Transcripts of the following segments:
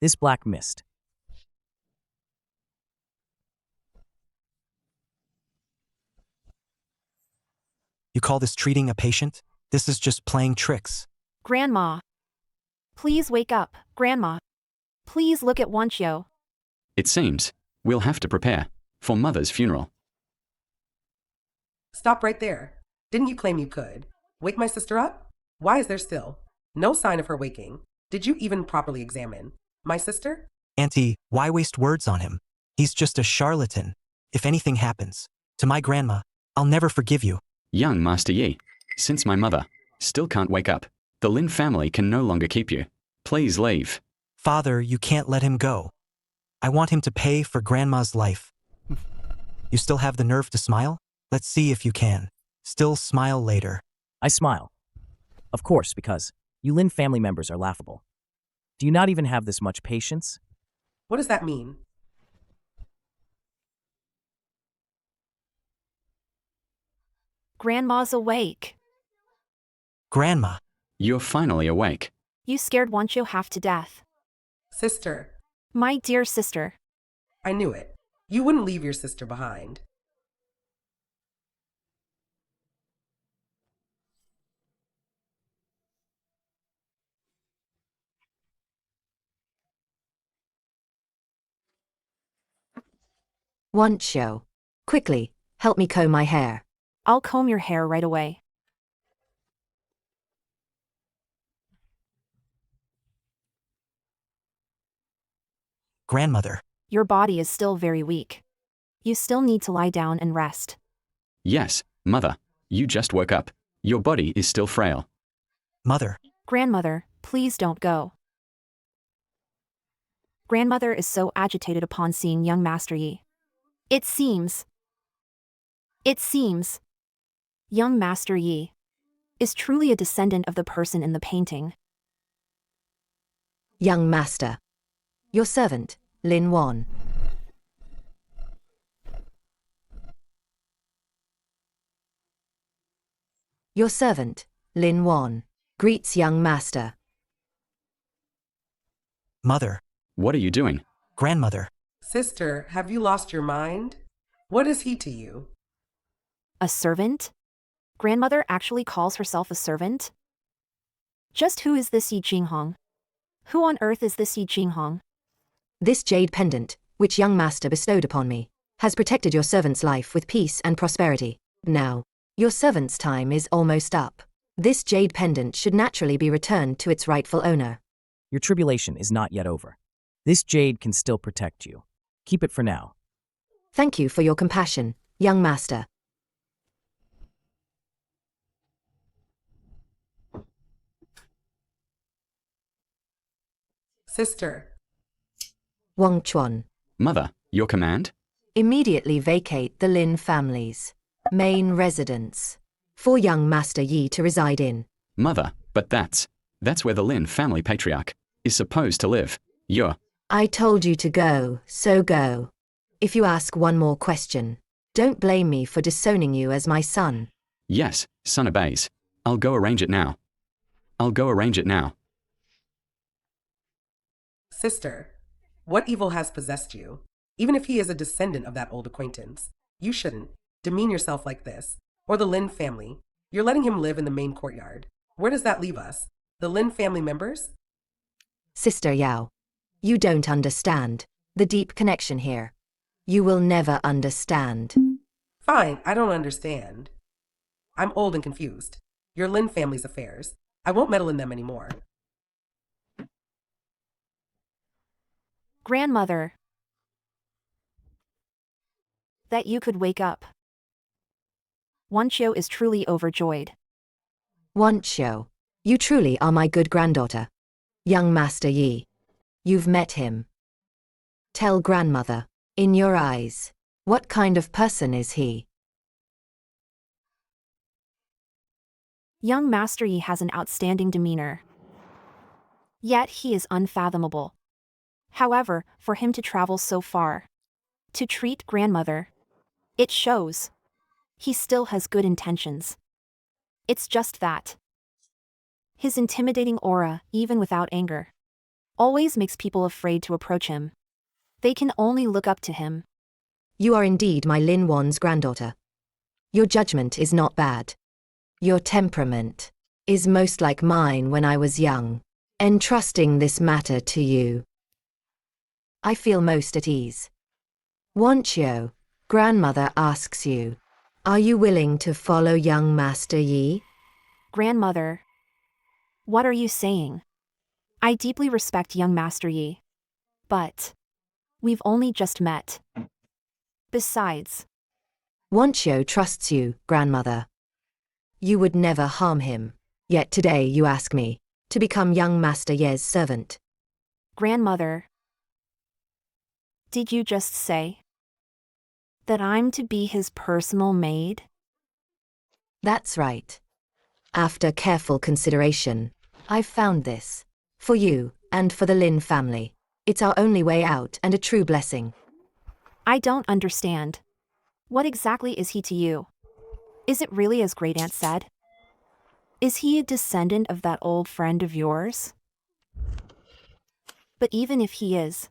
This black mist. You call this treating a patient? This is just playing tricks. Grandma. Please wake up, Grandma. Please look at Wanchio. It seems we'll have to prepare for Mother's funeral. Stop right there. Didn't you claim you could? Wake my sister up? Why is there still no sign of her waking? Did you even properly examine my sister? Auntie, why waste words on him? He's just a charlatan. If anything happens to my grandma, I'll never forgive you. Young Master Yi, since my mother still can't wake up, the Lin family can no longer keep you. Please leave. Father, you can't let him go. I want him to pay for grandma's life. You still have the nerve to smile? Let's see if you can. Still smile later. I smile. Of course, because you Lin family members are laughable. Do you not even have this much patience? What does that mean? Grandma's awake. Grandma. You're finally awake. You scared Wanchio half to death. Sister. My dear sister. I knew it. You wouldn't leave your sister behind. Wanchio. Quickly, help me comb my hair. I'll comb your hair right away. Grandmother. Your body is still very weak. You still need to lie down and rest. Yes, Mother, you just woke up. Your body is still frail. Mother. Grandmother, please don't go. Grandmother is so agitated upon seeing young Master Yi. It seems, young Master Yi is truly a descendant of the person in the painting. Young master. Your servant, Lin Wan. Your servant, Lin Wan, greets young master. Mother. What are you doing? Grandmother. Sister, have you lost your mind? What is he to you? A servant? Grandmother actually calls herself a servant? Just who is this Yi Jinghong? Who on earth is this Yi Jinghong? This jade pendant, which young master bestowed upon me, has protected your servant's life with peace and prosperity. Now, your servant's time is almost up. This jade pendant should naturally be returned to its rightful owner. Your tribulation is not yet over. This jade can still protect you. Keep it for now. Thank you for your compassion, young master. Sister. Wang Chuan. Mother, your command? Immediately vacate the Lin family's main residence for young Master Yi to reside in. Mother, but that's where the Lin family patriarch is supposed to live. I told you to go, so go. If you ask one more question, don't blame me for disowning you as my son. Yes, son obeys. I'll go arrange it now. Sister, what evil has possessed you? Even if he is a descendant of that old acquaintance, you shouldn't demean yourself like this. Or the Lin family. You're letting him live in the main courtyard. Where does that leave us? The Lin family members? Sister Yao, you don't understand the deep connection here. You will never understand. Fine, I don't understand. I'm old and confused. Your Lin family's affairs. I won't meddle in them anymore. Grandmother. That you could wake up. Wanchio is truly overjoyed. Wanchio, you truly are my good granddaughter. Young Master Yi. You've met him. Tell grandmother, in your eyes, what kind of person is he? Young Master Yi has an outstanding demeanor. Yet he is unfathomable. However, for him to travel so far, to treat grandmother, it shows he still has good intentions. It's just that his intimidating aura, even without anger, always makes people afraid to approach him. They can only look up to him. You are indeed my Lin Wan's granddaughter. Your judgment is not bad. Your temperament is most like mine when I was young. Entrusting this matter to you, I feel most at ease. Wancho, grandmother asks you, are you willing to follow young Master Yi? Grandmother. What are you saying? I deeply respect young Master Yi. But we've only just met. Besides, Wancho trusts you, grandmother. You would never harm him. Yet today you ask me to become young Master Ye's servant. grandmother. Did you just say that I'm to be his personal maid? That's right. After careful consideration, I've found this. For you, and for the Lin family. It's our only way out and a true blessing. I don't understand. What exactly is he to you? Is it really as Great Aunt said? Is he a descendant of that old friend of yours? But even if he is,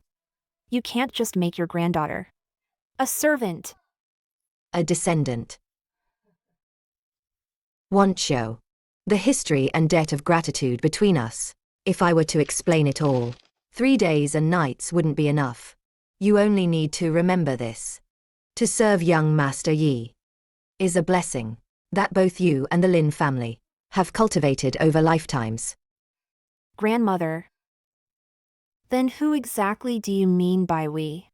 you can't just make your granddaughter a servant. A descendant. Wancho. The history and debt of gratitude between us. If I were to explain it all, 3 days and nights wouldn't be enough. You only need to remember this. To serve young Master Yi is a blessing that both you and the Lin family have cultivated over lifetimes. Grandmother. Then who exactly do you mean by we?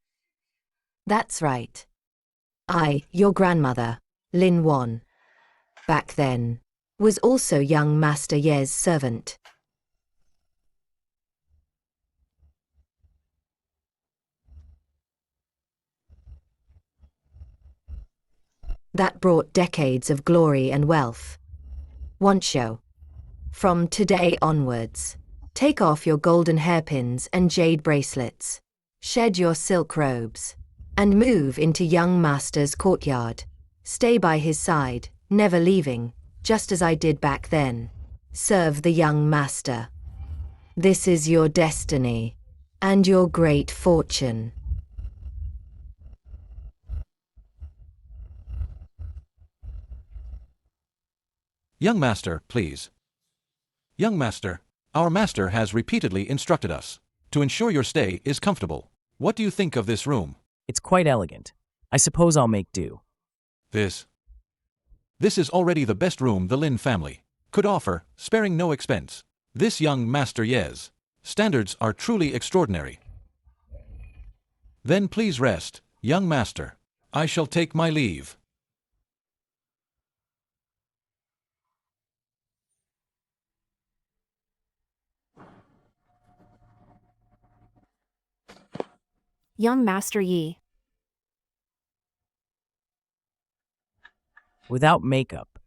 That's right. I, your grandmother, Lin Wan, back then, was also young Master Ye's servant. That brought decades of glory and wealth. Wancho. From today onwards, take off your golden hairpins and jade bracelets, shed your silk robes, and move into young Master's courtyard. Stay by his side, never leaving, just as I did back then. Serve the young Master. This is your destiny, and your great fortune. Young master, please. Young master, our master has repeatedly instructed us to ensure your stay is comfortable. What do you think of this room? It's quite elegant. I suppose I'll make do. This is already the best room the Lin family could offer, sparing no expense. This young Master Ye's standards are truly extraordinary. Then please rest, young master. I shall take my leave. Young Master Yi. Without makeup,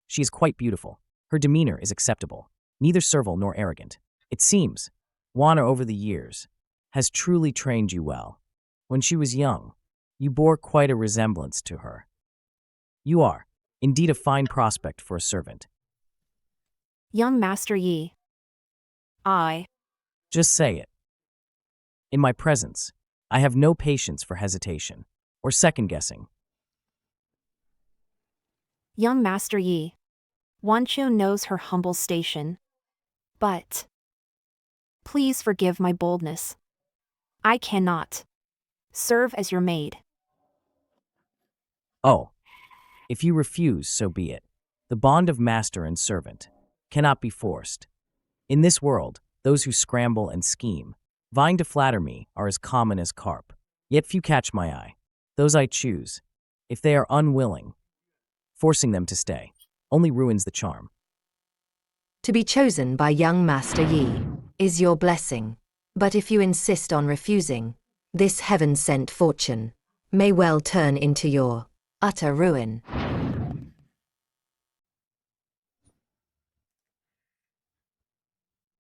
she is quite beautiful. Her demeanor is acceptable, neither servile nor arrogant. It seems, Wana over the years, has truly trained you well. When she was young, you bore quite a resemblance to her. You are, indeed, a fine prospect for a servant. Young Master Yi. I. Just say it. In my presence, I have no patience for hesitation or second-guessing. Young Master Yi. Wancho knows her humble station. But please forgive my boldness. I cannot serve as your maid. Oh, if you refuse, so be it. The bond of master and servant cannot be forced. In this world, those who scramble and scheme, vying to flatter me, are as common as carp. Yet few catch my eye. Those I choose, if they are unwilling, forcing them to stay only ruins the charm. To be chosen by young Master Yi is your blessing. But if you insist on refusing, this heaven-sent fortune may well turn into your utter ruin.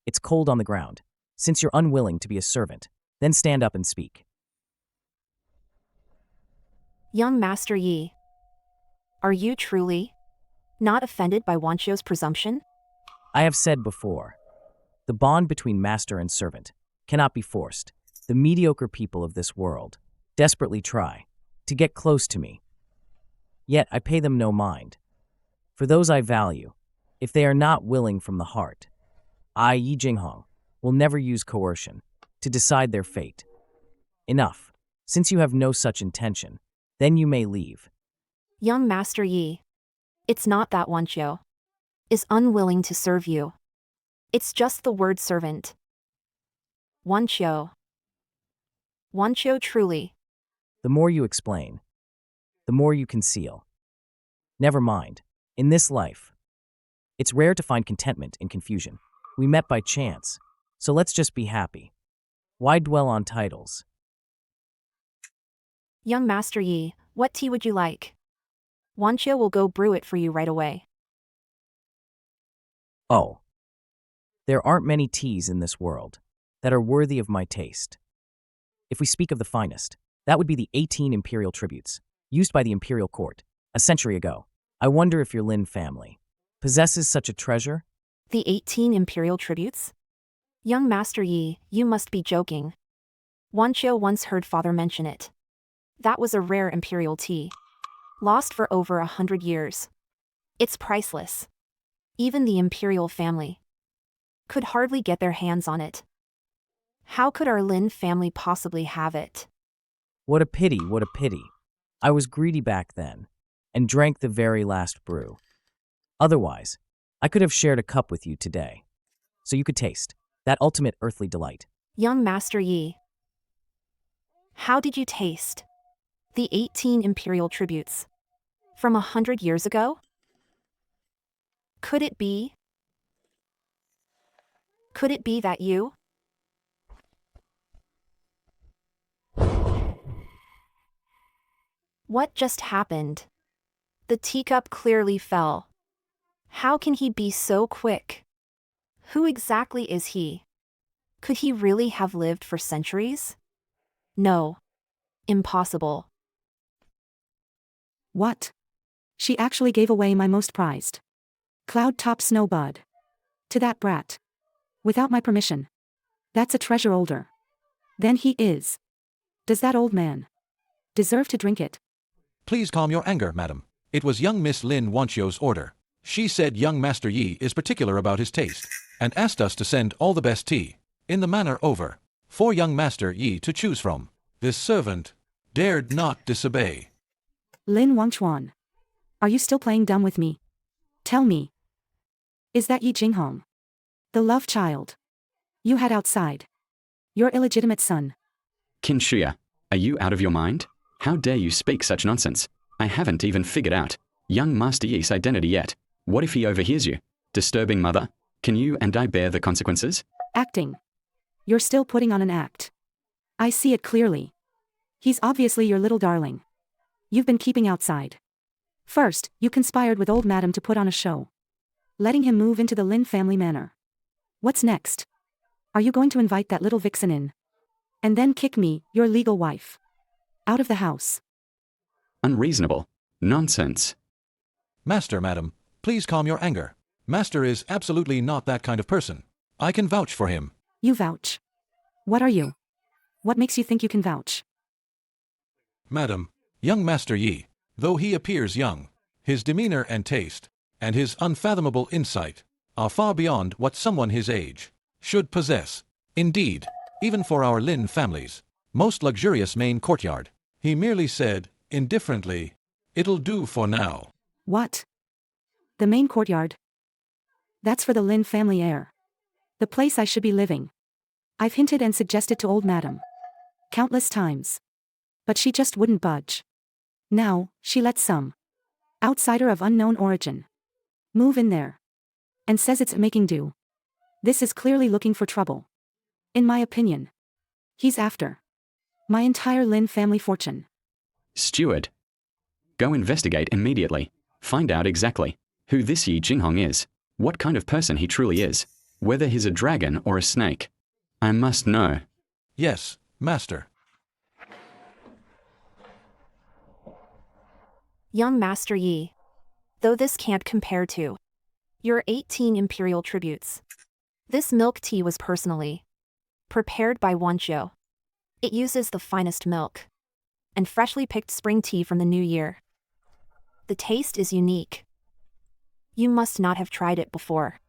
It's cold on the ground. Since you're unwilling to be a servant, then stand up and speak. Young Master Yi. Are you truly not offended by Wancho's presumption? I have said before, the bond between master and servant cannot be forced. The mediocre people of this world desperately try to get close to me. Yet I pay them no mind. For those I value, if they are not willing from the heart, I, Yi Jinghong, will never use coercion to decide their fate. Enough. Since you have no such intention, then you may leave. Young Master Yi. It's not that Wanqiu is unwilling to serve you. It's just the word servant. Wanqiu. Wanqiu truly. The more you explain, the more you conceal. Never mind. In this life, it's rare to find contentment in confusion. We met by chance, so let's just be happy. Why dwell on titles? Young Master Yi, what tea would you like? Wanqiu will go brew it for you right away. Oh. There aren't many teas in this world that are worthy of my taste. If we speak of the finest, that would be the 18 imperial tributes, used by the imperial court a century ago. I wonder if your Lin family possesses such a treasure? The 18 imperial tributes? Young Master Yi, you must be joking. Wanqiu once heard father mention it. That was a rare imperial tea, lost for over 100 years. It's priceless. Even the imperial family could hardly get their hands on it. How could our Lin family possibly have it? What a pity, what a pity. I was greedy back then, and drank the very last brew. Otherwise, I could have shared a cup with you today, so you could taste that ultimate earthly delight. Young Master Yi, how did you taste the 18 imperial tributes from 100 years ago? Could it be? Could it be that you? What just happened? The teacup clearly fell. How can he be so quick? Who exactly is he? Could he really have lived for centuries? No. Impossible. What? She actually gave away my most prized cloud top snowbud to that brat. Without my permission. That's a treasure older than he is. Does that old man deserve to drink it? Please calm your anger, madam. It was young Miss Lin Wanqiu's order. She said young Master Yi is particular about his taste, and asked us to send all the best tea, in the manner over, for young Master Yi to choose from. This servant dared not disobey. Lin Wangchuan. Are you still playing dumb with me? Tell me. Is that Yi Jinghong? The love child you had outside? Your illegitimate son? Qin Shuya, are you out of your mind? How dare you speak such nonsense? I haven't even figured out young Master Yi's identity yet. What if he overhears you? Disturbing mother? Can you and I bear the consequences? Acting. You're still putting on an act. I see it clearly. He's obviously your little darling. You've been keeping outside. First, you conspired with old madam to put on a show, letting him move into the Lin family manor. What's next? Are you going to invite that little vixen in? And then kick me, your legal wife, out of the house? Unreasonable. Nonsense. Master, madam, please calm your anger. Master is absolutely not that kind of person. I can vouch for him. You vouch? What are you? What makes you think you can vouch? Madam, young Master Yi, though he appears young, his demeanor and taste, and his unfathomable insight, are far beyond what someone his age should possess. Indeed, even for our Lin family's most luxurious main courtyard, he merely said, indifferently, "It'll do for now." What? The main courtyard? That's for the Lin family heir. The place I should be living. I've hinted and suggested to old madam countless times. But she just wouldn't budge. Now, she lets some outsider of unknown origin move in there and says it's making do. This is clearly looking for trouble. In my opinion, he's after my entire Lin family fortune. Steward. Go investigate immediately. Find out exactly who this Yi Jinghong is, what kind of person he truly is, whether he's a dragon or a snake. I must know. Yes, master. Young Master Yi, though this can't compare to your 18 imperial tributes. This milk tea was personally Prepared by Wancho. It uses the finest milk and freshly picked spring tea from the new year. The taste is unique. You must not have tried it before.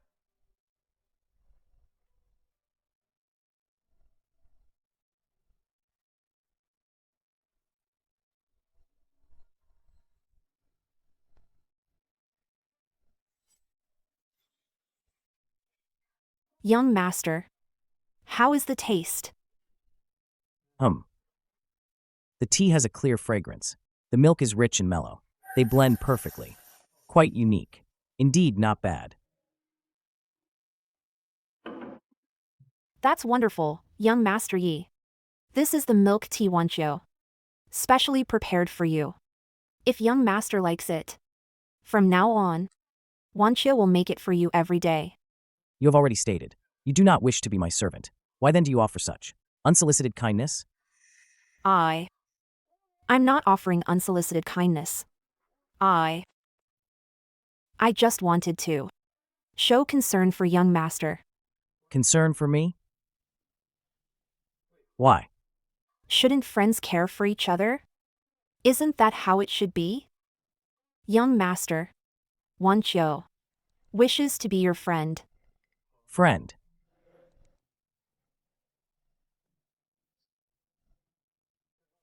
Young master, how is the taste? The tea has a clear fragrance. The milk is rich and mellow. They blend perfectly. Quite unique. Indeed, not bad. That's wonderful, young Master Yi. This is the milk tea Wancho, specially prepared for you. If young master likes it, from now on, Wancho will make it for you every day. You have already stated, you do not wish to be my servant. Why then do you offer such unsolicited kindness? I'm not offering unsolicited kindness. I just wanted to show concern for young master. Concern for me? Why? Shouldn't friends care for each other? Isn't that how it should be? Young master, Wancho, wishes to be your friend. Friend.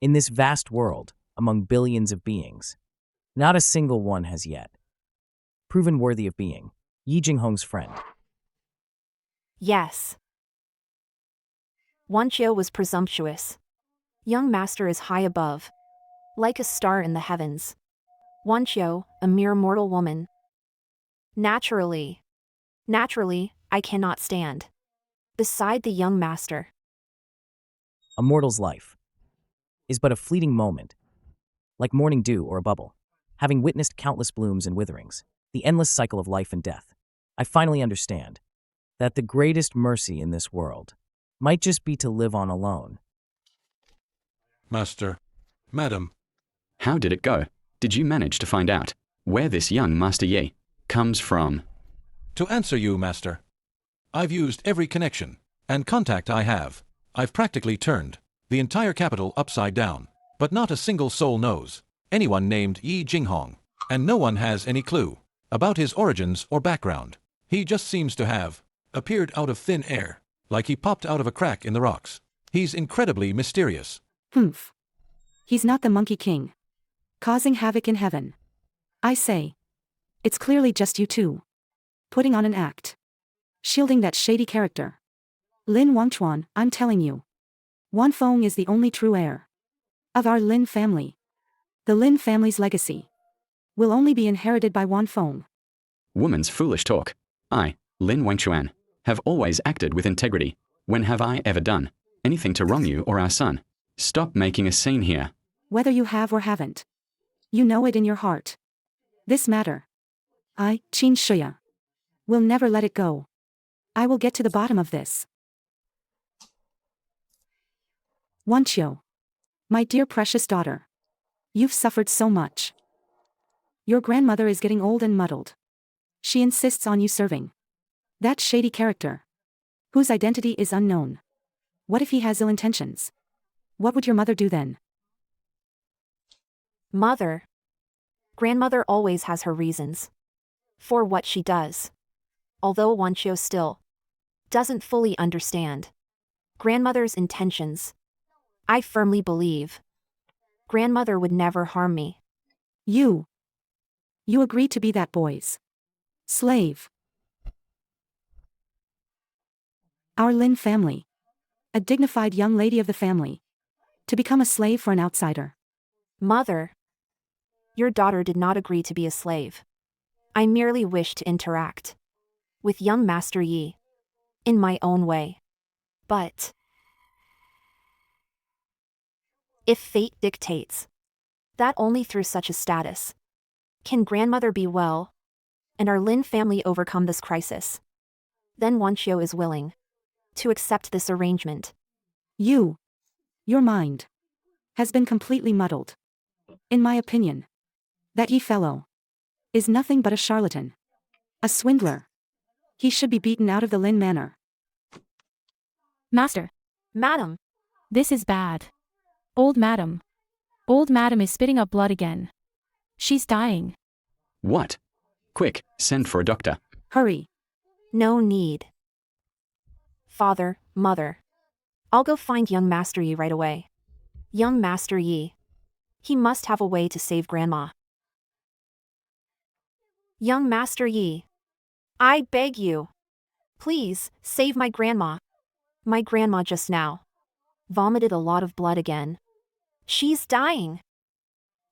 In this vast world, among billions of beings, not a single one has yet proven worthy of being Yi Jinghong's friend. Yes. Wancho was presumptuous. Young master is high above, like a star in the heavens. Wancho, a mere mortal woman. Naturally, I cannot stand beside the young master. A mortal's life is but a fleeting moment, like morning dew or a bubble. Having witnessed countless blooms and witherings, the endless cycle of life and death, I finally understand that the greatest mercy in this world might just be to live on alone. Master, Madam, How did it go? Did you manage to find out where this young Master Yi comes from? to answer you, Master, I've used every connection and contact I have. I've practically turned the entire capital upside down, but not a single soul knows anyone named Yi Jinghong, and no one has any clue about his origins or background. He just seems to have appeared out of thin air, like he popped out of a crack in the rocks. He's incredibly mysterious. Humph. He's not the Monkey King, causing havoc in heaven. I say, it's clearly just you two, putting on an act, shielding that shady character. Lin Wangchuan, I'm telling you, Wanfeng is the only true heir of our Lin family. The Lin family's legacy will only be inherited by Wanfeng. Woman's foolish talk. I, Lin Wangchuan, have always acted with integrity. When have I ever done anything to wrong you or our son? Stop making a scene here. Whether you have or haven't, you know it in your heart. This matter, I, Qin Shuya, will never let it go. I will get to the bottom of this. Wanqiu, my dear precious daughter, you've suffered so much. Your grandmother is getting old and muddled. She insists on you serving that shady character, whose identity is unknown. What if he has ill intentions? What would your mother do then? Mother. Grandmother always has her reasons for what she does. Although Wanqiu still doesn't fully understand grandmother's intentions, I firmly believe grandmother would never harm me. You agreed to be that boy's slave. Our Lin family, a dignified young lady of the family, to become a slave for an outsider. Mother. Your daughter did not agree to be a slave. I merely wished to interact with young Master Yi in my own way. But if fate dictates that only through such a status can grandmother be well and our Lin family overcome this crisis, then Wanqiu is willing to accept this arrangement. Your mind has been completely muddled. In my opinion, that Yi fellow is nothing but a charlatan, a swindler. He should be beaten out of the Lin manor. Master, Madam, This is bad. Old madam. Old madam is spitting up blood again. She's dying. What? Quick, send for a doctor. Hurry. no need. Father, mother. I'll go find young Master Yi right away. Young Master Yi. He must have a way to save Grandma. Young Master Yi. I beg you. Please, save my grandma. My grandma just now vomited a lot of blood again. She's dying.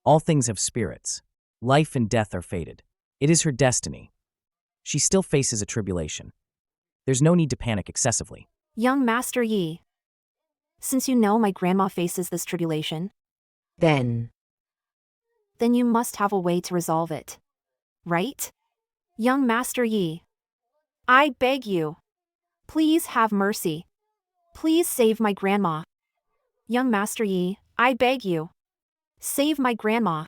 All things have spirits. Life and death are fated. It is her destiny. She still faces a tribulation. There's no need to panic excessively. Young Master Yi. Since you know my grandma faces this tribulation, Then, you must have a way to resolve it. Right? Young Master Yi. I beg you. Please have mercy. Please save my grandma. Young Master Yi, I beg you. Save my grandma.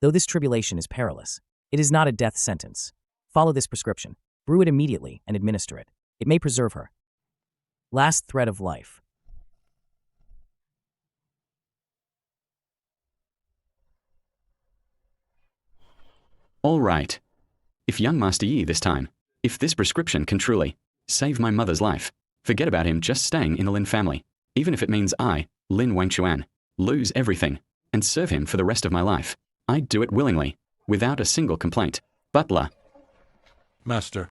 Though this tribulation is perilous, it is not a death sentence. Follow this prescription. Brew it immediately and administer it. It may preserve her. Last thread of life. All right. If young Master Yi this time, if this prescription can truly save my mother's life, forget about him just staying in the Lin family, even if it means I, Lin Wangchuan, lose everything and serve him for the rest of my life. I'd do it willingly, without a single complaint. Butler, Master.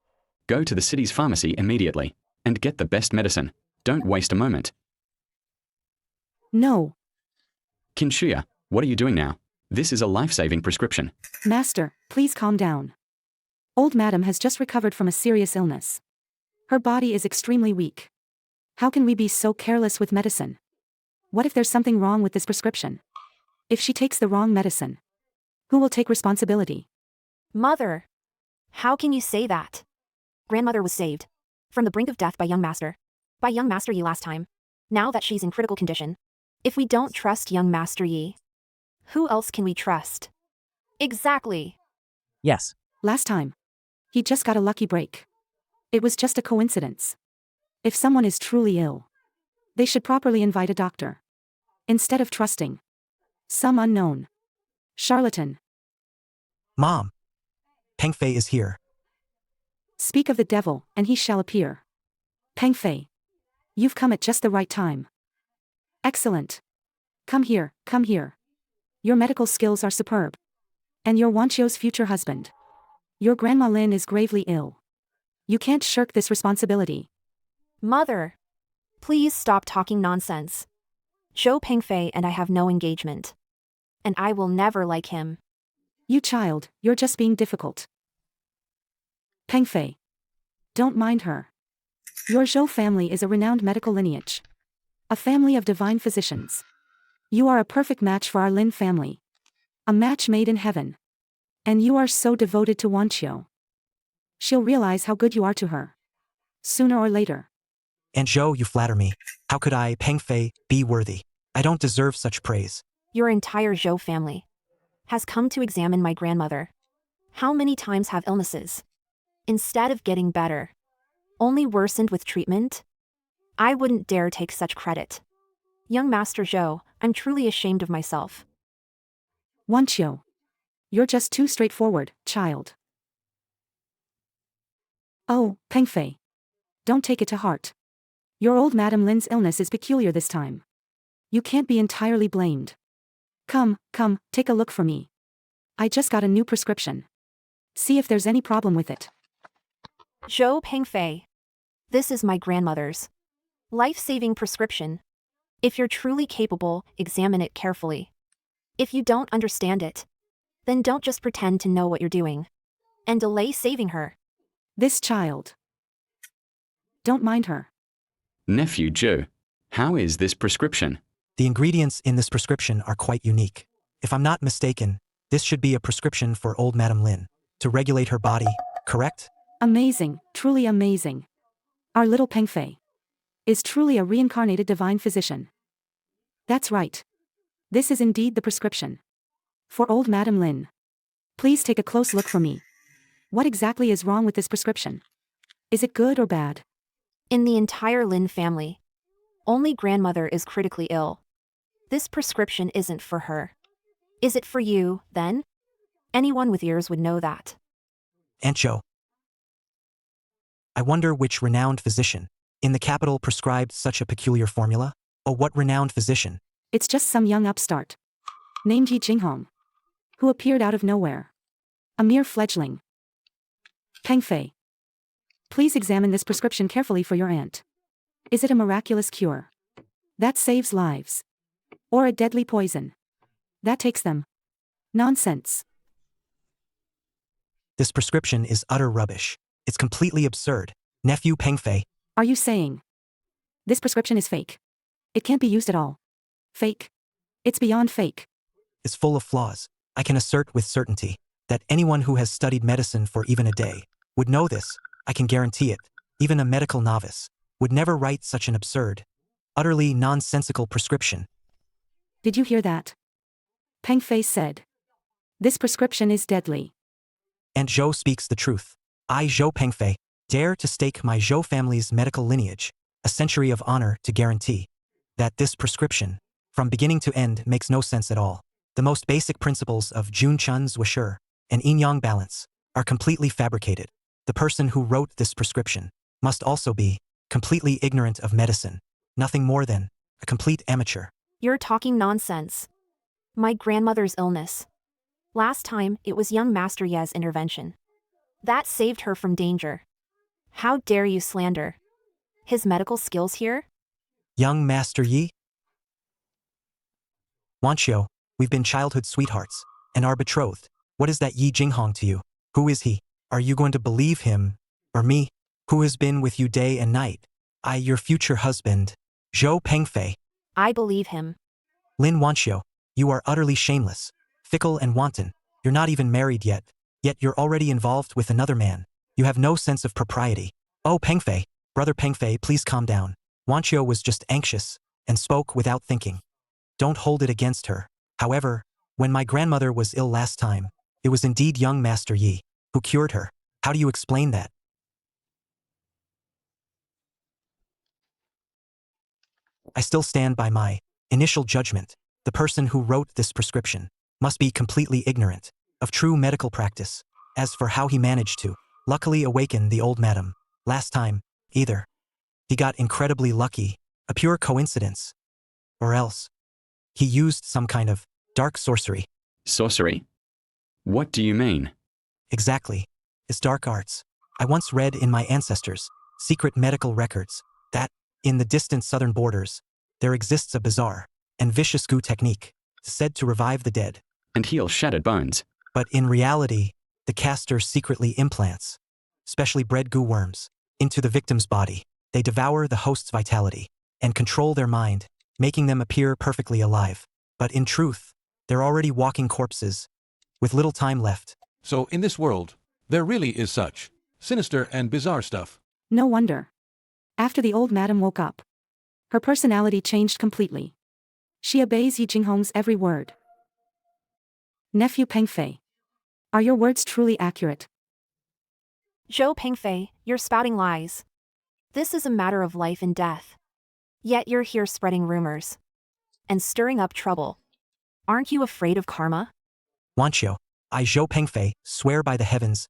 go to the city's pharmacy immediately and get the best medicine. Don't waste a moment. No. Kinshuya, what are you doing now? This is a life-saving prescription. Master, please calm down. Old madam has just recovered from a serious illness. Her body is extremely weak. How can we be so careless with medicine? What if there's something wrong with this prescription? If she takes the wrong medicine, who will take responsibility? Mother. How can you say that? Grandmother was saved from the brink of death by young Master Yi last time. Now that she's in critical condition, if we don't trust young Master Yi, who else can we trust? Exactly. Yes, Last time. He just got a lucky break. It was just a coincidence. If someone is truly ill, they should properly invite a doctor, instead of trusting some unknown charlatan. Mom. Peng Fei is here. Speak of the devil, and he shall appear. Peng Fei. You've come at just the right time. Excellent. Come here, come here. Your medical skills are superb. And you're Wanchio's future husband. Your Grandma Lin is gravely ill. You can't shirk this responsibility. Mother. Please stop talking nonsense. Zhou Pengfei and I have no engagement. And I will never like him. You child, you're just being difficult. Peng Fei. Don't mind her. Your Zhou family is a renowned medical lineage. A family of divine physicians. You are a perfect match for our Lin family. A match made in heaven. And you are so devoted to Wanchio. She'll realize how good you are to her. Sooner or later. Aunt Zhou, you flatter me. How could I, Peng Fei, be worthy? I don't deserve such praise. Your entire Zhou family has come to examine my grandmother. How many times have illnesses, instead of getting better, only worsened with treatment? I wouldn't dare take such credit. Young Master Zhou, I'm truly ashamed of myself. Wanchio. You're just too straightforward, child. Oh, Peng Fei. Don't take it to heart. Your old Madam Lin's illness is peculiar this time. You can't be entirely blamed. Come, take a look for me. I just got a new prescription. See if there's any problem with it. Zhou Pengfei. This is my grandmother's life-saving prescription. If you're truly capable, examine it carefully. If you don't understand it, then don't just pretend to know what you're doing and delay saving her. This child. Don't mind her. Nephew Joe, how is this prescription? The ingredients in this prescription are quite unique. If I'm not mistaken, this should be a prescription for old Madam Lin, to regulate her body, correct? Amazing, truly amazing. Our little Peng Fei is truly a reincarnated divine physician. That's right. This is indeed the prescription. For old Madam Lin. Please take a close look for me. What exactly is wrong with this prescription? Is it good or bad? In the entire Lin family, only grandmother is critically ill. This prescription isn't for her. Is it for you, then? Anyone with ears would know that. Aunt Jo. I wonder which renowned physician in the capital prescribed such a peculiar formula? Oh, what renowned physician? It's just some young upstart named Yi Jinghong, who appeared out of nowhere. A mere fledgling. Peng Fei. Please examine this prescription carefully for your aunt. Is it a miraculous cure that saves lives? Or a deadly poison that takes them? Nonsense. This prescription is utter rubbish. It's completely absurd. Nephew Peng Fei. Are you saying this prescription is fake? It can't be used at all. Fake? It's beyond fake. Is full of flaws. I can assert with certainty that anyone who has studied medicine for even a day would know this. I can guarantee it. Even a medical novice would never write such an absurd, utterly nonsensical prescription. Did you hear that? Peng Fei said. This prescription is deadly. Aunt Zhou speaks the truth. I, Zhou Peng Fei, dare to stake my Zhou family's medical lineage, a century of honor to guarantee that this prescription, from beginning to end, makes no sense at all. The most basic principles of Jun Chun's Wushi and yin-yang balance are completely fabricated. The person who wrote this prescription must also be completely ignorant of medicine, nothing more than a complete amateur. You're talking nonsense. My grandmother's illness. Last time, it was young Master Ye's intervention. That saved her from danger. How dare you slander his medical skills here? Young Master Yi? Wanxiu, we've been childhood sweethearts and are betrothed. What is that Yi Jinghong to you? Who is he? Are you going to believe him, or me, who has been with you day and night? I, your future husband, Zhou Peng Fei. I believe him. Lin Wanxiu, you are utterly shameless, fickle and wanton. You're not even married yet you're already involved with another man. You have no sense of propriety. Oh, Peng Fei, brother Peng Fei, please calm down. Wanxiu was just anxious and spoke without thinking. Don't hold it against her. However, when my grandmother was ill last time, it was indeed young Master Yi who cured her. How do you explain that? I still stand by my initial judgment. The person who wrote this prescription must be completely ignorant of true medical practice. As for how he managed to luckily awaken the old madam last time, either he got incredibly lucky, a pure coincidence, or else he used some kind of dark sorcery. Sorcery? What do you mean? Exactly. It's dark arts. I once read in my ancestors' secret medical records that, in the distant southern borders, there exists a bizarre and vicious goo technique said to revive the dead And heal shattered bones. But in reality, the caster secretly implants specially bred goo worms into the victim's body. They devour the host's vitality and control their mind, making them appear perfectly alive. But in truth, they're already walking corpses with little time left. So in this world, there really is such sinister and bizarre stuff. No wonder. After the old madam woke up, her personality changed completely. She obeys Yi Jinghong's every word. Nephew Peng Fei. Are your words truly accurate? Zhou Peng Fei, you're spouting lies. This is a matter of life and death. Yet you're here spreading rumors and stirring up trouble. Aren't you afraid of karma? Wanxiu, I, Zhou Peng Fei, swear by the heavens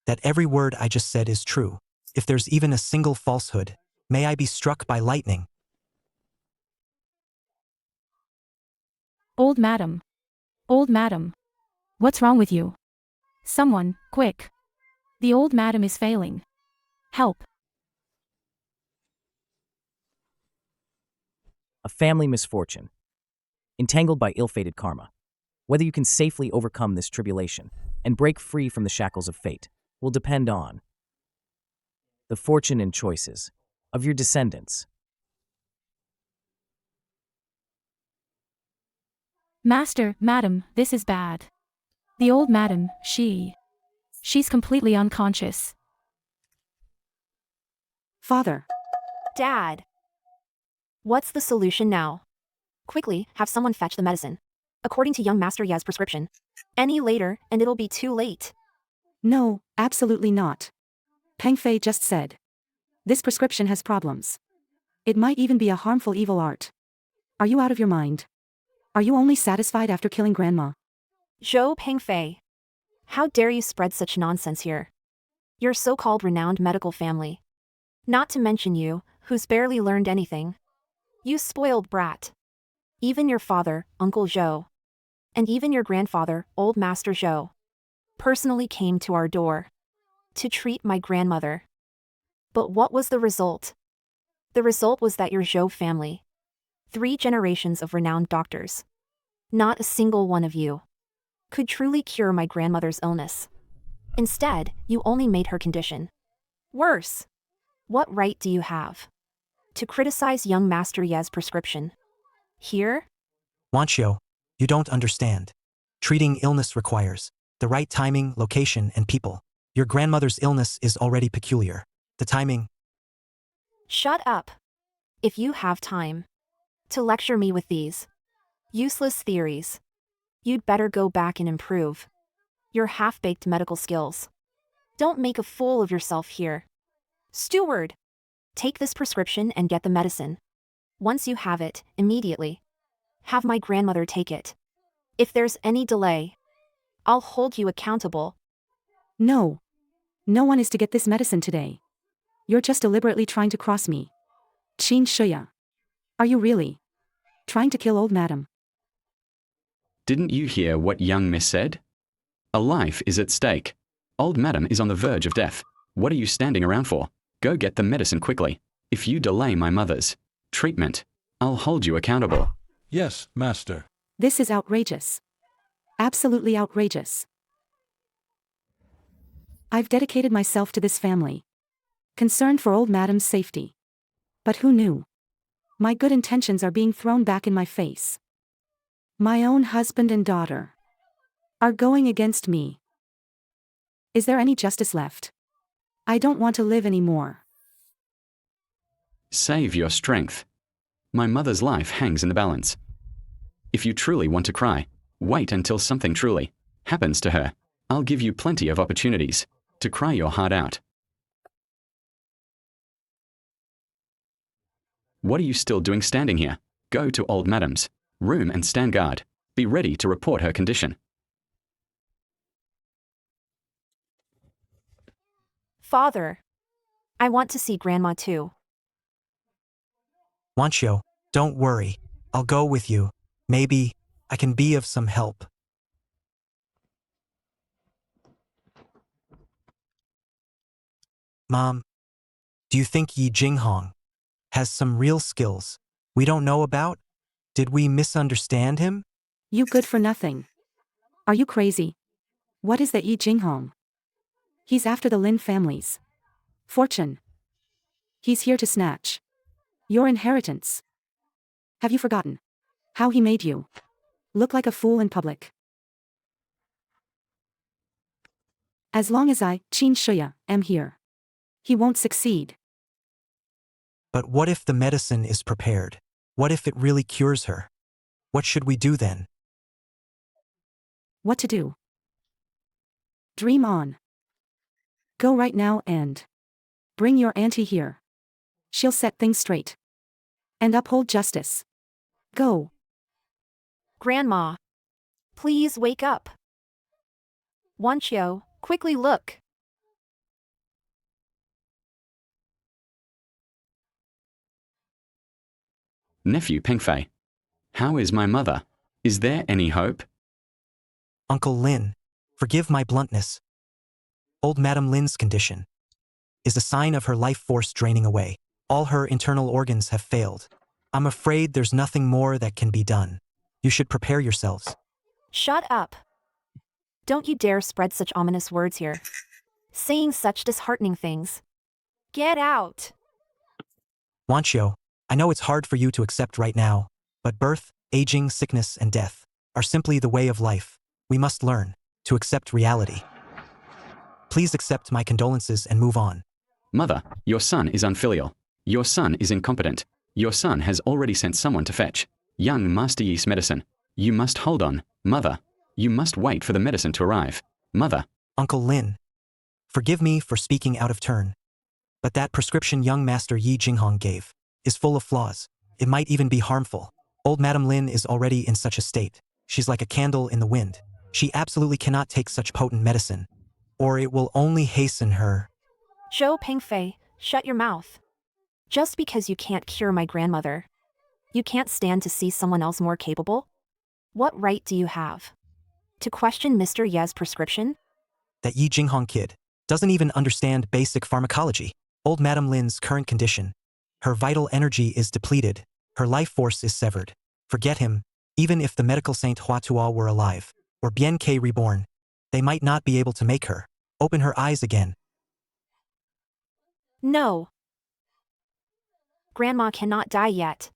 that every word I just said is true. If there's even a single falsehood, may I be struck by lightning. Old madam. Old madam. What's wrong with you? Someone, quick. The old madam is failing. Help. A family misfortune. Entangled by ill-fated karma. Whether you can safely overcome this tribulation and break free from the shackles of fate will depend on the fortune and choices of your descendants. Master, madam, this is bad. The old madam, she's completely unconscious. Father. Dad. What's the solution now? Quickly, have someone fetch the medicine. According to young Master Ye's prescription. Any later, and it'll be too late. No, absolutely not. Peng Fei just said. This prescription has problems. It might even be a harmful evil art. Are you out of your mind? Are you only satisfied after killing Grandma? Zhou Pengfei. How dare you spread such nonsense here? Your so-called renowned medical family. Not to mention you, who's barely learned anything. You spoiled brat. Even your father, Uncle Zhou, and even your grandfather, Old Master Zhou, personally came to our door to treat my grandmother. But what was the result? The result was that your Zhou family, 3 generations of renowned doctors, not a single one of you could truly cure my grandmother's illness. Instead, you only made her condition worse. What right do you have to criticize young Master Ye's prescription? Here? Wanchio, you don't understand. Treating illness requires the right timing, location, and people. Your grandmother's illness is already peculiar. The timing. Shut up. If you have time to lecture me with these useless theories, you'd better go back and improve your half-baked medical skills. Don't make a fool of yourself here. Steward, take this prescription and get the medicine. Once you have it, immediately have my grandmother take it. If there's any delay, I'll hold you accountable. No. No one is to get this medicine today. You're just deliberately trying to cross me. Qin Shuya. Are you really trying to kill old madam? Didn't you hear what young miss said? A life is at stake. Old madam is on the verge of death. What are you standing around for? Go get the medicine quickly. If you delay my mother's treatment, I'll hold you accountable. Yes, master. This is outrageous. Absolutely outrageous. I've dedicated myself to this family, concerned for old madam's safety. But who knew? My good intentions are being thrown back in my face. My own husband and daughter are going against me. Is there any justice left? I don't want to live anymore. Save your strength. My mother's life hangs in the balance. If you truly want to cry, wait until something truly happens to her. I'll give you plenty of opportunities to cry your heart out. What are you still doing standing here? Go to old madam's room and stand guard. Be ready to report her condition. Father, I want to see Grandma too. Wanchio, don't worry. I'll go with you. Maybe I can be of some help. Mom, do you think Yi Jinghong has some real skills we don't know about? Did we misunderstand him? You good for nothing. Are you crazy? What is that Yi Jinghong? He's after the Lin family's fortune. He's here to snatch your inheritance. Have you forgotten how he made you look like a fool in public? As long as I, Qin Shuya, am here, he won't succeed. But what if the medicine is prepared? What if it really cures her? What should we do then? What to do? Dream on. Go right now and bring your auntie here. She'll set things straight and uphold justice. Go. Grandma, please wake up. Wanchio, quickly look. Nephew Pengfei, how is my mother? Is there any hope? Uncle Lin, forgive my bluntness. Old Madam Lin's condition is a sign of her life force draining away. All her internal organs have failed. I'm afraid there's nothing more that can be done. You should prepare yourselves. Shut up. Don't you dare spread such ominous words here, saying such disheartening things. Get out. Wanchio, I know it's hard for you to accept right now, but birth, aging, sickness, and death are simply the way of life. We must learn to accept reality. Please accept my condolences and move on. Mother, your son is unfilial. Your son is incompetent. Your son has already sent someone to fetch young Master Yi's medicine. You must hold on, Mother. You must wait for the medicine to arrive. Mother. Uncle Lin, forgive me for speaking out of turn, But that prescription young Master Yi Jinghong gave is full of flaws. It might even be harmful. Old Madam Lin is already in such a state. She's like a candle in the wind. She absolutely cannot take such potent medicine, or it will only hasten her. Zhou Pengfei, shut your mouth. Just because you can't cure my grandmother, you can't stand to see someone else more capable? What right do you have to question Mr. Ye's prescription? That Yi Jinghong kid doesn't even understand basic pharmacology. Old Madam Lin's current condition. Her vital energy is depleted. Her life force is severed. Forget him. Even if the medical saint Hua Tuo were alive, or Bian Ke reborn, they might not be able to make her open her eyes again. No. Grandma cannot die yet.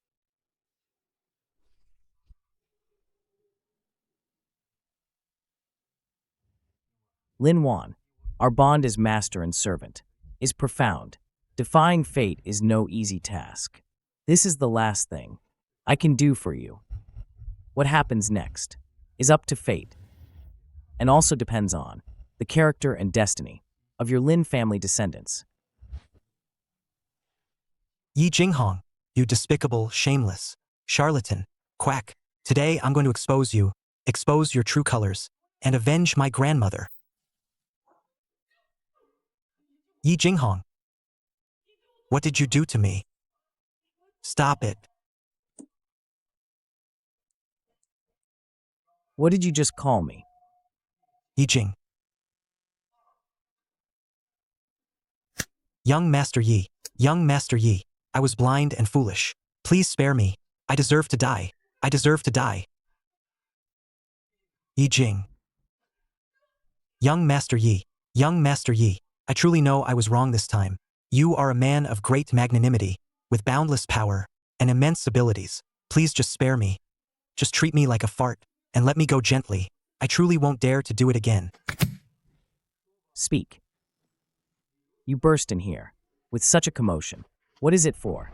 Lin Wan, our bond as master and servant, is profound. Defying fate is no easy task. This is the last thing I can do for you. What happens next is up to fate, and also depends on the character and destiny of your Lin family descendants. Yi Jinghong, you despicable, shameless, charlatan, quack. Today I'm going to expose you, expose your true colors, and avenge my grandmother. Yi Jinghong, what did you do to me? Stop it. What did you just call me? Yi Jing. Young Master Yi, young Master Yi, I was blind and foolish. Please spare me. I deserve to die. I deserve to die. Yi Jing. Young Master Yi, young Master Yi, I truly know I was wrong this time. You are a man of great magnanimity, with boundless power and immense abilities. Please just spare me. Just treat me like a fart, and let me go gently. I truly won't dare to do it again. Speak. You burst in here with such a commotion. What is it for?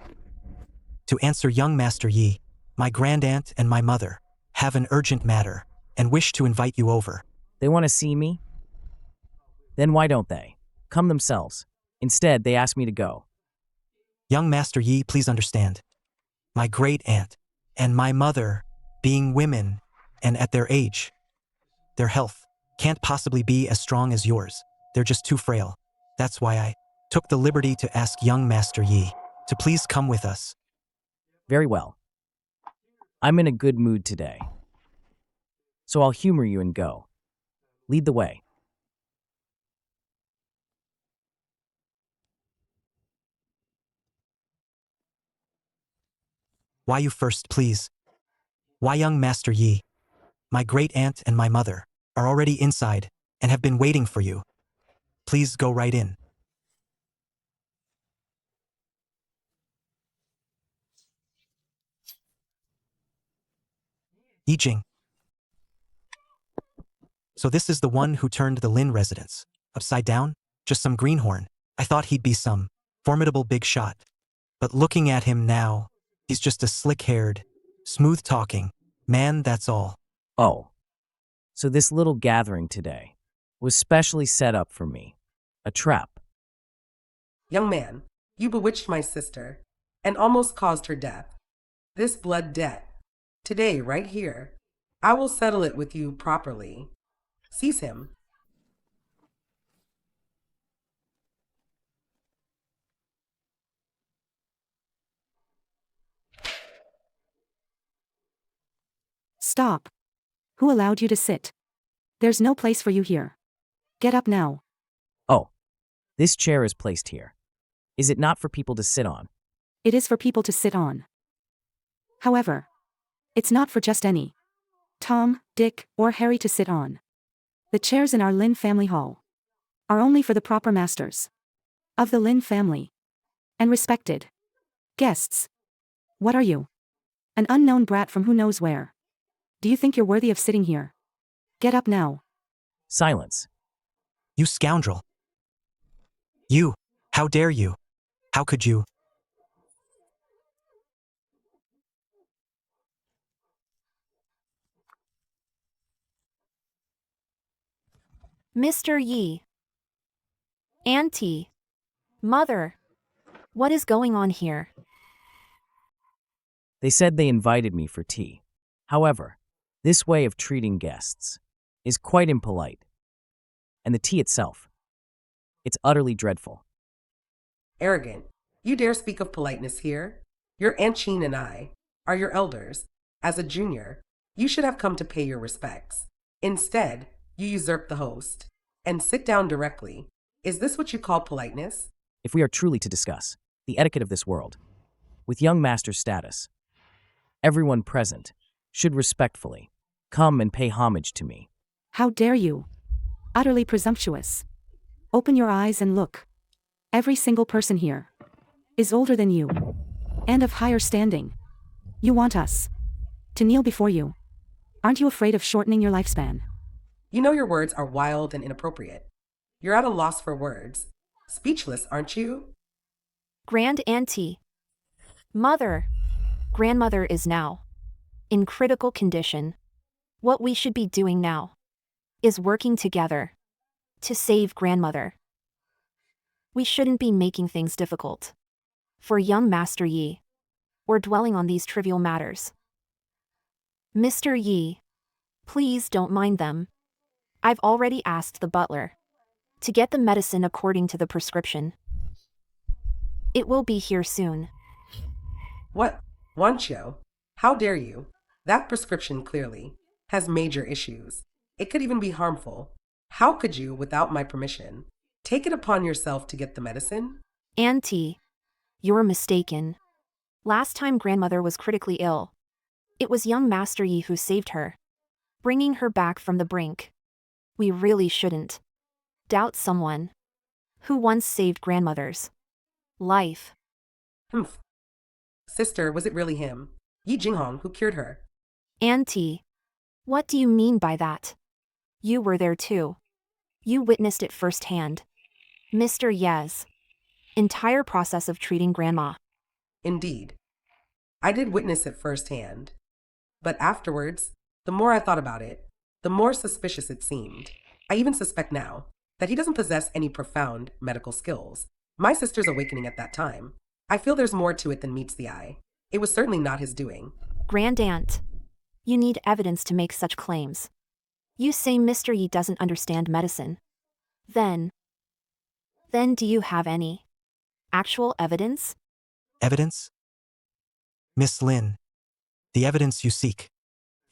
To answer young Master Yi, my grandaunt and my mother have an urgent matter and wish to invite you over. They want to see me? Then why don't they come themselves? Instead, they ask me to go. Young Master Yi, please understand. My great-aunt and my mother, being women and at their age, their health can't possibly be as strong as yours. They're just too frail. That's why I took the liberty to ask young Master Yi to please come with us. Very well. I'm in a good mood today, so I'll humor you and go. Lead the way. Why you first, please? Why young Master Yi? My great-aunt and my mother are already inside and have been waiting for you. Please go right in. Yi Jing. So this is the one who turned the Lin residence upside down? Just some greenhorn. I thought he'd be some formidable big shot. But looking at him now, he's just a slick-haired, smooth-talking man, that's all. Oh, so this little gathering today was specially set up for me. A trap. Young man, you bewitched my sister and almost caused her death. This blood debt, today, right here, I will settle it with you properly. Seize him. Stop. Who allowed you to sit? There's no place for you here. Get up now. Oh, this chair is placed here. Is it not for people to sit on? It is for people to sit on. However, it's not for just any Tom, Dick, or Harry to sit on. The chairs in our Lin family hall are only for the proper masters of the Lin family and respected guests. What are you? An unknown brat from who knows where? Do you think you're worthy of sitting here? Get up now. Silence. You scoundrel. You, how dare you? How could you? Mr. Yi. Auntie. Mother. What is going on here? They said they invited me for tea. However, this way of treating guests is quite impolite. And the tea itself, it's utterly dreadful. Arrogant. You dare speak of politeness here? Your Aunt Sheen and I are your elders. As a junior, you should have come to pay your respects. Instead, you usurp the host and sit down directly. Is this what you call politeness? If we are truly to discuss the etiquette of this world, with young master's status, everyone present should respectfully come and pay homage to me. How dare you? Utterly presumptuous. Open your eyes and look. Every single person here is older than you and of higher standing. You want us to kneel before you. Aren't you afraid of shortening your lifespan? You know your words are wild and inappropriate. You're at a loss for words. Speechless, aren't you? Grand Auntie. Mother. Grandmother is now in critical condition. What we should be doing now is working together to save grandmother. We shouldn't be making things difficult for young Master Yi or dwelling on these trivial matters. Mr. Yi, please don't mind them. I've already asked the butler to get the medicine according to the prescription. It will be here soon. What? Wancho? How dare you? That prescription clearly has major issues. It could even be harmful. How could you, without my permission, take it upon yourself to get the medicine? Auntie, you're mistaken. Last time grandmother was critically ill, it was young Master Yi who saved her, bringing her back from the brink. We really shouldn't doubt someone who once saved grandmother's life. Humph. Sister, was it really him, Yi Jinghong, who cured her? Auntie, what do you mean by that? You were there too. You witnessed it firsthand. Mr. Ye's entire process of treating grandma. Indeed. I did witness it firsthand. But afterwards, the more I thought about it, the more suspicious it seemed. I even suspect now that he doesn't possess any profound medical skills. My sister's awakening at that time. I feel there's more to it than meets the eye. It was certainly not his doing. Grand Aunt, you need evidence to make such claims. You say Mr. Yi doesn't understand medicine. Then do you have any actual evidence? Evidence? Miss Lin, the evidence you seek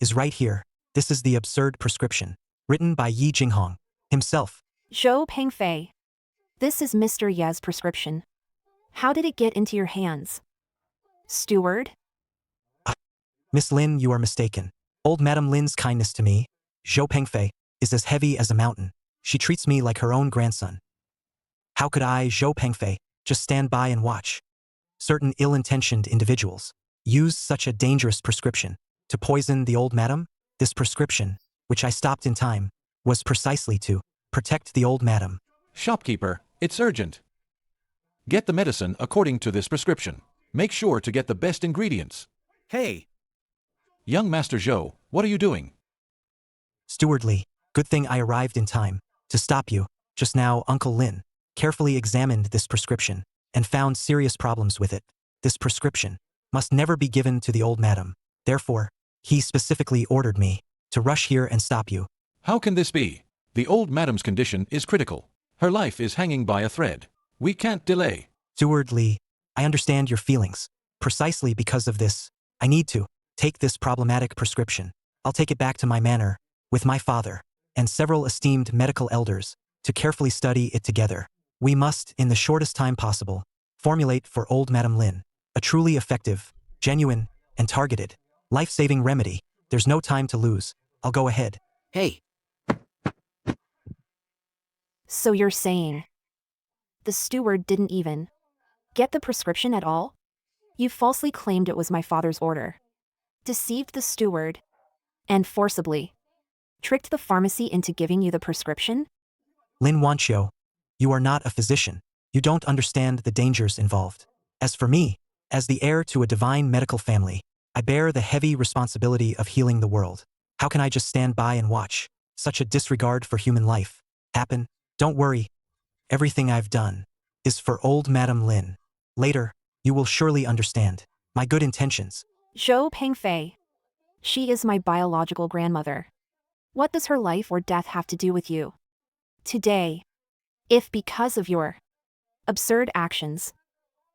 is right here. This is the absurd prescription, written by Yi Jinghong himself. Zhou Pengfei. This is Mr. Ye's prescription. How did it get into your hands? Steward? Miss Lin, you are mistaken. Old Madam Lin's kindness to me, Zhou Pengfei, is as heavy as a mountain. She treats me like her own grandson. How could I, Zhou Pengfei, just stand by and watch certain ill-intentioned individuals use such a dangerous prescription to poison the old madam? This prescription, which I stopped in time, was precisely to protect the old madam. Shopkeeper, it's urgent. Get the medicine according to this prescription. Make sure to get the best ingredients. Hey! Young Master Zhou, what are you doing? Steward Li, good thing I arrived in time to stop you. Just now, Uncle Lin carefully examined this prescription and found serious problems with it. This prescription must never be given to the old madam. Therefore, he specifically ordered me to rush here and stop you. How can this be? The old madam's condition is critical. Her life is hanging by a thread. We can't delay. Steward Li, I understand your feelings. Precisely because of this, I need to take this problematic prescription. I'll take it back to my manor with my father and several esteemed medical elders to carefully study it together. We must, in the shortest time possible, formulate for old Madam Lin a truly effective, genuine, and targeted, life-saving remedy. There's no time to lose. I'll go ahead. Hey! So you're saying the steward didn't even get the prescription at all? You falsely claimed it was my father's order, deceived the steward, and forcibly tricked the pharmacy into giving you the prescription? Lin Wanqiu, you are not a physician. You don't understand the dangers involved. As for me, as the heir to a divine medical family, I bear the heavy responsibility of healing the world. How can I just stand by and watch such a disregard for human life happen? Don't worry. Everything I've done is for old Madam Lin. Later, you will surely understand my good intentions. Zhou Pengfei. She is my biological grandmother. What does her life or death have to do with you? Today, if because of your absurd actions,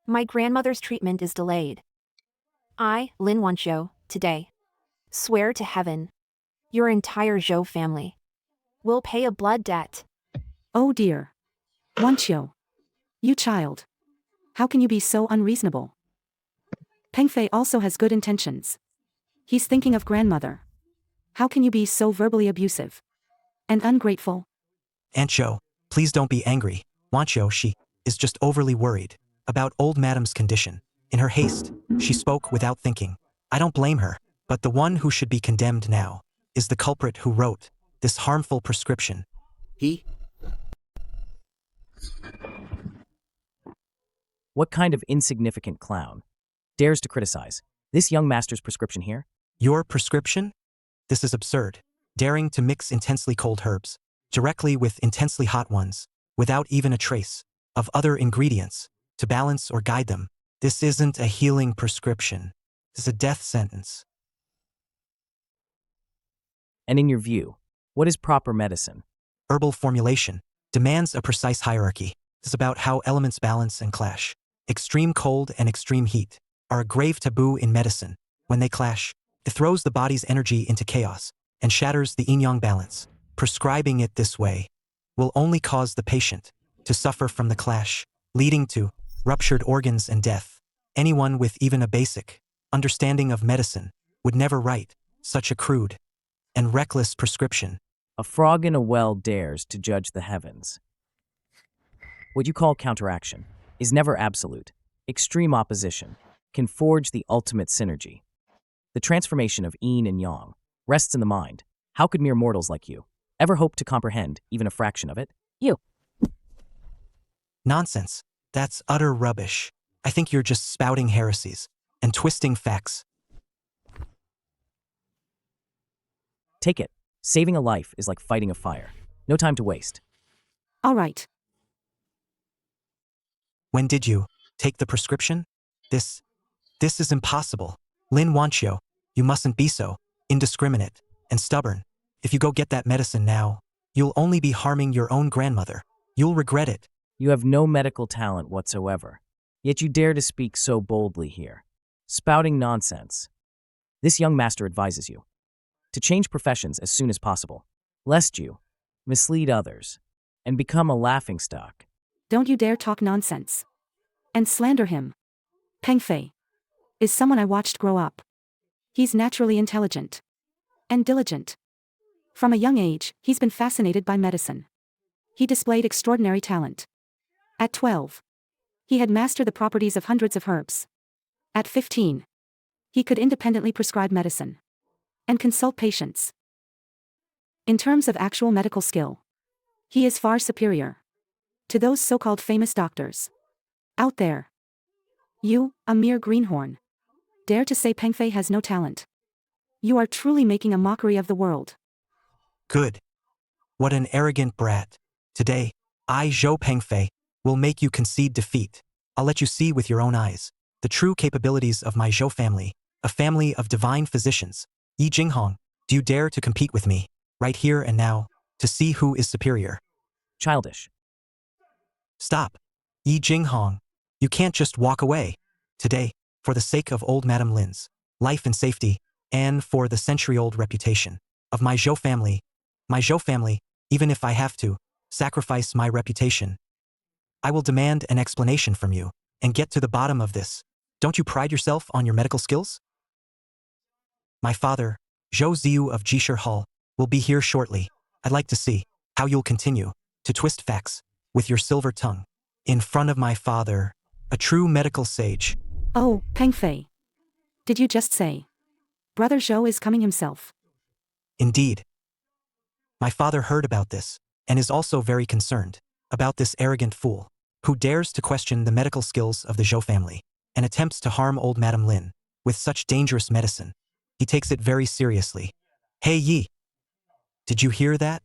my grandmother's treatment is delayed, I, Lin Wanqiu, today, swear to heaven, your entire Zhou family will pay a blood debt. Oh dear. Wanqiu. You child. How can you be so unreasonable? Pengfei also has good intentions. He's thinking of grandmother. How can you be so verbally abusive and ungrateful? Aunt Zhou, please don't be angry. Wanqiu, she is just overly worried about old madam's condition. In her haste, she spoke without thinking. I don't blame her, but the one who should be condemned now is the culprit who wrote this harmful prescription. He? What kind of insignificant clown dares to criticize this young master's prescription here? Your prescription? This is absurd. Daring to mix intensely cold herbs directly with intensely hot ones, without even a trace of other ingredients to balance or guide them. This isn't a healing prescription. This is a death sentence. And in your view, what is proper medicine? Herbal formulation demands a precise hierarchy. It's about how elements balance and clash. Extreme cold and extreme heat are a grave taboo in medicine. When they clash, it throws the body's energy into chaos and shatters the yin-yang balance. Prescribing it this way will only cause the patient to suffer from the clash, leading to ruptured organs and death. Anyone with even a basic understanding of medicine would never write such a crude and reckless prescription. A frog in a well dares to judge the heavens. What you call counteraction is never absolute. Extreme opposition can forge the ultimate synergy. The transformation of yin and yang rests in the mind. How could mere mortals like you ever hope to comprehend even a fraction of it? You. Nonsense. That's utter rubbish. I think you're just spouting heresies and twisting facts. Take it. Saving a life is like fighting a fire. No time to waste. All right. When did you take the prescription? This is impossible. Lin Wanqiu, you mustn't be so indiscriminate and stubborn. If you go get that medicine now, you'll only be harming your own grandmother. You'll regret it. You have no medical talent whatsoever, yet you dare to speak so boldly here, spouting nonsense. This young master advises you to change professions as soon as possible, lest you mislead others and become a laughingstock. Don't you dare talk nonsense and slander him. Pengfei is someone I watched grow up. He's naturally intelligent and diligent. From a young age, he's been fascinated by medicine. He displayed extraordinary talent. At 12, he had mastered the properties of hundreds of herbs. At 15, he could independently prescribe medicine and consult patients. In terms of actual medical skill, he is far superior to those so-called famous doctors out there. You, a mere greenhorn, dare to say Pengfei has no talent. You are truly making a mockery of the world. Good. What an arrogant brat. Today, I, Zhou Pengfei, will make you concede defeat. I'll let you see with your own eyes the true capabilities of my Zhou family, a family of divine physicians. Yi Jinghong, do you dare to compete with me, right here and now, to see who is superior? Childish. Stop. Yi Jinghong, you can't just walk away. Today, for the sake of old Madame Lin's life and safety, and for the century-old reputation of my Zhou family, even if I have to sacrifice my reputation, I will demand an explanation from you and get to the bottom of this. Don't you pride yourself on your medical skills? My father, Zhou Ziyu of Jishir Hall, will be here shortly. I'd like to see how you'll continue to twist facts with your silver tongue in front of my father, a true medical sage. Oh, Pengfei. Did you just say Brother Zhou is coming himself? Indeed. My father heard about this and is also very concerned about this arrogant fool who dares to question the medical skills of the Zhou family and attempts to harm old Madame Lin with such dangerous medicine. He takes it very seriously. Hey Yi! Did you hear that?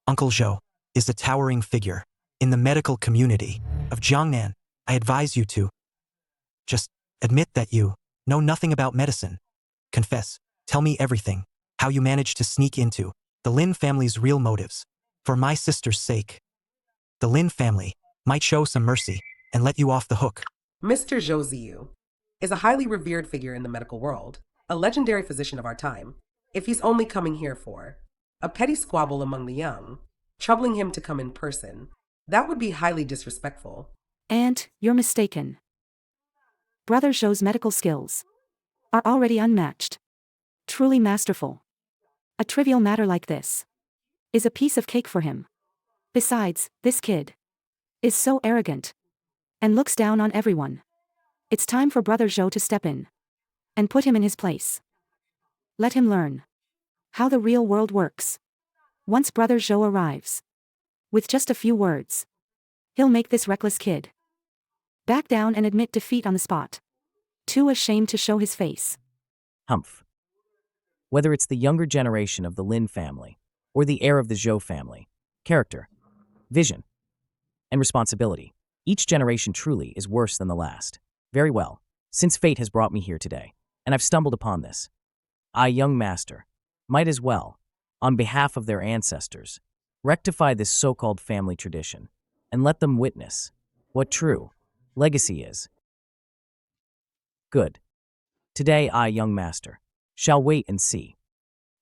Uncle Zhou is a towering figure in the medical community of Jiangnan. I advise you to Just admit that you know nothing about medicine. Confess. Tell me everything. How you managed to sneak into the Lin family's real motives. For my sister's sake. The Lin family might show some mercy and let you off the hook. Mr. Zhou Ziyu is a highly revered figure in the medical world, a legendary physician of our time. If he's only coming here for a petty squabble among the young, troubling him to come in person, that would be highly disrespectful. And you're mistaken. Brother Zhou's medical skills are already unmatched. Truly masterful. A trivial matter like this is a piece of cake for him. Besides, this kid is so arrogant and looks down on everyone. It's time for Brother Zhou to step in and put him in his place. Let him learn how the real world works. Once Brother Zhou arrives, with just a few words, he'll make this reckless kid back down and admit defeat on the spot. Too ashamed to show his face. Humph. Whether it's the younger generation of the Lin family or the heir of the Zhou family, character, vision, and responsibility, each generation truly is worse than the last. Very well, since fate has brought me here today, and I've stumbled upon this, I, young master, might as well, on behalf of their ancestors, rectify this so-called family tradition, and let them witness what true legacy is. Good. Today I, young master, shall wait and see.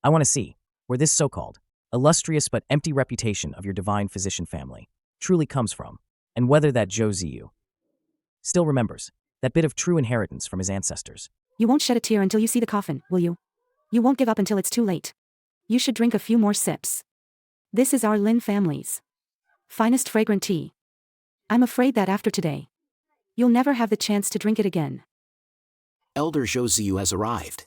I want to see where this so-called illustrious but empty reputation of your divine physician family truly comes from, and whether that Zhou Ziyu still remembers that bit of true inheritance from his ancestors. You won't shed a tear until you see the coffin, will you? You won't give up until it's too late. You should drink a few more sips. This is our Lin family's finest fragrant tea. I'm afraid that after today, you'll never have the chance to drink it again. Elder Zhou Ziyu has arrived.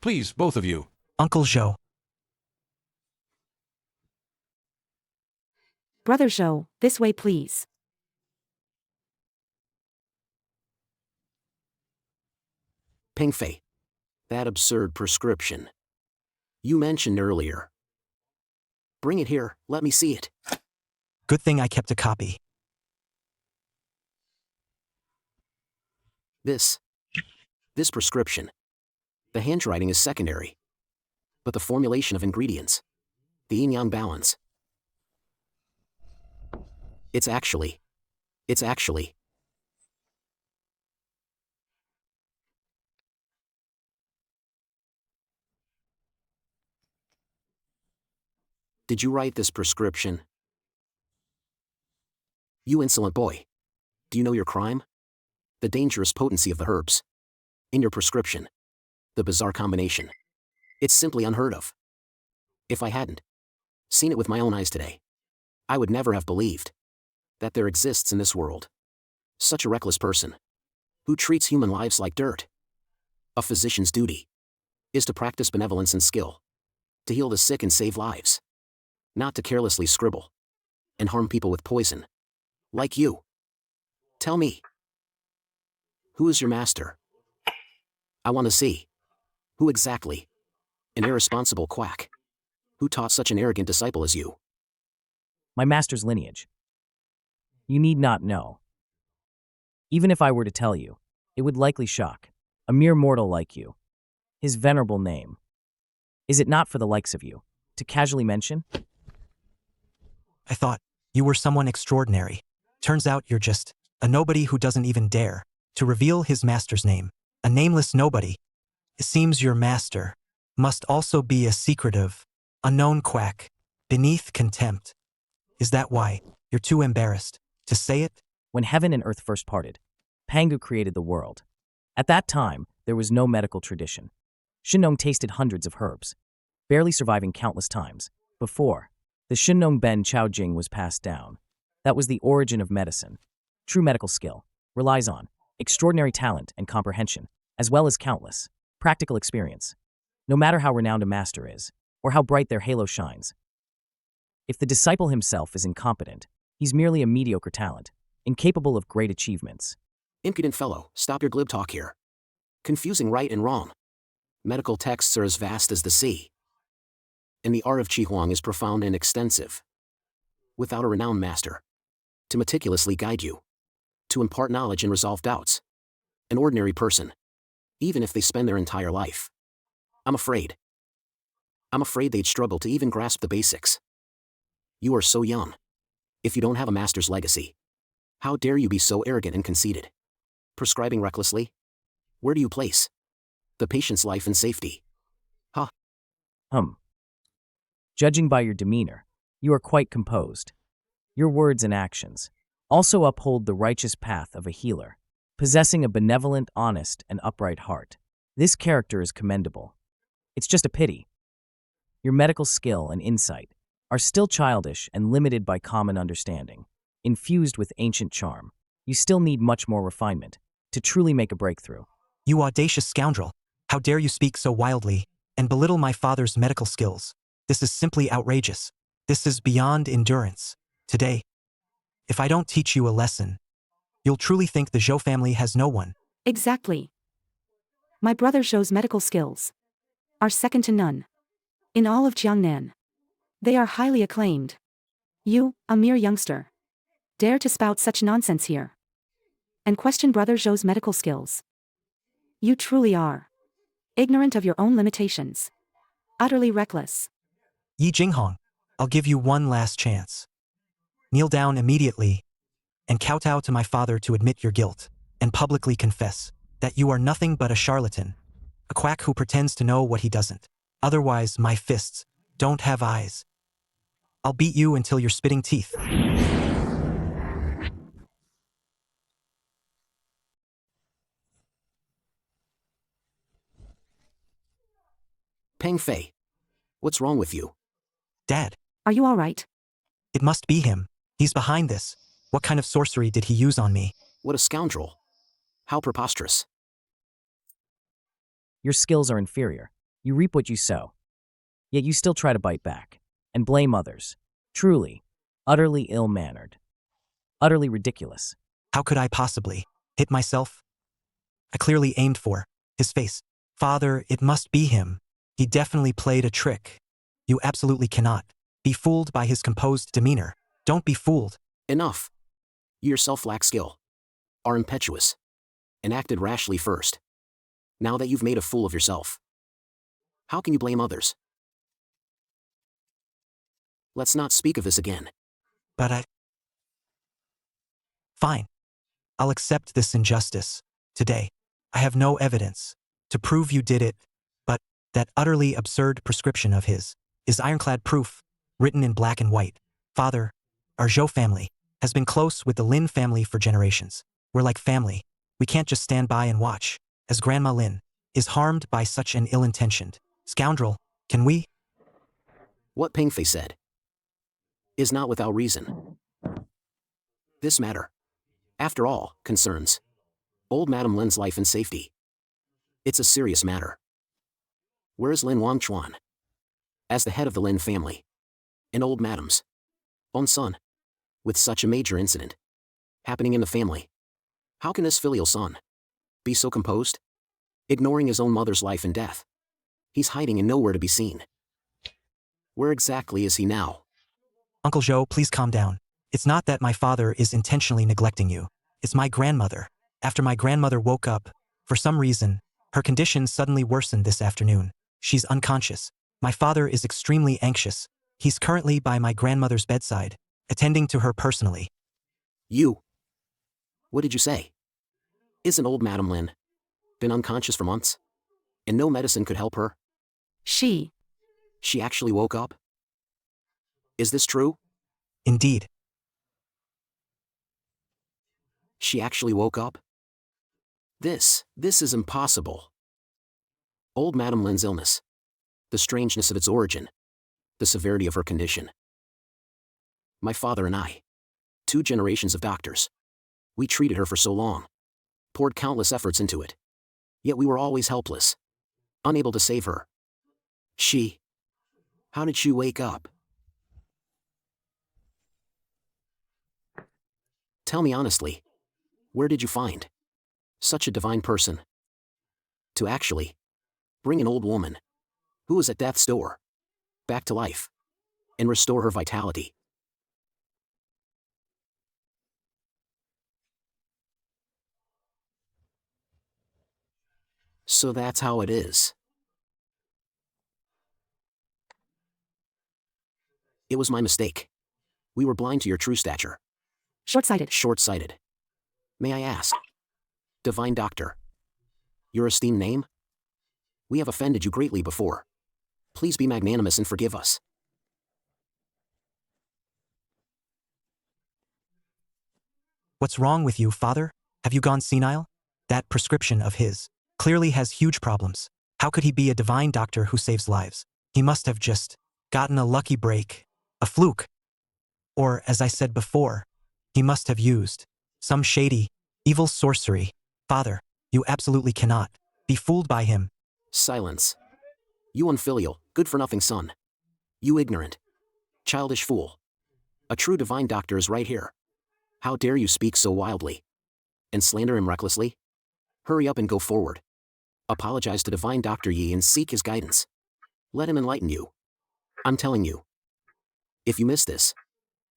Please, both of you. Uncle Zhou. Brother Zhou, this way please. Pingfei. That absurd prescription you mentioned earlier. Bring it here, let me see it. Good thing I kept a copy. This prescription. The handwriting is secondary. But the formulation of ingredients, the yin-yang balance. It's actually. Did you write this prescription? You insolent boy. Do you know your crime? The dangerous potency of the herbs. In your prescription. The bizarre combination. It's simply unheard of. If I hadn't seen it with my own eyes today, I would never have believed that there exists in this world such a reckless person who treats human lives like dirt. A physician's duty is to practice benevolence and skill, to heal the sick and save lives, not to carelessly scribble and harm people with poison, like you. Tell me, who is your master? I want to see. Who exactly? An irresponsible quack. Who taught such an arrogant disciple as you? My master's lineage. You need not know. Even if I were to tell you, it would likely shock a mere mortal like you. His venerable name. Is it not for the likes of you to casually mention? I thought you were someone extraordinary. Turns out you're just a nobody who doesn't even dare to reveal his master's name. A nameless nobody. It seems your master must also be a secretive, unknown quack, beneath contempt. Is that why you're too embarrassed to say it? When heaven and earth first parted, Pangu created the world. At that time, there was no medical tradition. Shinnong tasted hundreds of herbs, barely surviving countless times. Before, the Shinnong Ben Chao Jing was passed down. That was the origin of medicine. True medical skill relies on extraordinary talent and comprehension, as well as countless practical experience. No matter how renowned a master is, or how bright their halo shines, if the disciple himself is incompetent, he's merely a mediocre talent, incapable of great achievements. Impudent fellow, stop your glib talk here. Confusing right and wrong. Medical texts are as vast as the sea. And the art of Qi Huang is profound and extensive. Without a renowned master to meticulously guide you, to impart knowledge and resolve doubts, an ordinary person, even if they spend their entire life, I'm afraid they'd struggle to even grasp the basics. You are so young. If you don't have a master's legacy, how dare you be so arrogant and conceited? Prescribing recklessly? Where do you place the patient's life and safety? Judging by your demeanor, you are quite composed. Your words and actions also uphold the righteous path of a healer, possessing a benevolent, honest, and upright heart. This character is commendable. It's just a pity your medical skill and insight are still childish and limited by common understanding. Infused with ancient charm, you still need much more refinement to truly make a breakthrough. You audacious scoundrel! How dare you speak so wildly and belittle my father's medical skills? This is simply outrageous. This is beyond endurance. Today, if I don't teach you a lesson, you'll truly think the Zhou family has no one. Exactly. My brother Zhou's medical skills are second to none. In all of Jiangnan, they are highly acclaimed. You, a mere youngster, dare to spout such nonsense here and question brother Zhou's medical skills. You truly are ignorant of your own limitations, utterly reckless. Yi Jinghong, I'll give you one last chance. Kneel down immediately and kowtow to my father to admit your guilt and publicly confess that you are nothing but a charlatan, a quack who pretends to know what he doesn't. Otherwise, my fists don't have eyes. I'll beat you until you're spitting teeth. Peng Fei, what's wrong with you? Dad, Are you all right? it must be him. He's behind this. What kind of sorcery did he use on me? What a scoundrel. How preposterous. Your skills are inferior. You reap what you sow. Yet you still try to bite back and blame others. Truly, utterly ill-mannered. Utterly ridiculous. How could I possibly hit myself? I clearly aimed for his face. Father, it must be him. He definitely played a trick. You absolutely cannot be fooled by his composed demeanor. Don't be fooled. Enough. You yourself lack skill, are impetuous, and acted rashly first. Now that you've made a fool of yourself, how can you blame others? Let's not speak of this again. But Fine. I'll accept this injustice. Today, I have no evidence to prove you did it, but that utterly absurd prescription of his is ironclad proof, written in black and white. Father, our Zhou family has been close with the Lin family for generations. We're like family. We can't just stand by and watch as Grandma Lin is harmed by such an ill-intentioned scoundrel. Can we? What Peng Fei said is not without reason. This matter, after all, concerns old Madame Lin's life and safety. It's a serious matter. Where is Lin Wangchuan? As the head of the Lin family, and old Madame's own son, with such a major incident happening in the family, how can this filial son be so composed, ignoring his own mother's life and death? He's hiding and nowhere to be seen. Where exactly is he now? Uncle Zhou, please calm down. It's not that my father is intentionally neglecting you. It's my grandmother. After my grandmother woke up, for some reason, her condition suddenly worsened this afternoon. She's unconscious. My father is extremely anxious. He's currently by my grandmother's bedside, attending to her personally. You? What did you say? Isn't old Madame Lin been unconscious for months, and no medicine could help her? She actually woke up? Is this true? Indeed. She actually woke up? This is impossible. Old Madame Lin's illness, the strangeness of its origin, the severity of her condition. My father and I, 2 generations of doctors, we treated her for so long, poured countless efforts into it. Yet we were always helpless, unable to save her. How did she wake up? Tell me honestly, where did you find such a divine person to actually bring an old woman who was at death's door back to life, and restore her vitality. So that's how it is. It was my mistake. We were blind to your true stature. Short-sighted. Short-sighted. May I ask, Divine Doctor, your esteemed name? We have offended you greatly before. Please be magnanimous and forgive us. What's wrong with you, father? Have you gone senile? That prescription of his clearly has huge problems. How could he be a divine doctor who saves lives? He must have just gotten a lucky break, a fluke. Or, as I said before, he must have used some shady, evil sorcery. Father, you absolutely cannot be fooled by him. Silence. You unfilial, good-for-nothing son. You ignorant, childish fool. A true divine doctor is right here. How dare you speak so wildly? And slander him recklessly? Hurry up and go forward. Apologize to Divine Doctor Yi and seek his guidance. Let him enlighten you. I'm telling you. If you miss this,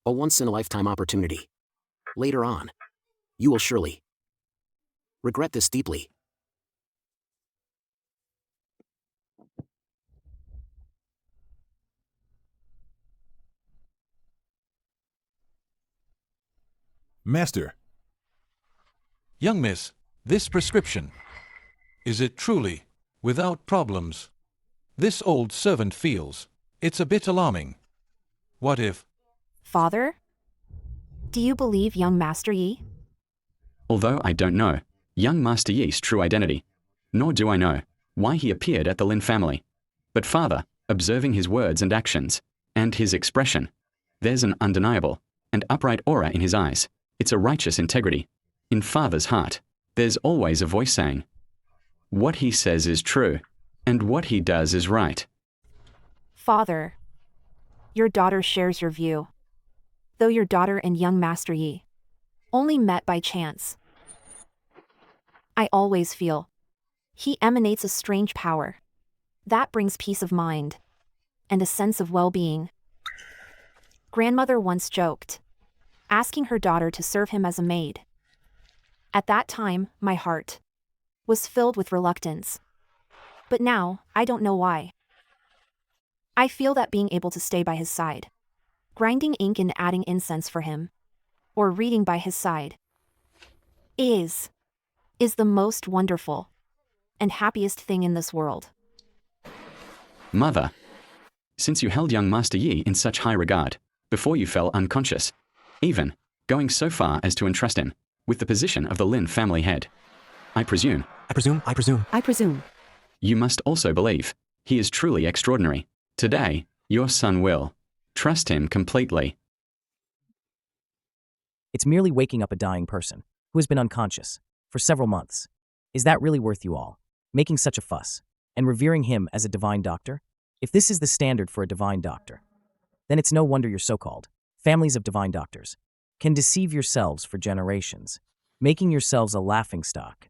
a once-in-a-lifetime opportunity, later on, you will surely regret this deeply. Master. Young miss, this prescription. Is it truly without problems? This old servant feels it's a bit alarming. What if... Father? Do you believe young Master Yi? Although I don't know young Master Yi's true identity, nor do I know why he appeared at the Lin family. But father, observing his words and actions, and his expression, there's an undeniable and upright aura in his eyes. It's a righteous integrity. In father's heart, there's always a voice saying, what he says is true, and what he does is right. Father, your daughter shares your view. Though your daughter and young Master Yi only met by chance, I always feel he emanates a strange power that brings peace of mind and a sense of well-being. Grandmother once joked, asking her daughter to serve him as a maid. At that time, my heart was filled with reluctance. But now, I don't know why. I feel that being able to stay by his side, grinding ink and adding incense for him, or reading by his side, is the most wonderful and happiest thing in this world. Mother, since you held young Master Yi in such high regard, before you fell unconscious, even going so far as to entrust him with the position of the Lin family head, I presume you must also believe he is truly extraordinary. Today, your son will trust him completely. It's merely waking up a dying person who has been unconscious for several months. Is that really worth you all making such a fuss and revering him as a divine doctor? If this is the standard for a divine doctor, then it's no wonder your so-called families of divine doctors can deceive yourselves for generations, making yourselves a laughingstock.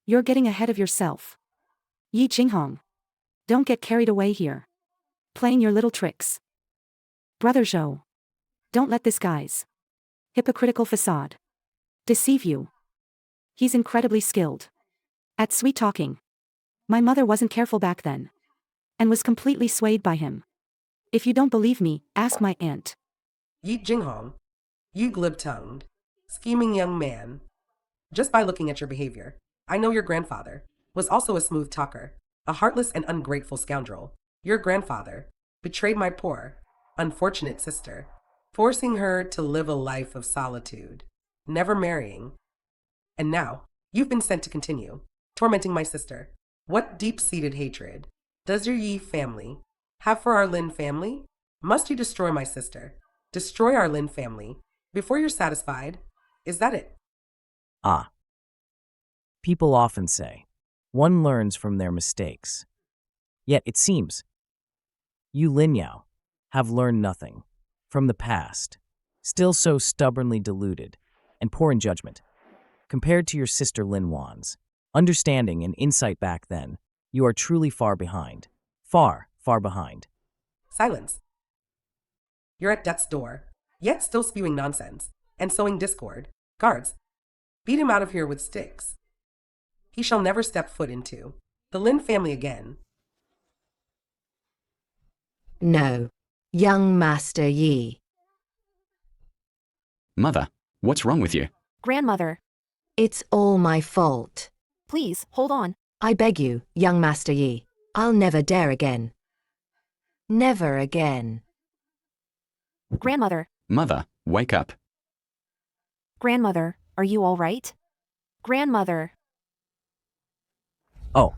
You're getting ahead of yourself. Yi Jinghong. Don't get carried away here, playing your little tricks. Brother Zhou. Don't let this guy's hypocritical facade deceive you. He's incredibly skilled at sweet-talking. My mother wasn't careful back then and was completely swayed by him. If you don't believe me, ask my aunt. Yi Jinghong, you glib-tongued, scheming young man. Just by looking at your behavior, I know your grandfather was also a smooth talker, a heartless and ungrateful scoundrel. Your grandfather betrayed my poor, unfortunate sister, forcing her to live a life of solitude, never marrying. And now, you've been sent to continue tormenting my sister. What deep-seated hatred does your Yi family have for our Lin family? Must you destroy my sister, destroy our Lin family, before you're satisfied? Is that it? Ah. People often say, one learns from their mistakes. Yet it seems, you Lin Yao have learned nothing from the past, still so stubbornly deluded and poor in judgment. Compared to your sister Lin Wan's understanding and insight back then, you are truly far behind. Far, far behind. Silence. You're at death's door, yet still spewing nonsense and sowing discord. Guards, beat him out of here with sticks. He shall never step foot into the Lin family again. No. Young Master Yi. Mother, what's wrong with you? Grandmother, It's all my fault. please, hold on. I beg you, young Master Yi. I'll never dare again. Never again. Grandmother, Mother, wake up. grandmother, are you all right? Grandmother, Oh.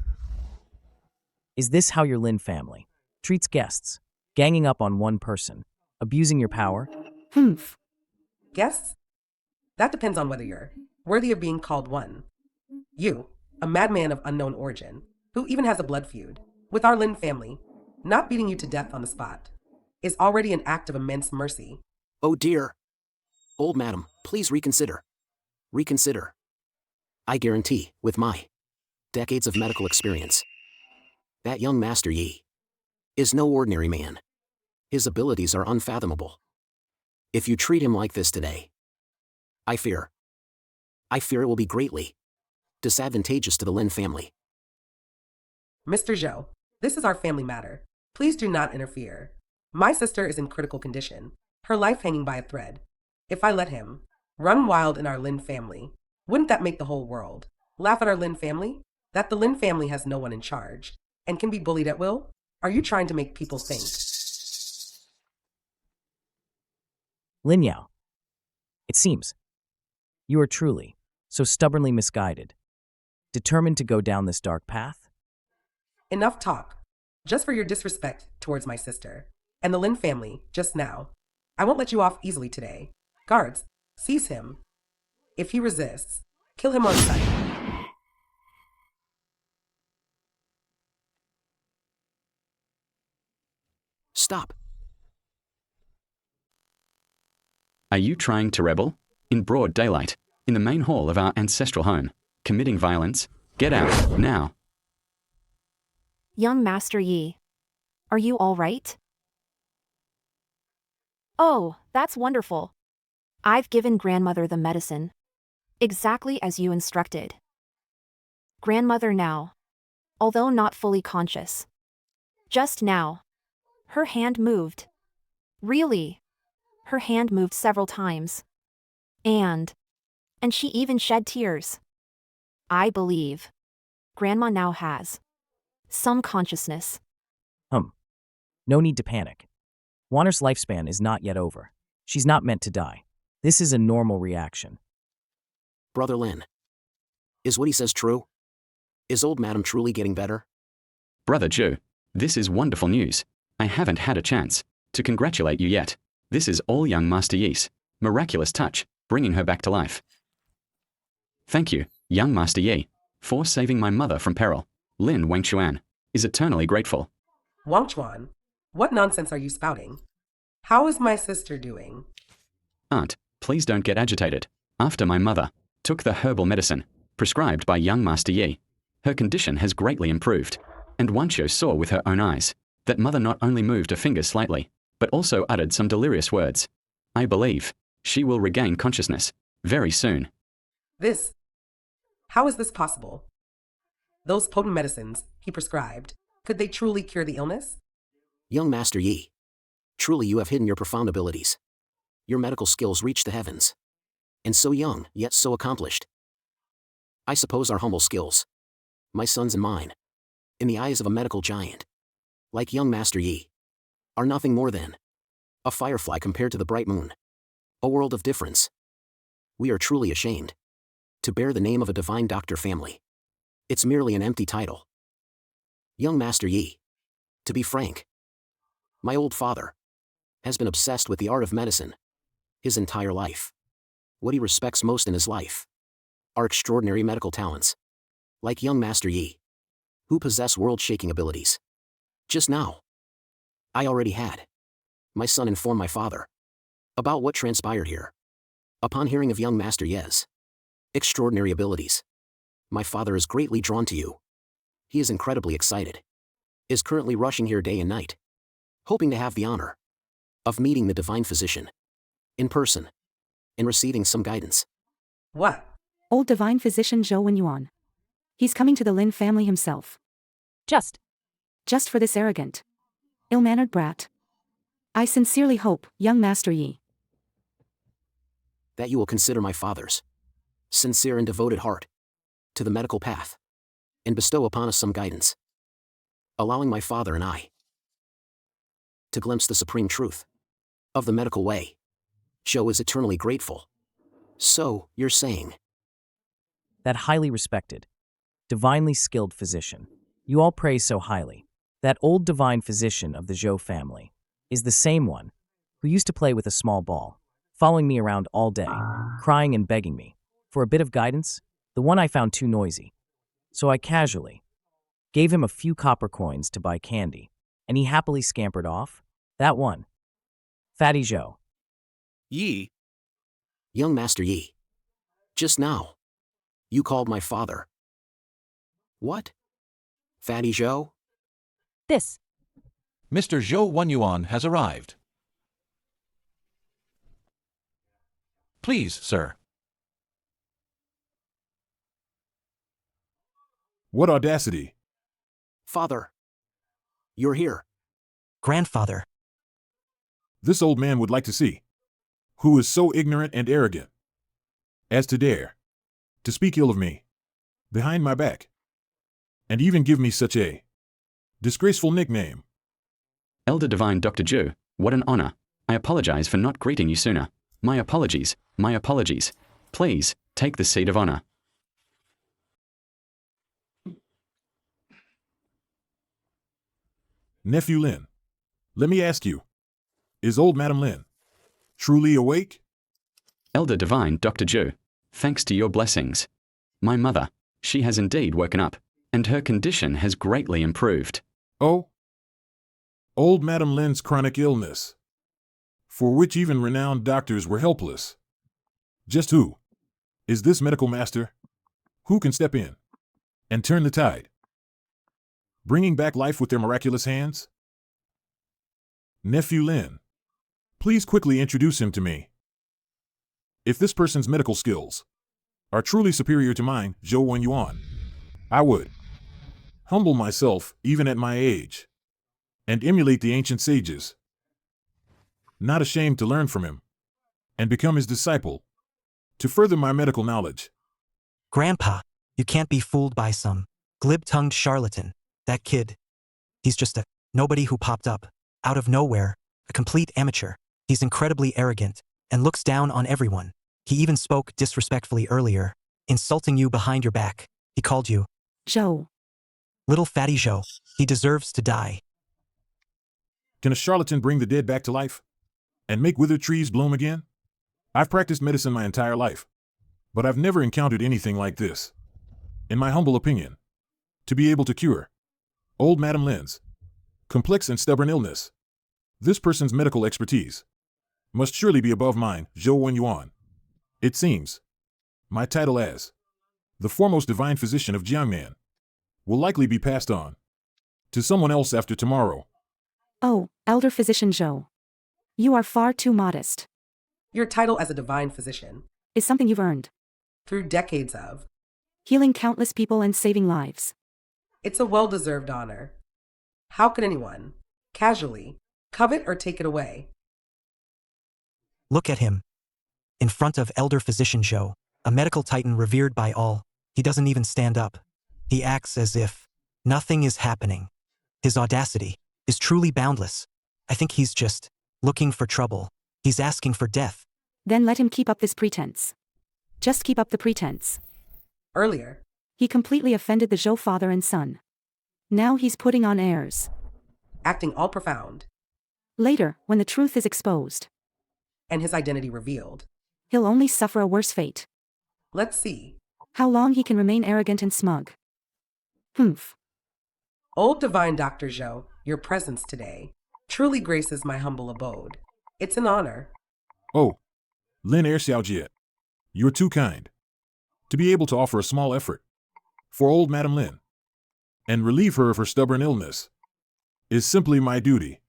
Is this how your Lin family treats guests? Ganging up on one person? Abusing your power? Humph. Guests? That depends on whether you're worthy of being called one. You, a madman of unknown origin, who even has a blood feud with our Lin family, not beating you to death on the spot, is already an act of immense mercy. Oh dear. Old madam, please reconsider. Reconsider. I guarantee, with my decades of medical experience, that young Master Yi is no ordinary man. His abilities are unfathomable. If you treat him like this today, I fear it will be greatly disadvantageous to the Lin family. Mr. Zhou, this is our family matter. Please do not interfere. My sister is in critical condition, her life hanging by a thread. If I let him run wild in our Lin family, wouldn't that make the whole world laugh at our Lin family? That the Lin family has no one in charge and can be bullied at will? Are you trying to make people think? Lin Yao. It seems you are truly so stubbornly misguided, determined to go down this dark path? Enough talk. Just for your disrespect towards my sister and the Lin family just now. I won't let you off easily today. Guards, seize him. If he resists, kill him on sight. Stop. Are you trying to rebel? In broad daylight, in the main hall of our ancestral home, committing violence? Get out, now. young Master Yi, are you all right? Oh, that's wonderful. I've given grandmother the medicine. Exactly as you instructed. Grandmother now. Although not fully conscious. Just now. Her hand moved. Really. Her hand moved several times. And she even shed tears. I believe. Grandma now has some consciousness. No need to panic. Wanner's lifespan is not yet over. She's not meant to die. This is a normal reaction. Brother Lin. Is what he says true? Is old madam truly getting better? Brother Zhu, this is wonderful news. I haven't had a chance to congratulate you yet. This is all young Master Yi's miraculous touch, bringing her back to life. Thank you, young Master Yi, for saving my mother from peril. Lin Wangchuan is eternally grateful. Wang Chuan, what nonsense are you spouting? How is my sister doing? Aunt, please don't get agitated. After my mother took the herbal medicine prescribed by young Master Yi, her condition has greatly improved, and Wancho saw with her own eyes that mother not only moved her fingers slightly, but also uttered some delirious words. I believe she will regain consciousness very soon. How is this possible? Those potent medicines he prescribed, could they truly cure the illness? Young Master Yi. Truly you have hidden your profound abilities. Your medical skills reach the heavens. And so young, yet so accomplished. I suppose our humble skills, my son's and mine, in the eyes of a medical giant, like young Master Yi, are nothing more than a firefly compared to the bright moon. A world of difference. We are truly ashamed to bear the name of a divine doctor family. It's merely an empty title. Young Master Yi. To be frank, my old father has been obsessed with the art of medicine his entire life. What he respects most in his life are extraordinary medical talents, like young Master Yi, who possess world-shaking abilities. Just now, I already had my son inform my father about what transpired here. Upon hearing of young Master Yi's extraordinary abilities, my father is greatly drawn to you. He is incredibly excited, is currently rushing here day and night, hoping to have the honor of meeting the divine physician in person and receiving some guidance. What? Old divine physician Zhou Wenyuan. He's coming to the Lin family himself. Just Just for this arrogant, ill-mannered brat. I sincerely hope, young Master Yi, That you will consider my father's sincere and devoted heart to the medical path and bestow upon us some guidance, allowing my father and I to glimpse the supreme truth of the medical way. Zhou is eternally grateful. So, you're saying, That highly respected, divinely skilled physician you all praise so highly, that old divine physician of the Zhou family, is the same one who used to play with a small ball, following me around all day, crying and begging me for a bit of guidance, the one I found too noisy. So I casually gave him a few copper coins to buy candy, and he happily scampered off? That one. Fatty Zhou. Yi, young Master Yi, just now, you called my father. What? Fatty Zhou? this. Mr. Zhou Wenyuan has arrived. Please, sir. what audacity! Father, you're here. Grandfather, This old man would like to see. Who is so ignorant and arrogant as to dare to speak ill of me behind my back, and even give me such a disgraceful nickname. Elder Divine Dr. Zhou, what an honor. I apologize for not greeting you sooner. My apologies, my apologies. Please, take the seat of honor. Nephew Lin, let me ask you, is old Madam Lin truly awake? Elder Divine Dr. Zhou, thanks to your blessings. My mother, she has indeed woken up, and her condition has greatly improved. Oh, old Madam Lin's chronic illness, for which even renowned doctors were helpless. Just who is this medical master who can step in and turn the tide, bringing back life with their miraculous hands? Nephew Lin, please quickly introduce him to me. If this person's medical skills are truly superior to mine, Zhou Wenyuan, I would humble myself even at my age and emulate the ancient sages, not ashamed to learn from him and become his disciple to further my medical knowledge. Grandpa, you can't be fooled by some glib-tongued charlatan. That kid, he's just a nobody who popped up out of nowhere, a complete amateur. He's incredibly arrogant and looks down on everyone. He even spoke disrespectfully earlier, insulting you behind your back. He called you Zhou. little fatty Zhou. He deserves to die. Can a charlatan bring the dead back to life and make withered trees bloom again? I've practiced medicine my entire life, but I've never encountered anything like this. In my humble opinion, to be able to cure old Madam Lin's complex and stubborn illness, this person's medical expertise must surely be above mine, Zhou Wenyuan. It seems my title as the foremost divine physician of Jiangnan will likely be passed on to someone else after tomorrow. Oh, elder physician Zhou. You are far too modest. Your title as a divine physician, Is something you've earned. through decades of, Healing countless people and saving lives. it's a well-deserved honor. How could anyone, casually, covet or take it away? Look at him. In front of elder physician Zhou, a medical titan revered by all, he doesn't even stand up. He acts as if nothing is happening. His audacity is truly boundless. I think he's just looking for trouble. He's asking for death. Then let him keep up this pretense. Just keep up the pretense. Earlier, He completely offended the Zhou father and son. Now he's putting on airs. acting all profound, Later, when the truth is exposed, and his identity revealed. he'll only suffer a worse fate. Let's see. How long he can remain arrogant and smug. Humph. Old Divine Dr. Zhou, your presence today truly graces my humble abode. It's an honor. Oh, Lin Xiaojiet, you're too kind to be able to offer a small effort for old Madam Lin and relieve her of her stubborn illness is simply my duty.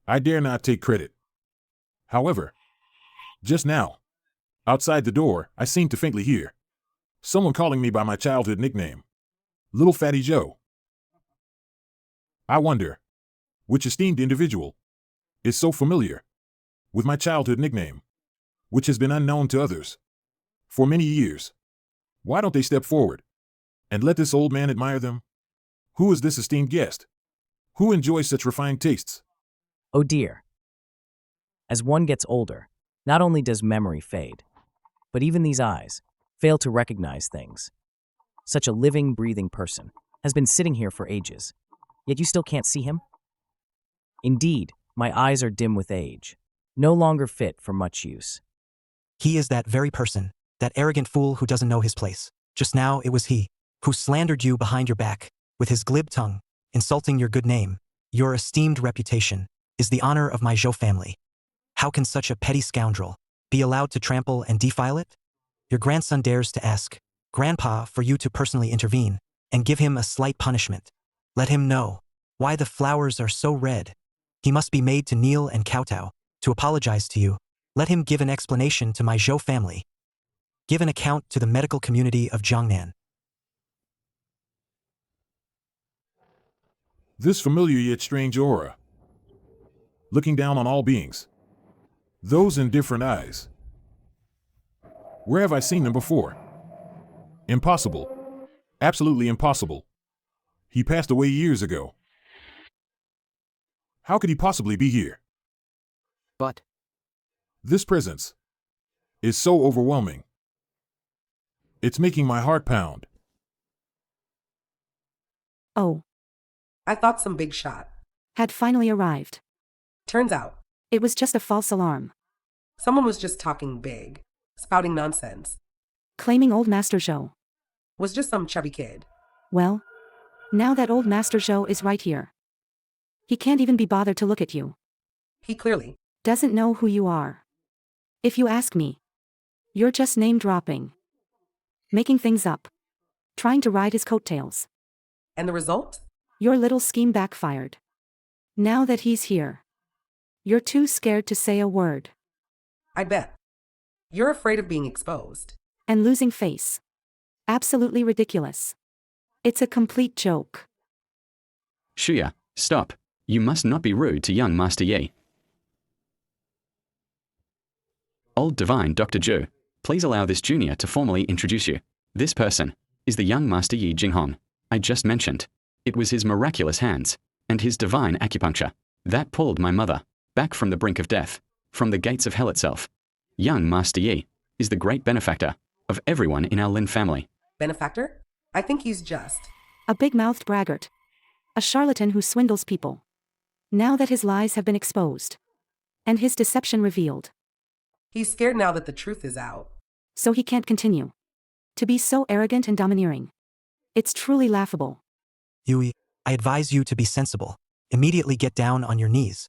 I dare not take credit. However, just now, outside the door, I seemed to faintly hear someone calling me by my childhood nickname, Little Fatty Joe. I wonder, which esteemed individual is so familiar with my childhood nickname, which has been unknown to others for many years. Why don't they step forward and let this old man admire them? Who is this esteemed guest? Who enjoys such refined tastes? Oh dear. As one gets older, not only does memory fade, but even these eyes fail to recognize things. Such a living, breathing person has been sitting here for ages, yet you still can't see him? Indeed, my eyes are dim with age, no longer fit for much use. He is that very person, that arrogant fool who doesn't know his place. Just now it was he who slandered you behind your back, with his glib tongue, insulting your good name. Your esteemed reputation is the honor of my Zhou family. How can such a petty scoundrel be allowed to trample and defile it? Your grandson dares to ask Grandpa for you to personally intervene and give him a slight punishment. Let him know why the flowers are so red. He must be made to kneel and kowtow, to apologize to you. Let him give an explanation to my Zhou family. Give an account to the medical community of Jiangnan. This familiar yet strange aura, looking down on all beings, those in different eyes. Where have I seen them before? Impossible. Absolutely impossible. He passed away years ago. How could he possibly be here? But This presence is so overwhelming. It's making my heart pound. Oh, I thought some big shot. had finally arrived. Turns out, It was just a false alarm, someone was just talking big, spouting nonsense. claiming old Master Zhou. Was just some chubby kid. Well, now that old Master Zhou is right here. He can't even be bothered to look at you. He clearly, Doesn't know who you are. If you ask me, you're just name-dropping. Making things up. Trying to ride his coattails. and the result? Your little scheme backfired. Now that he's here, you're too scared to say a word. I bet. You're afraid of being exposed. And losing face. Absolutely ridiculous. It's a complete joke. Shuya, stop. You must not be rude to young Master Yi. Old Divine Dr. Zhu, please allow this junior to formally introduce you. This person is the young Master Yi Jinghong I just mentioned. It was his miraculous hands and his divine acupuncture that pulled my mother back from the brink of death, from the gates of hell itself. Young Master Yi is the great benefactor of everyone in our Lin family. Benefactor? I think he's just. A big-mouthed braggart. A charlatan who swindles people. Now that his lies have been exposed. And his deception revealed. He's scared now that the truth is out. So he can't continue. To be so arrogant and domineering. It's truly laughable. Yui, I advise you to be sensible. Immediately get down on your knees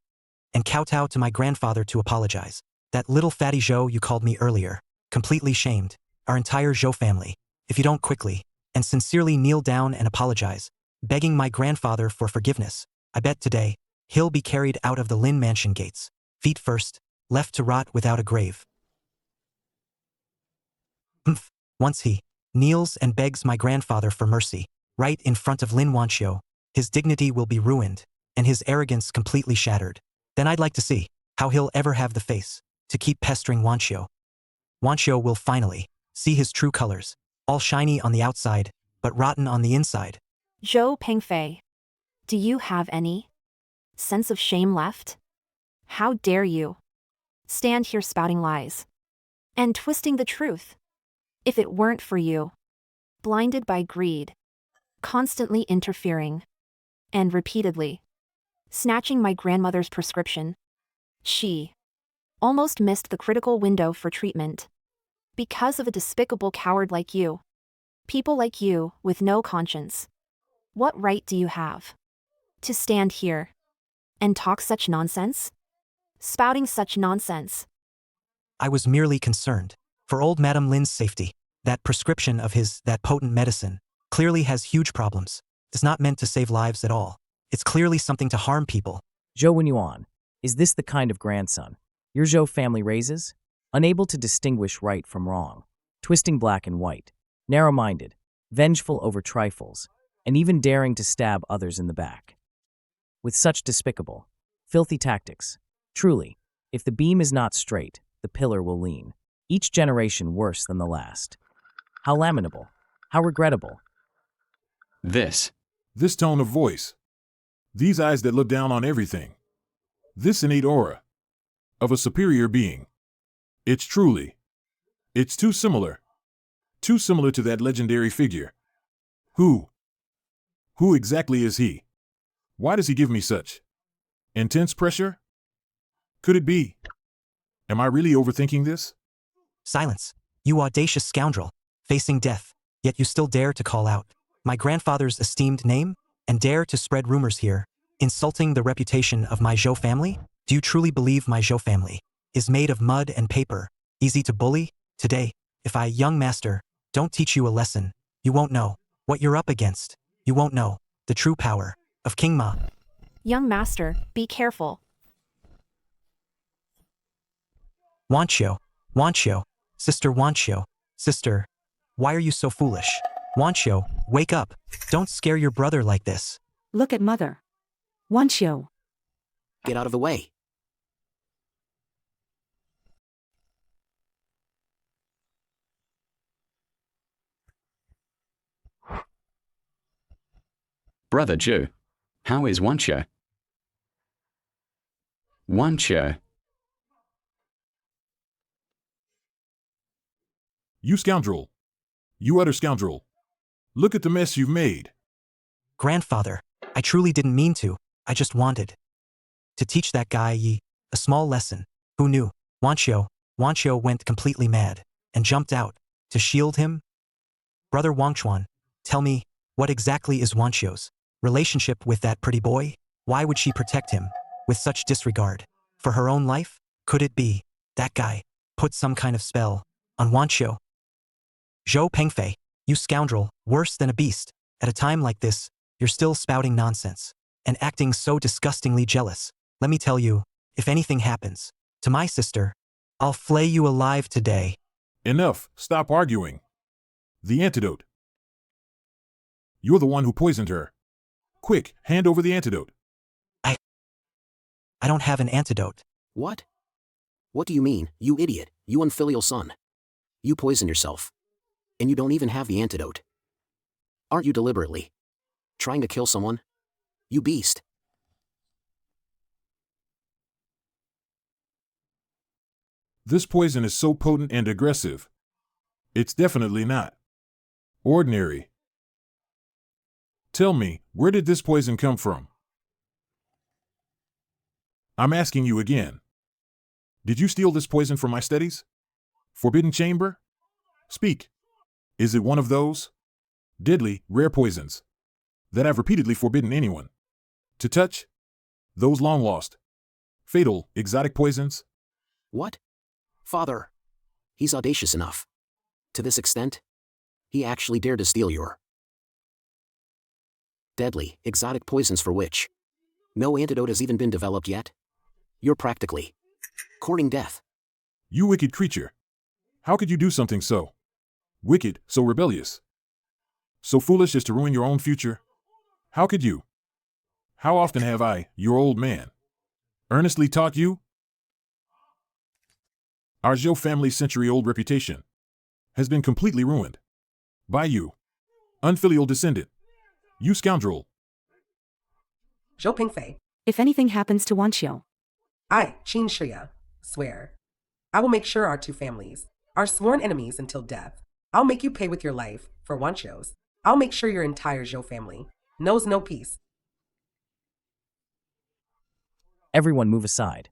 and kowtow to my grandfather to apologize. That little fatty Zhou you called me earlier, completely shamed our entire Zhou family. If you don't quickly and sincerely kneel down and apologize, begging my grandfather for forgiveness, I bet today he'll be carried out of the Lin mansion gates, feet first, left to rot without a grave. Once he kneels and begs my grandfather for mercy, right in front of Lin Wanxiu, his dignity will be ruined and his arrogance completely shattered. Then I'd like to see how he'll ever have the face to keep pestering Wanxiu. Wanxiu will finally see his true colors, all shiny on the outside, but rotten on the inside. Zhou Pengfei, do you have any sense of shame left? How dare you stand here spouting lies and twisting the truth? If it weren't for you, blinded by greed, constantly interfering, and repeatedly snatching my grandmother's prescription, she almost missed the critical window for treatment. Because of a despicable coward like you. People like you, with no conscience. What right do you have to stand here and talk such nonsense? Spouting such nonsense. I was merely concerned for old Madame Lin's safety. That prescription of his, that potent medicine, clearly has huge problems. It's not meant to save lives at all. It's clearly something to harm people. Zhou Wenyuan, Is this the kind of grandson your Zhou family raises? Unable to distinguish right from wrong, twisting black and white, narrow-minded, vengeful over trifles, and even daring to stab others in the back. With such despicable, filthy tactics, truly, if the beam is not straight, the pillar will lean, each generation worse than the last. How lamentable, how regrettable. This tone of voice, these eyes that look down on everything, this innate aura of a superior being. It's too similar to that legendary figure. Who exactly is he? Why does he give me such intense pressure? Could it be? Am I really overthinking this? Silence, you audacious scoundrel, facing death, yet you still dare to call out my grandfather's esteemed name and dare to spread rumors here, insulting the reputation of my Zhou family? Do you truly believe my Zhou family is made of mud and paper, easy to bully? Today, if I, young master, don't teach you a lesson, you won't know what you're up against. You won't know the true power of King Ma. Young master, be careful. Wanqiu, sister, why are you so foolish? Wanqiu, wake up, don't scare your brother like this. Look at mother. Wanqiu. Get out of the way. Brother Zhu, how is Wanqiu? Wanqiu, You scoundrel. You utter scoundrel. Look at the mess you've made. Grandfather, I truly didn't mean to, I just wanted to teach that guy Yi a small lesson. Who knew? Wanqiu went completely mad and jumped out to shield him. Brother Wangchuan, tell me, what exactly is Wanqiu's relationship with that pretty boy? Why would she protect him with such disregard for her own life? Could it be that guy put some kind of spell on Wanqiu? Zhou Pengfei, you scoundrel, worse than a beast. At a time like this, you're still spouting nonsense and acting so disgustingly jealous. Let me tell you, if anything happens to my sister, I'll flay you alive today. Enough. Stop arguing. The antidote. You're the one who poisoned her. Quick, hand over the antidote. I don't have an antidote. What? What do you mean, you idiot, you unfilial son? You poison yourself. And you don't even have the antidote. Aren't you deliberately trying to kill someone? You beast. This poison is so potent and aggressive. It's definitely not ordinary. Tell me, where did this poison come from? I'm asking you again. Did you steal this poison from my studies? Forbidden chamber? Speak. Is it one of those deadly, rare poisons that I've repeatedly forbidden anyone to touch? Those long-lost, fatal, exotic poisons? What? Father. He's audacious enough. To this extent? He actually dared to steal your deadly, exotic poisons for which no antidote has even been developed yet? You're practically courting death. You wicked creature. How could you do something so wicked, so rebellious, so foolish as to ruin your own future? How could you? How often have I, your old man, earnestly taught you? Our Zhou family's century-old reputation has been completely ruined by you, unfilial descendant. You scoundrel. Zhou Pingfei, If anything happens to Wanqiu, I, Qin Shiya, swear, I will make sure our two families are sworn enemies until death. I'll make you pay with your life for Wanqiu's. I'll make sure your entire Zhou family knows no peace. Everyone move aside.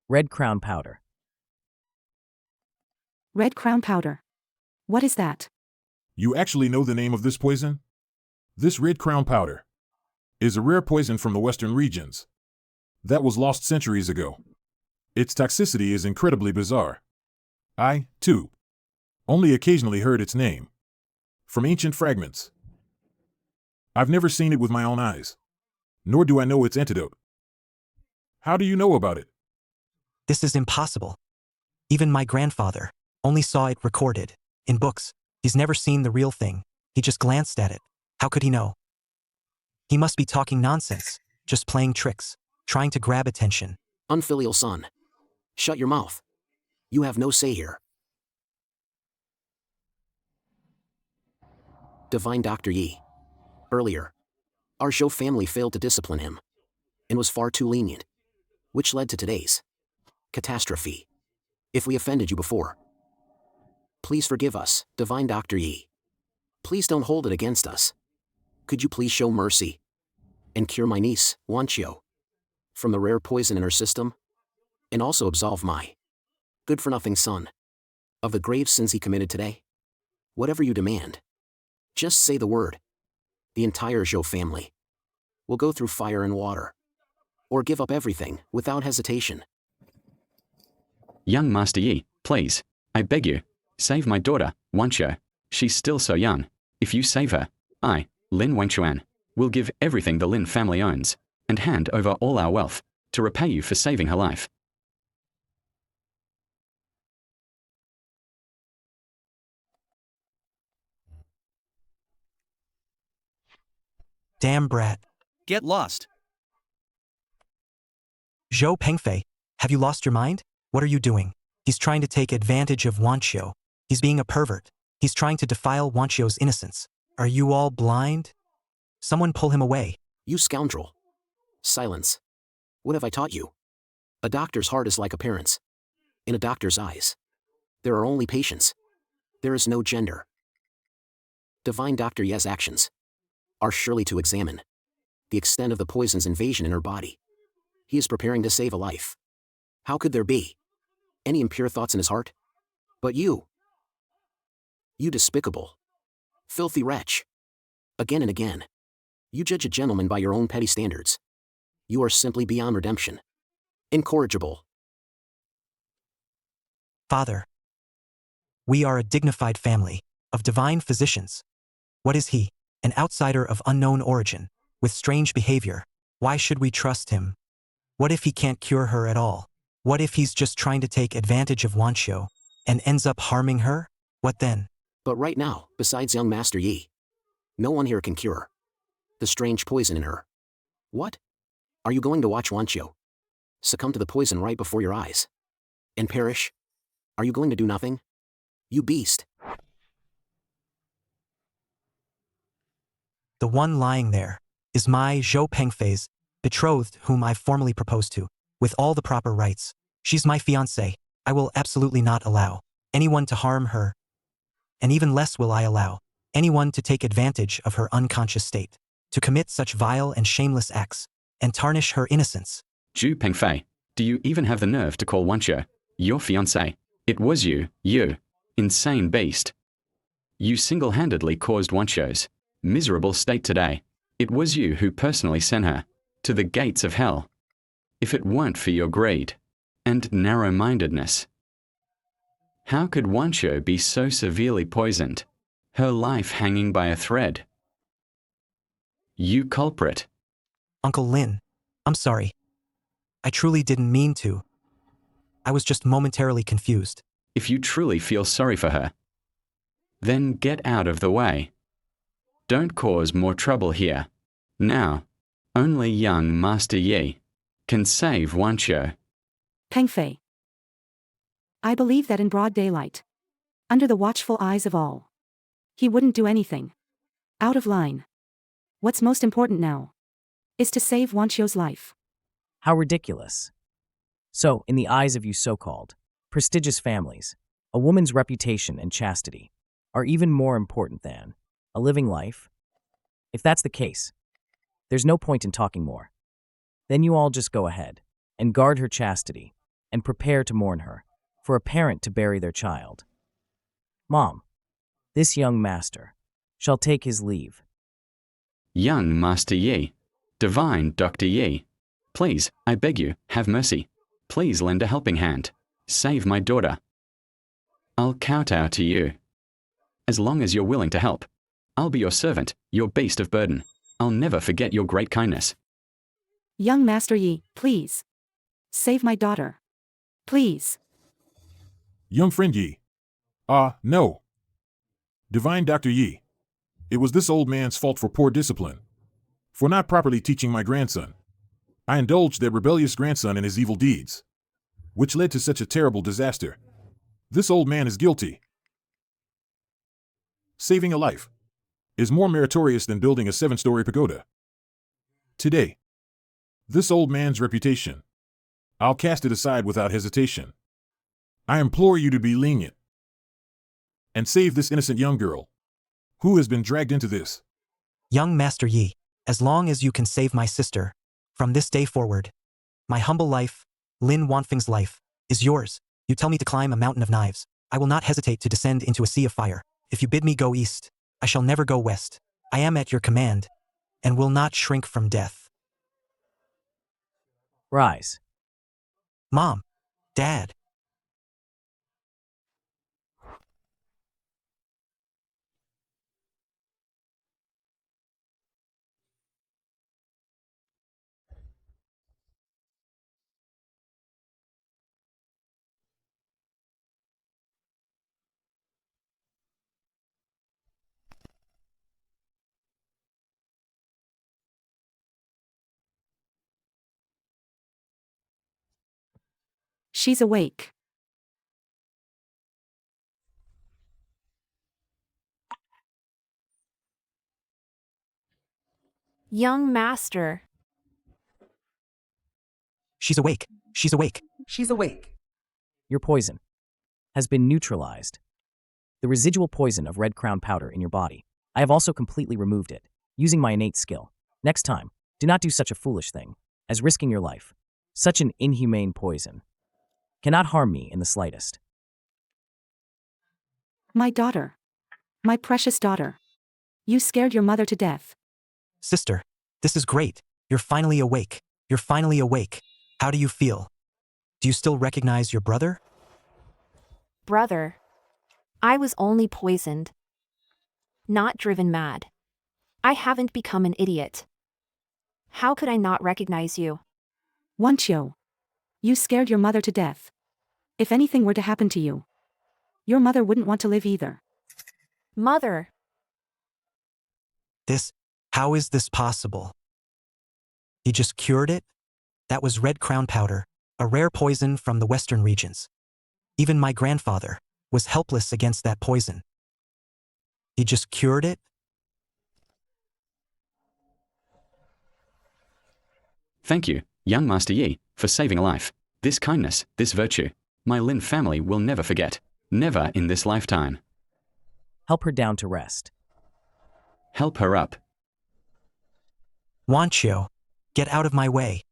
Red crown powder. red crown powder. What is that? You actually know the name of this poison? This red crown powder is a rare poison from the western regions. That was lost centuries ago. Its toxicity is incredibly bizarre. I, too, only occasionally heard its name. From ancient fragments. I've never seen it with my own eyes. Nor do I know its antidote. How do you know about it? This is impossible. Even my grandfather only saw it recorded in books. He's never seen the real thing. He just glanced at it. How could he know? He must be talking nonsense, just playing tricks, trying to grab attention. Unfilial son. Shut your mouth. You have no say here. Divine Dr. Yi. Earlier, our Zhou family failed to discipline him and was far too lenient, which led to today's catastrophe. If we offended you before, please forgive us, Divine Dr. Yi. Please don't hold it against us. Could you please show mercy and cure my niece, Wanqiu, from the rare poison in her system, and also absolve my good-for-nothing son of the grave sins he committed today? Whatever you demand, just say the word. The entire Zhou family will go through fire and water, or give up everything without hesitation. Young Master Yi, please, I beg you, save my daughter, Wanqiu. She's still so young. If you save her, I, Lin Wangchuan, will give everything the Lin family owns, and hand over all our wealth, to repay you for saving her life. Damn brat. Get lost. Zhou Pengfei, have you lost your mind? What are you doing? He's trying to take advantage of Wanqiu. He's being a pervert. He's trying to defile Wanqiu's innocence. Are you all blind? Someone pull him away. You scoundrel. Silence. What have I taught you? A doctor's heart is like a parent's. In a doctor's eyes, there are only patients. There is no gender. Divine Dr. Ye's actions are surely to examine the extent of the poison's invasion in her body. He is preparing to save a life. How could there be any impure thoughts in his heart? But you despicable, filthy wretch. Again and again, you judge a gentleman by your own petty standards. You are simply beyond redemption. Incorrigible. Father, we are a dignified family of divine physicians. What is he? An outsider of unknown origin, with strange behavior. Why should we trust him? What if he can't cure her at all? What if he's just trying to take advantage of Wanqiu and ends up harming her? What then? But right now, besides young Master Yi, no one here can cure the strange poison in her. What? Are you going to watch Wanqiu succumb to the poison right before your eyes and perish? Are you going to do nothing? You beast. The one lying there is my Zhou Pengfei's betrothed, whom I formally proposed to, with all the proper rights. She's my fiancée. I will absolutely not allow anyone to harm her, and even less will I allow anyone to take advantage of her unconscious state, to commit such vile and shameless acts, and tarnish her innocence. Zhu Pengfei, do you even have the nerve to call Wanqiu your fiancé? It was you, insane beast. You single-handedly caused Wanqiu's miserable state today. It was you who personally sent her to the gates of hell. If it weren't for your greed and narrow-mindedness, how could Wanqiu be so severely poisoned, her life hanging by a thread? You culprit. Uncle Lin, I'm sorry. I truly didn't mean to. I was just momentarily confused. If you truly feel sorry for her, then get out of the way. Don't cause more trouble here. Now, only young Master Yi can save Wanqiu. Pengfei. I believe that in broad daylight, under the watchful eyes of all, he wouldn't do anything out of line. What's most important now is to save Wanqiu's life. How ridiculous. So, in the eyes of you so-called prestigious families, a woman's reputation and chastity are even more important than a living life? If that's the case, there's no point in talking more. Then you all just go ahead and guard her chastity and prepare to mourn her, for a parent to bury their child. Mom, this young master shall take his leave. Young Master Yi, Divine Dr. Yi, Please, I beg you, have mercy. Please lend a helping hand. Save my daughter. I'll kowtow to you. As long as you're willing to help. I'll be your servant, your beast of burden. I'll never forget your great kindness. Young Master Yi, please. Save my daughter. Please. Young friend Yi. No. Divine Dr. Yi. It was this old man's fault for poor discipline. For not properly teaching my grandson. I indulged that rebellious grandson in his evil deeds, which led to such a terrible disaster. This old man is guilty. Saving a life is more meritorious than building a 7-story pagoda. Today, this old man's reputation, I'll cast it aside without hesitation. I implore you to be lenient and save this innocent young girl who has been dragged into this. Young Master Yi, as long as you can save my sister, from this day forward, my humble life, Lin Wanfeng's life, is yours. You tell me to climb a mountain of knives. I will not hesitate to descend into a sea of fire. If you bid me go east, I shall never go west. I am at your command, and will not shrink from death. Rise. Mom, Dad. She's awake. Young Master. She's awake. She's awake. She's awake. Your poison has been neutralized. The residual poison of red crown powder in your body. I have also completely removed it, using my innate skill. Next time, do not do such a foolish thing as risking your life. Such an inhumane poison cannot harm me in the slightest. My daughter. My precious daughter. You scared your mother to death. Sister, this is great. You're finally awake. You're finally awake. How do you feel? Do you still recognize your brother? Brother. I was only poisoned. Not driven mad. I haven't become an idiot. How could I not recognize you? Wanqiu. You scared your mother to death. If anything were to happen to you, your mother wouldn't want to live either. Mother. How is this possible? He just cured it? That was red crown powder, a rare poison from the western regions. Even my grandfather was helpless against that poison. He just cured it? Thank you, young Master Yi, for saving a life. This kindness, this virtue, my Lin family will never forget. Never in this lifetime. Help her down to rest. Help her up. Wanqiu, get out of my way.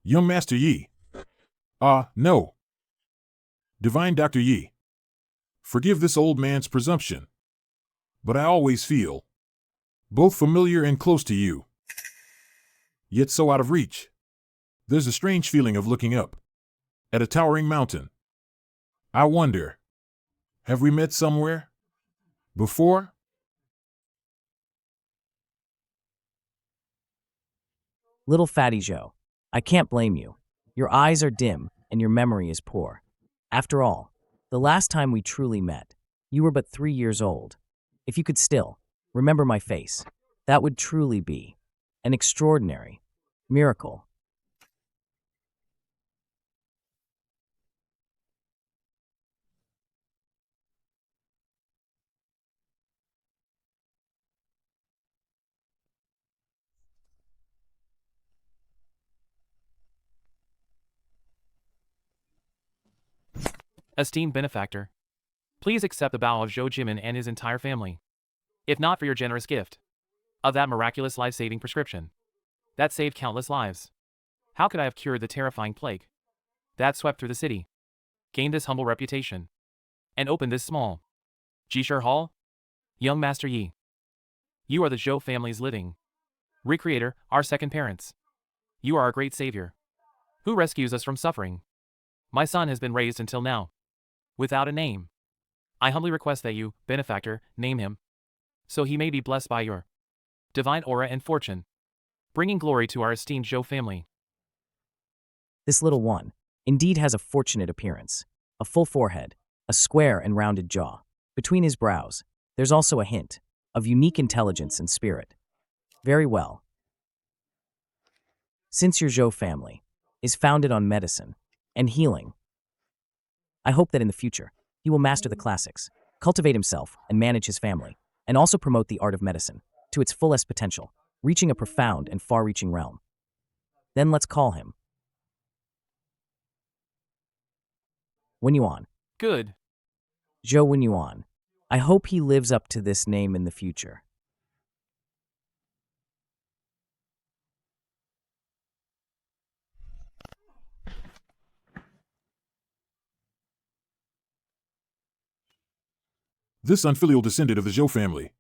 Young Master Yi. No. Divine Dr. Yi. Forgive this old man's presumption, but I always feel both familiar and close to you, yet so out of reach. There's a strange feeling of looking up at a towering mountain. I wonder, have we met somewhere before? Little Fatty Joe, I can't blame you. Your eyes are dim and your memory is poor. After all, the last time we truly met, you were but 3 years old. If you could still remember my face, that would truly be an extraordinary miracle. Esteemed benefactor, please accept the bow of Zhou Jimin and his entire family. If not for your generous gift of that miraculous life-saving prescription that saved countless lives, how could I have cured the terrifying plague that swept through the city, gained this humble reputation, and opened this small Jishur Hall? Young Master Yi, you are the Zhou family's living Recreator, our second parents. You are our great savior, who rescues us from suffering. My son has been raised until now, without a name. I humbly request that you, benefactor, name him, so he may be blessed by your divine aura and fortune, bringing glory to our esteemed Zhou family. This little one indeed has a fortunate appearance. A full forehead, a square and rounded jaw. Between his brows, there's also a hint of unique intelligence and spirit. Very well. Since your Zhou family is founded on medicine and healing, I hope that in the future, he will master the classics, cultivate himself and manage his family, and also promote the art of medicine to its fullest potential, reaching a profound and far-reaching realm. Then let's call him Wenyuan. Good. Zhou Wenyuan. I hope he lives up to this name in the future. This unfilial descendant of the Zhou family,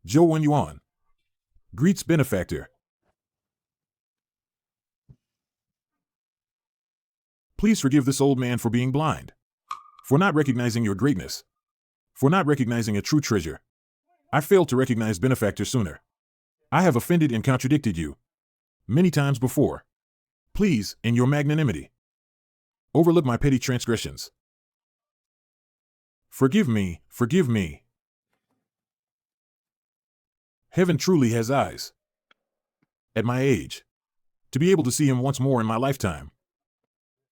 Zhou Wenyuan, greets benefactor. Please forgive this old man for being blind, for not recognizing your greatness, for not recognizing a true treasure. I failed to recognize benefactor sooner. I have offended and contradicted you many times before. Please, in your magnanimity, overlook my petty transgressions. Forgive me, forgive me. Heaven truly has eyes. At my age, to be able to see him once more in my lifetime.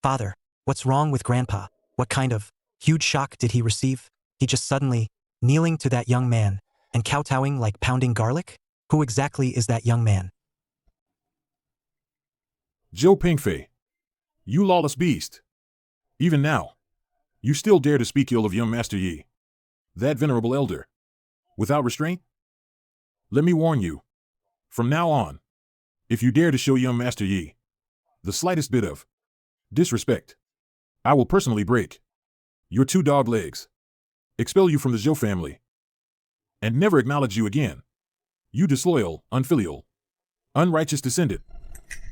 Father, what's wrong with Grandpa? What kind of huge shock did he receive? He just suddenly kneeling to that young man and kowtowing like pounding garlic? Who exactly is that young man? Zhou Pengfei, you lawless beast. Even now, you still dare to speak ill of young Master Yi, that venerable elder, without restraint? Let me warn you, from now on, if you dare to show young Master Yi the slightest bit of disrespect, I will personally break your 2 dog legs, expel you from the Zhou family, and never acknowledge you again, you disloyal, unfilial, unrighteous descendant.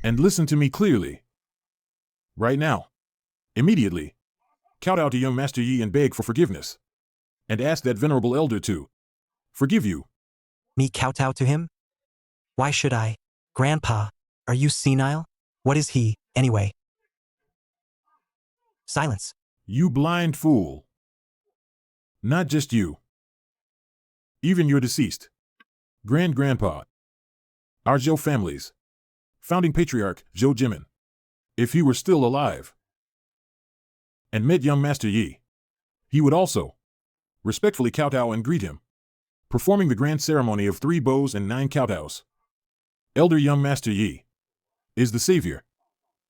And listen to me clearly. Right now, immediately, kowtow to young Master Yi and beg for forgiveness, and ask that venerable elder to forgive you. Me kowtow to him? Why should I? Grandpa, are you senile? What is he, anyway? Silence. You blind fool. Not just you. Even your deceased grandpa, our Zhou family's founding patriarch, Zhou Jimin, if he were still alive, and met young Master Yi, he would also respectfully kowtow and greet him, performing the grand ceremony of 3 bows and 9 kowtows. Elder young Master Yi is the savior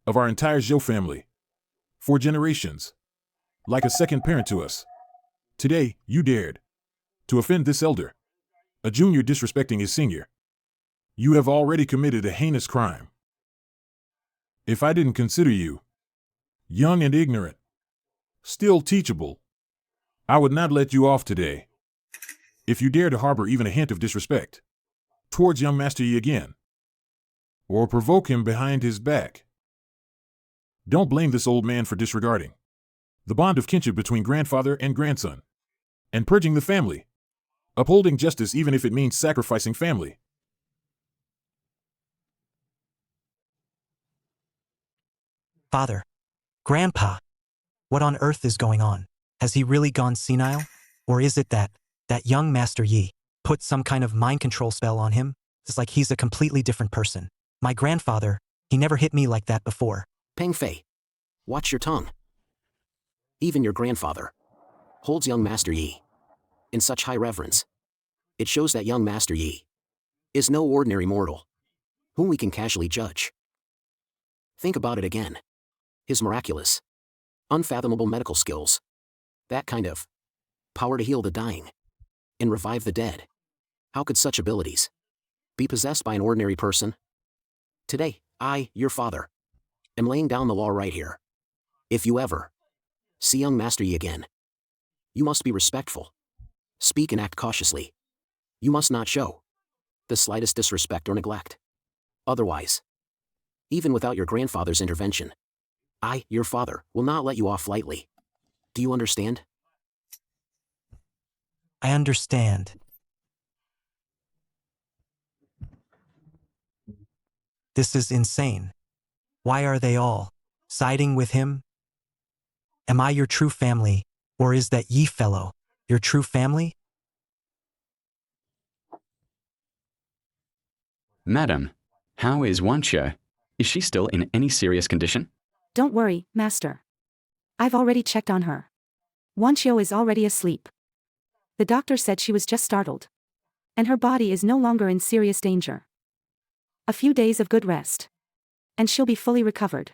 of our entire Zhou family for generations, like a second parent to us. Today, you dared to offend this elder, a junior disrespecting his senior. You have already committed a heinous crime. If I didn't consider you young and ignorant, still teachable, I would not let you off today. If you dare to harbor even a hint of disrespect towards young Master Yi again, or provoke him behind his back, don't blame this old man for disregarding the bond of kinship between grandfather and grandson, and purging the family, upholding justice even if it means sacrificing family. Father, Grandpa, what on earth is going on? Has he really gone senile? Or is it that young Master Yi put some kind of mind control spell on him? It's like he's a completely different person. My grandfather, he never hit me like that before. Pengfei, watch your tongue. Even your grandfather holds young Master Yi in such high reverence. It shows that young Master Yi is no ordinary mortal whom we can casually judge. Think about it again. His miraculous, unfathomable medical skills, that kind of power to heal the dying and revive the dead. How could such abilities be possessed by an ordinary person? Today, I, your father, am laying down the law right here. If you ever see young Master Yi again, you must be respectful. Speak and act cautiously. You must not show the slightest disrespect or neglect. Otherwise, even without your grandfather's intervention, I, your father, will not let you off lightly. Do you understand? I understand. This is insane. Why are they all siding with him? Am I your true family, or is that ye fellow your true family? Madam, how is Wancho? Is she still in any serious condition? Don't worry, Master. I've already checked on her. Wanchio is already asleep. The doctor said she was just startled. And her body is no longer in serious danger. A few days of good rest. And she'll be fully recovered.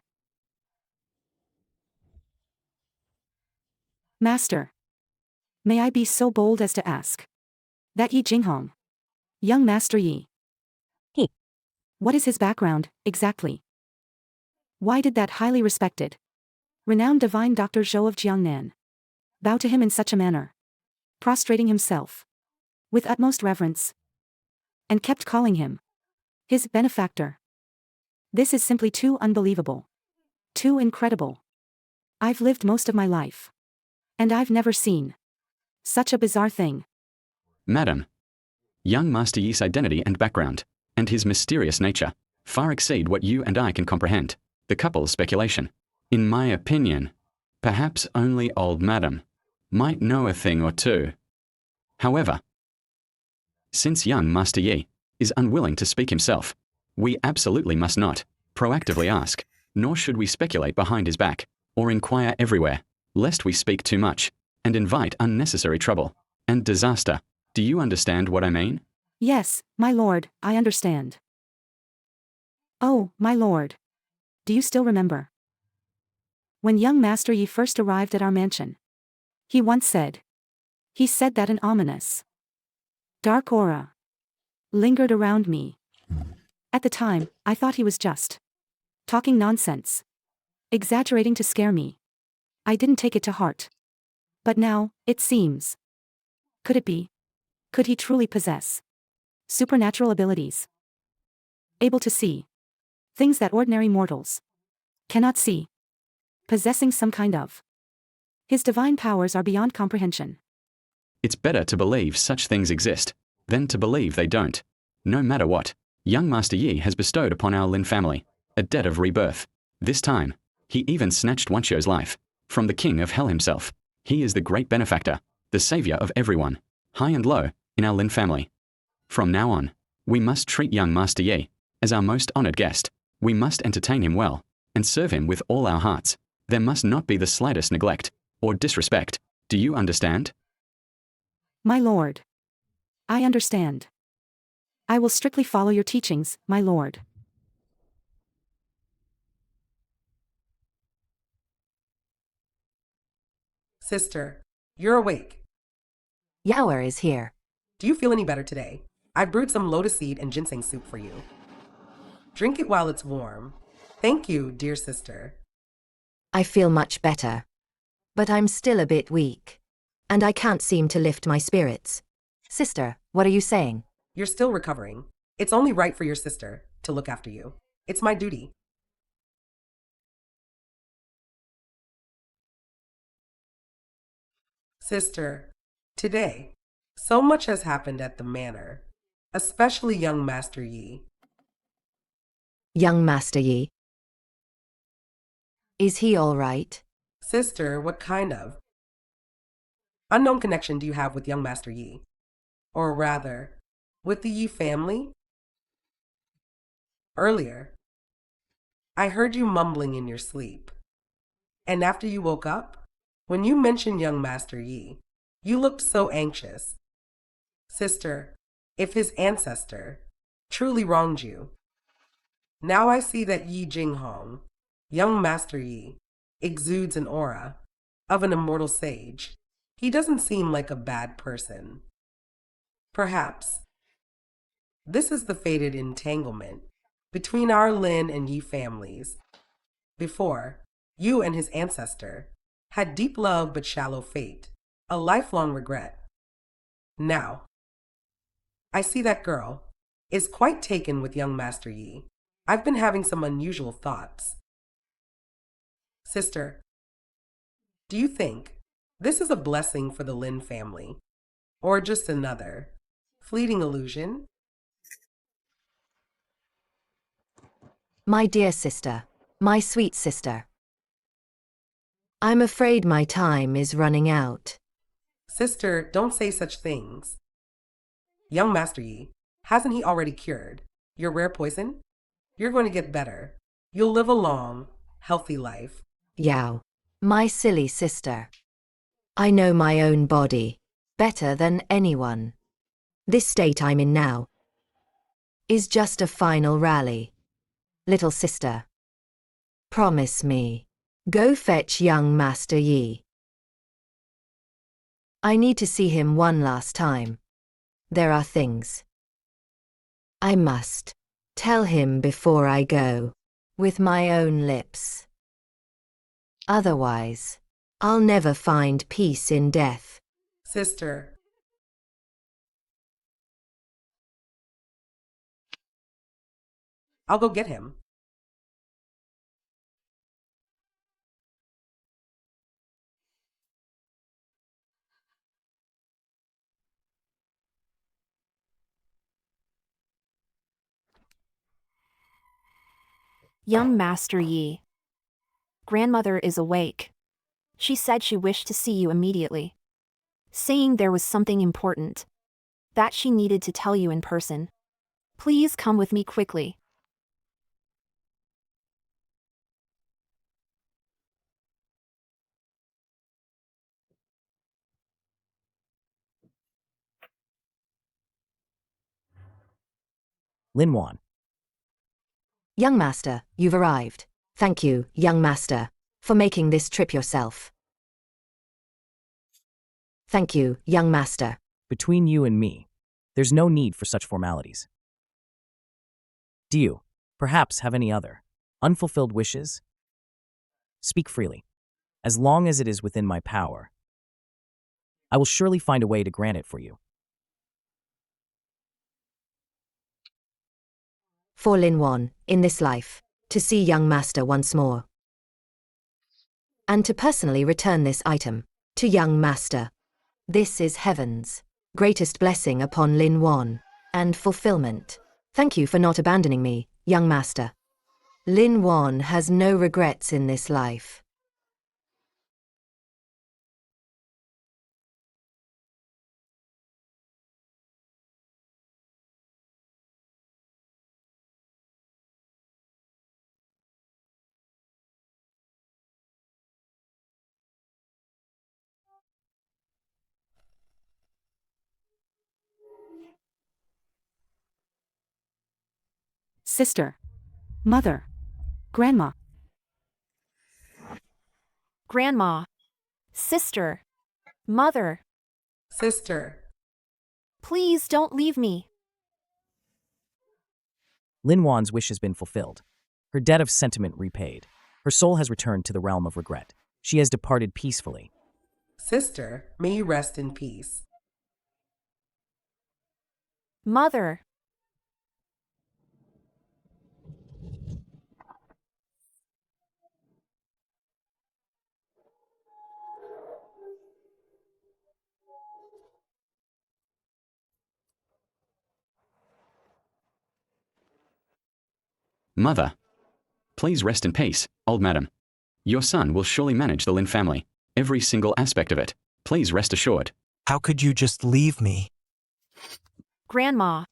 Master. May I be so bold as to ask? That Yi Jinghong. Young Master Yi. What is his background, exactly? Why did that highly respected, renowned divine Dr. Zhou of Jiangnan bow to him in such a manner, prostrating himself with utmost reverence, and kept calling him his benefactor? This is simply too unbelievable. Too incredible. I've lived most of my life, and I've never seen such a bizarre thing. Madam, young Master Yi's identity and background, and his mysterious nature, far exceed what you and I can comprehend. The couple's speculation. In my opinion, perhaps only old Madam might know a thing or two. However, since young Master Yi is unwilling to speak himself, we absolutely must not proactively ask, nor should we speculate behind his back, or inquire everywhere, lest we speak too much, and invite unnecessary trouble and disaster. Do you understand what I mean? Yes, my lord, I understand. Oh, my lord. Do you still remember? When young Master Yi first arrived at our mansion, he once said. He said that an ominous, dark aura lingered around me. At the time, I thought he was just talking nonsense, exaggerating to scare me. I didn't take it to heart. But now, it seems. Could it be? Could he truly possess supernatural abilities? Able to see things that ordinary mortals cannot see. Possessing some kind of. His divine powers are beyond comprehension. It's better to believe such things exist than to believe they don't. No matter what, young Master Yi has bestowed upon our Lin family a debt of rebirth. This time, he even snatched Wancho's life from the king of hell himself. He is the great benefactor, the savior of everyone, high and low, in our Lin family. From now on, we must treat young Master Yi as our most honored guest. We must entertain him well and serve him with all our hearts. There must not be the slightest neglect or disrespect. Do you understand? My lord. I understand. I will strictly follow your teachings, my lord. Sister, you're awake. Yaoer is here. Do you feel any better today? I brewed some lotus seed and ginseng soup for you. Drink it while it's warm. Thank you, dear sister. I feel much better. But I'm still a bit weak. And I can't seem to lift my spirits. Sister, what are you saying? You're still recovering. It's only right for your sister to look after you. It's my duty. Sister, today, so much has happened at the manor, especially young Master Yi. Young Master Yi. Is he all right? Sister, what kind of unknown connection do you have with young Master Yi? Or rather, with the Yi family? Earlier, I heard you mumbling in your sleep. And after you woke up, when you mentioned young Master Yi, you looked so anxious. Sister, if his ancestor truly wronged you, now I see that Yi Jinghong, young Master Yi, exudes an aura of an immortal sage. He doesn't seem like a bad person. Perhaps this is the fated entanglement between our Lin and Yi families. Before, you and his ancestor had deep love but shallow fate, a lifelong regret. Now, I see that girl is quite taken with young Master Yi. I've been having some unusual thoughts. Sister, do you think this is a blessing for the Lin family, or just another fleeting illusion? My dear sister, my sweet sister. I'm afraid my time is running out. Sister, don't say such things. Young Master Yi, hasn't he already cured your rare poison? You're going to get better. You'll live a long, healthy life. Yao, my silly sister. I know my own body better than anyone. This state I'm in now is just a final rally. Little sister, promise me, go fetch young Master Yi. I need to see him one last time. There are things I must tell him before I go, with my own lips. Otherwise, I'll never find peace in death. Sister, I'll go get him. Young Master Yi. Grandmother is awake. She said she wished to see you immediately, saying there was something important that she needed to tell you in person. Please come with me quickly. Lin Wan. Young Master, you've arrived. Thank you, young Master, for making this trip yourself. Thank you, young Master. Between you and me, there's no need for such formalities. Do you, perhaps, have any other unfulfilled wishes? Speak freely. As long as it is within my power, I will surely find a way to grant it for you. For Lin Wan, in this life, to see young Master once more. And to personally return this item to young Master. This is heaven's greatest blessing upon Lin Wan, and fulfillment. Thank you for not abandoning me, young Master. Lin Wan has no regrets in this life. Sister. Mother. Grandma. Grandma. Sister. Mother. Sister, Please don't leave me. Lin Wan's wish has been fulfilled. Her debt of sentiment repaid. Her soul has returned to the realm of regret. She has departed peacefully. sister, may you rest in peace. Mother. Mother, please rest in peace, old madam. Your son will surely manage the Lin family, every single aspect of it. Please rest assured. How could you just leave me? Grandma.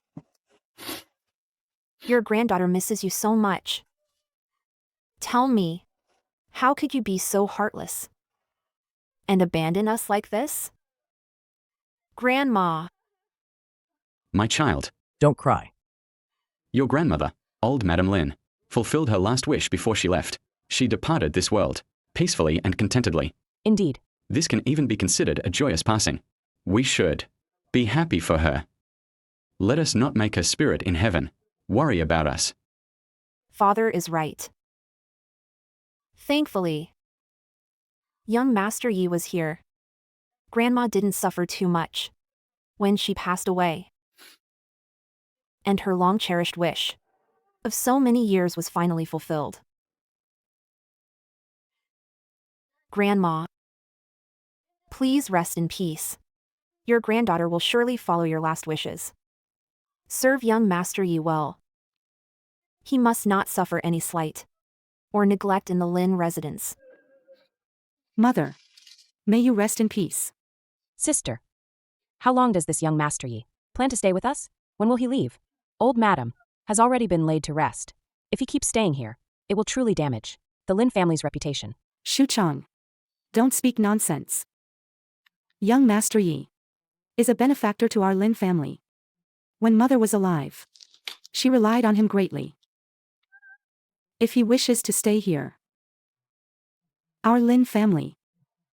Your granddaughter misses you so much. Tell me, how could you be so heartless and abandon us like this? Grandma. My child, Don't cry. your grandmother, old Madam Lin, fulfilled her last wish before she left. She departed this world, peacefully and contentedly. Indeed. This can even be considered a joyous passing. We should be happy for her. Let us not make her spirit in heaven worry about us. Father is right. Thankfully, young Master Yi was here. Grandma didn't suffer too much when she passed away. And her long-cherished wish of so many years was finally fulfilled. Grandma, please rest in peace. Your granddaughter will surely follow your last wishes. Serve young Master Yi well. He must not suffer any slight or neglect in the Lin residence. Mother, may you rest in peace. Sister, how long does this young Master Yi plan to stay with us? When will he leave? Old Madam has already been laid to rest. If he keeps staying here, it will truly damage the Lin family's reputation. Shu Chang, don't speak nonsense. Young Master Yi is a benefactor to our Lin family. When mother was alive, she relied on him greatly. If he wishes to stay here, our Lin family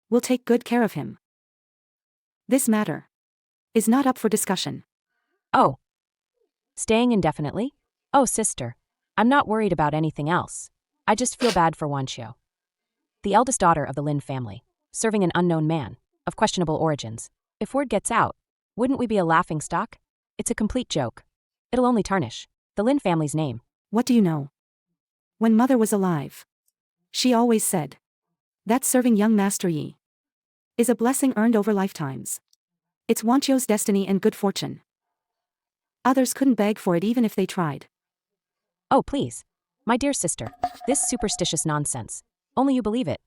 will take good care of him. This matter is not up for discussion. Oh. Staying indefinitely? Oh, sister. I'm not worried about anything else. I just feel bad for Wanqiu, the eldest daughter of the Lin family, serving an unknown man, of questionable origins. If word gets out, wouldn't we be a laughing stock? It's a complete joke. It'll only tarnish the Lin family's name. What do you know? When mother was alive, she always said that serving young Master Yi is a blessing earned over lifetimes. It's Wanqiu's destiny and good fortune. Others couldn't beg for it even if they tried. Oh, please. My dear sister, this superstitious nonsense. Only you believe it.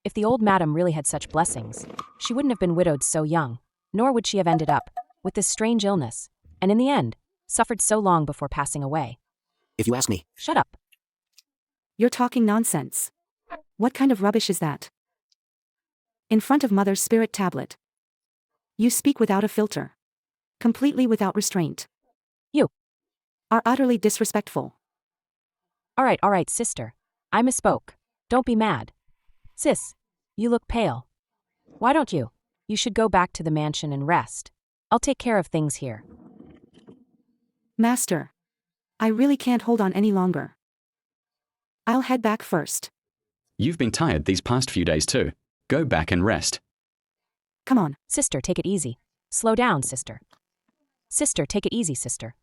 If the old madam really had such blessings, she wouldn't have been widowed so young, nor would she have ended up with this strange illness, and in the end, suffered so long before passing away. If you ask me, Shut up. You're talking nonsense. What kind of rubbish is that? In front of mother's spirit tablet, you speak without a filter, completely without restraint. You are utterly disrespectful. All right, sister. I misspoke. Don't be mad. Sis, you look pale. Why don't you? You should go back to the mansion and rest. I'll take care of things here. Master, I really can't hold on any longer. I'll head back first. You've been tired these past few days too. Go back and rest. Come on. Sister, take it easy. Slow down, sister. Sister, take it easy, sister.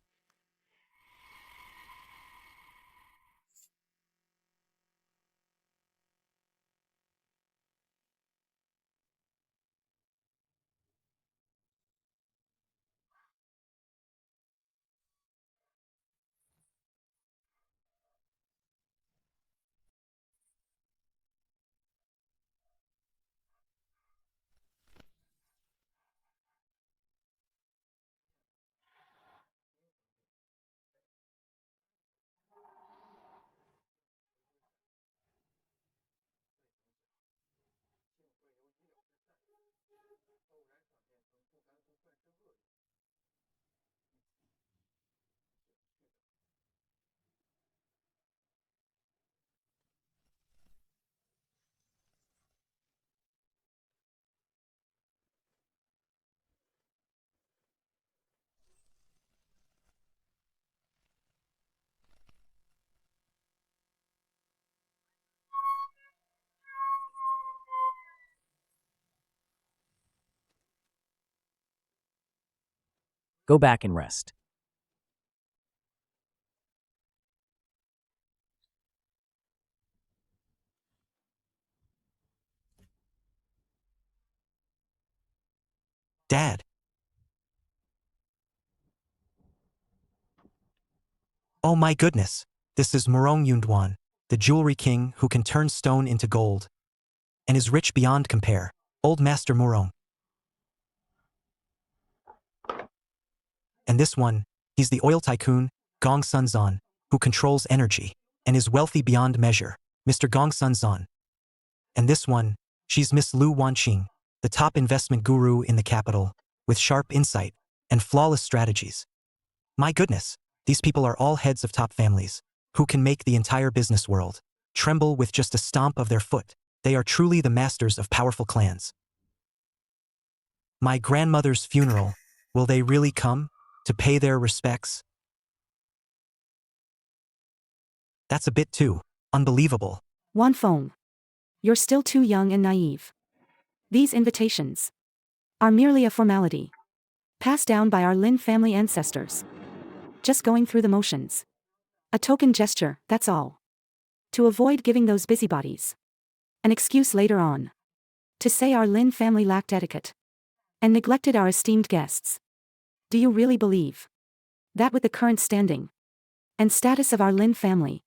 Go back and rest. Dad. Oh my goodness. This is Murong Yunduan, the jewelry king who can turn stone into gold and is rich beyond compare. Old Master Murong. And this one, he's the oil tycoon, Gong Sun Zan, who controls energy and is wealthy beyond measure, Mr. Gong Sun Zan. And this one, she's Miss Lu Wanqing, the top investment guru in the capital, with sharp insight and flawless strategies. My goodness, these people are all heads of top families, who can make the entire business world tremble with just a stomp of their foot. They are truly the masters of powerful clans. My grandmother's funeral, will they really come to pay their respects? That's a bit too unbelievable. Wanfeng, you're still too young and naive. These invitations are merely a formality, passed down by our Lin family ancestors. Just going through the motions. A token gesture, that's all. To avoid giving those busybodies an excuse later on to say our Lin family lacked etiquette and neglected our esteemed guests. Do you really believe that with the current standing and status of our Lin family,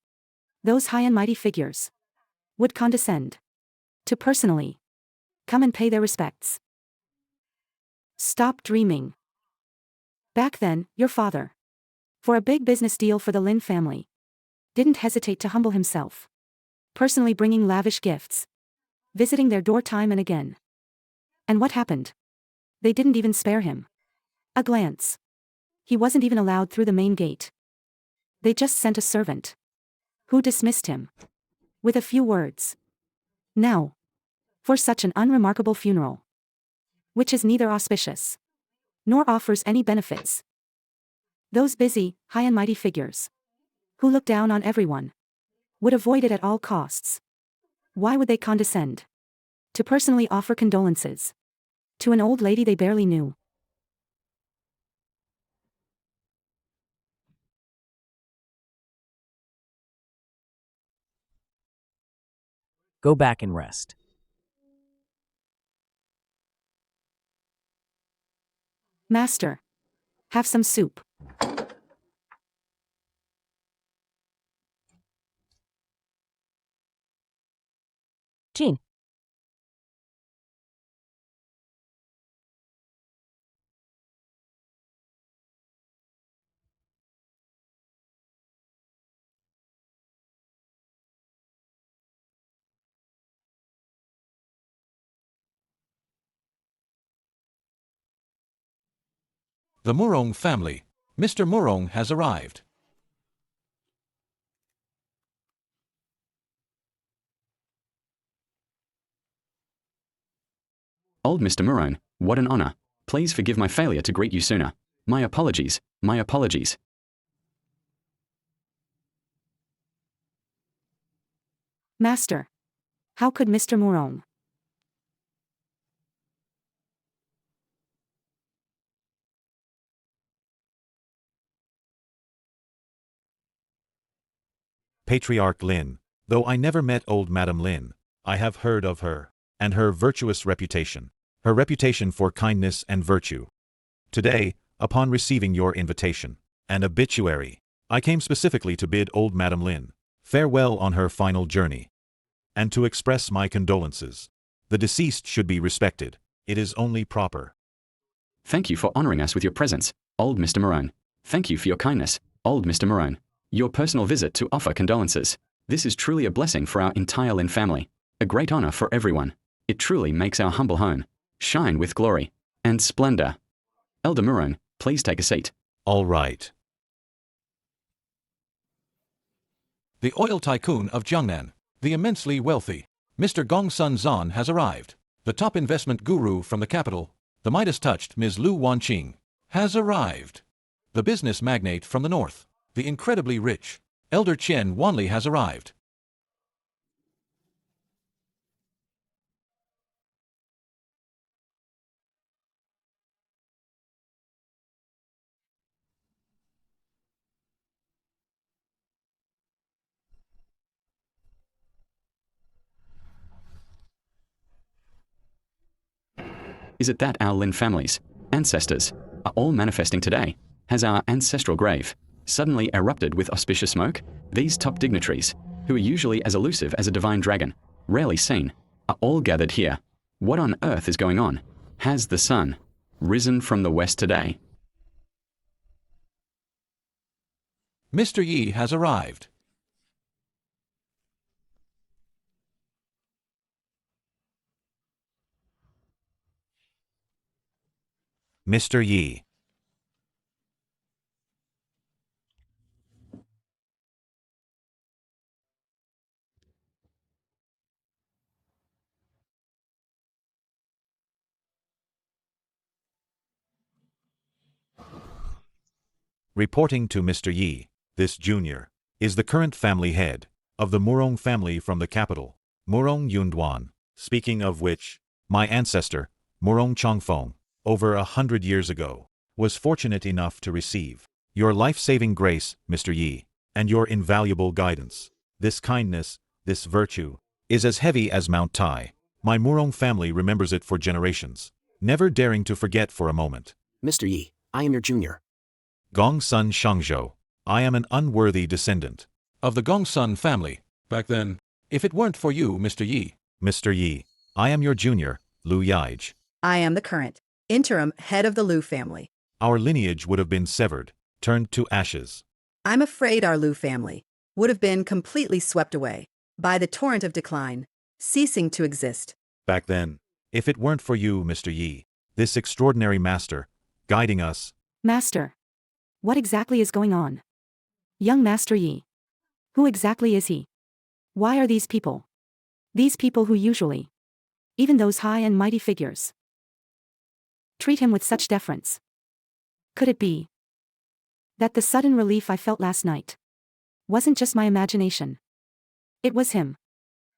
those high and mighty figures would condescend to personally come and pay their respects? Stop dreaming. Back then, your father, for a big business deal for the Lin family, didn't hesitate to humble himself, personally bringing lavish gifts, visiting their door time and again. And what happened? They didn't even spare him a glance. He wasn't even allowed through the main gate. They just sent a servant who dismissed him with a few words. Now, for such an unremarkable funeral, which is neither auspicious nor offers any benefits, those busy, high and mighty figures who look down on everyone would avoid it at all costs. Why would they condescend to personally offer condolences to an old lady they barely knew? Go back and rest. Master, have some soup. Jean. The Murong family. Mr. Murong has arrived. Old Mr. Murong, what an honor. Please forgive my failure to greet you sooner. My apologies, my apologies. Master, how could Mr. Murong? Patriarch Lin. Though I never met old Madam Lin, I have heard of her, and her virtuous reputation. Her reputation for kindness and virtue. Today, upon receiving your invitation, and obituary, I came specifically to bid old Madam Lin farewell on her final journey, and to express my condolences. The deceased should be respected. It is only proper. Thank you for honoring us with your presence, old Mr. Murong. Thank you for your kindness, old Mr. Murong. Your personal visit to offer condolences. This is truly a blessing for our entire Lin family. A great honor for everyone. It truly makes our humble home shine with glory and splendor. Elder Murong, please take a seat. All right. The oil tycoon of Jiangnan, the immensely wealthy Mr. Gongsun Zhan has arrived. The top investment guru from the capital, the Midas-touched Ms. Lu Wanqing, has arrived. The business magnate from the north, the incredibly rich Elder Qian Wanli has arrived. Is it that our Lin families, ancestors, are all manifesting today? Has our ancestral grave suddenly erupted with auspicious smoke? These top dignitaries, who are usually as elusive as a divine dragon, rarely seen, are all gathered here. What on earth is going on? Has the sun risen from the west today? Mr. Yi has arrived. Mr. Yi. Reporting to Mr. Yi, this junior is the current family head of the Murong family from the capital, Murong Yunduan. Speaking of which, my ancestor, Murong Chongfeng, over 100 years ago, was fortunate enough to receive your life-saving grace, Mr. Yi, and your invaluable guidance. This kindness, this virtue, is as heavy as Mount Tai. My Murong family remembers it for generations, never daring to forget for a moment. Mr. Yi, I am your junior. Gongsun Shangzhou. I am an unworthy descendant. Of the Gongsun family, back then, if it weren't for you, Mr. Yi. Mr. Yi, I am your junior, Liu Yaij. I am the current, interim head of the Liu family. Our lineage would have been severed, turned to ashes. I'm afraid our Liu family would have been completely swept away by the torrent of decline, ceasing to exist. Back then, if it weren't for you, Mr. Yi, this extraordinary master, guiding us. Master. What exactly is going on? Young Master Yi. Who exactly is he? Why are these people? These people who usually, even those high and mighty figures, treat him with such deference. Could it be that the sudden relief I felt last night wasn't just my imagination? It was him.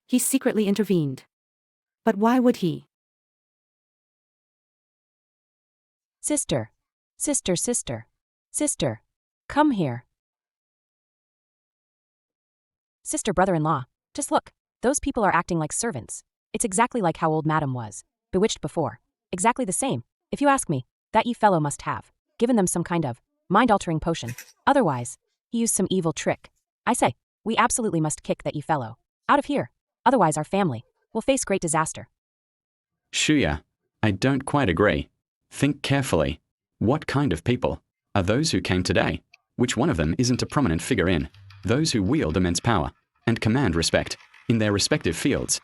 He secretly intervened. But why would he? Sister. Sister, sister. Sister. Come here. Sister, brother-in-law. Just look. Those people are acting like servants. It's exactly like how old Madam was. Bewitched before. Exactly the same. If you ask me, that Yi fellow must have given them some kind of mind-altering potion. Otherwise, he used some evil trick. I say, we absolutely must kick that Yi fellow out of here. Otherwise our family will face great disaster. Shuya, I don't quite agree. Think carefully. What kind of people are those who came today? Which one of them isn't a prominent figure in those who wield immense power and command respect in their respective fields?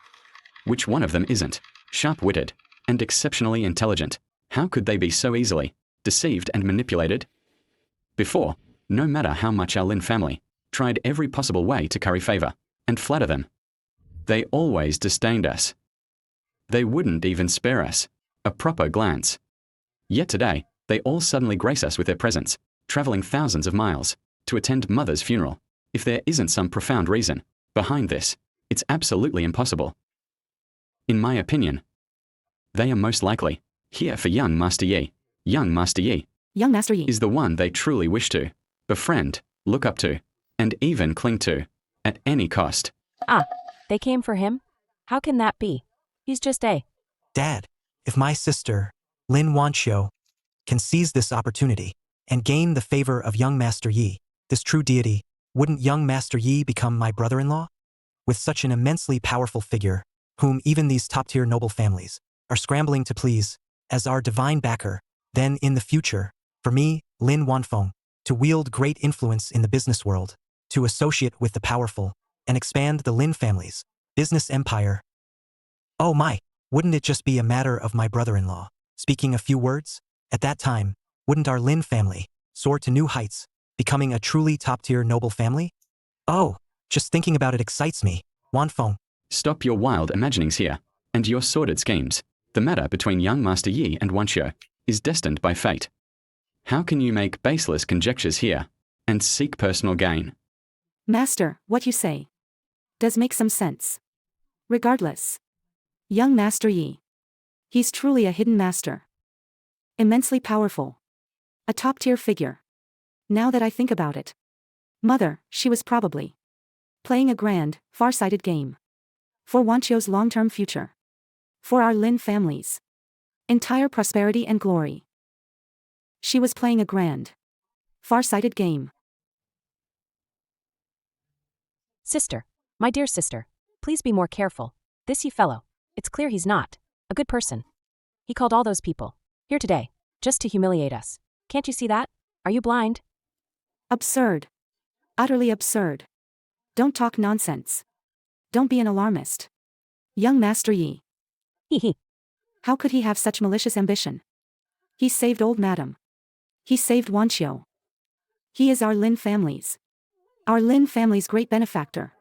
Which one of them isn't sharp-witted and exceptionally intelligent? How could they be so easily deceived and manipulated? Before, no matter how much our Lin family tried every possible way to curry favor and flatter them, they always disdained us. They wouldn't even spare us a proper glance. Yet today, they all suddenly grace us with their presence, traveling thousands of miles to attend Mother's funeral. If there isn't some profound reason behind this, it's absolutely impossible. In my opinion, they are most likely here for young Master Yi. Young Master Yi. Young Master Yi is the one they truly wish to befriend, look up to, and even cling to at any cost. Ah, they came for him? How can that be? He's just a... Dad, if my sister, Lin Wanqiu, can seize this opportunity and gain the favor of young Master Yi, this true deity, wouldn't young Master Yi become my brother-in-law? With such an immensely powerful figure, whom even these top-tier noble families are scrambling to please, as our divine backer, then in the future, for me, Lin Wanfeng, to wield great influence in the business world, to associate with the powerful, and expand the Lin family's business empire. Oh my, wouldn't it just be a matter of my brother-in-law speaking a few words? At that time, wouldn't our Lin family soar to new heights, becoming a truly top-tier noble family? Oh, just thinking about it excites me, Wanfeng. Stop your wild imaginings here, and your sordid schemes. The matter between young Master Yi and Wanqiu is destined by fate. How can you make baseless conjectures here and seek personal gain? Master, what you say does make some sense. Regardless, young Master Yi, he's truly a hidden master. Immensely powerful. A top-tier figure. Now that I think about it, Mother, she was probably playing a grand, far-sighted game. For Wanqiu's long-term future. For our Lin family's entire prosperity and glory. She was playing a grand, far-sighted game. Sister, my dear sister, please be more careful. This Yi fellow, it's clear he's not a good person. He called all those people here today just to humiliate us. Can't you see that? Are you blind? Absurd. Utterly absurd. Don't talk nonsense. Don't be an alarmist. Young Master Yi. Hee. How could he have such malicious ambition? He saved old Madam. He saved Wanqiu. He is our Lin family's great benefactor.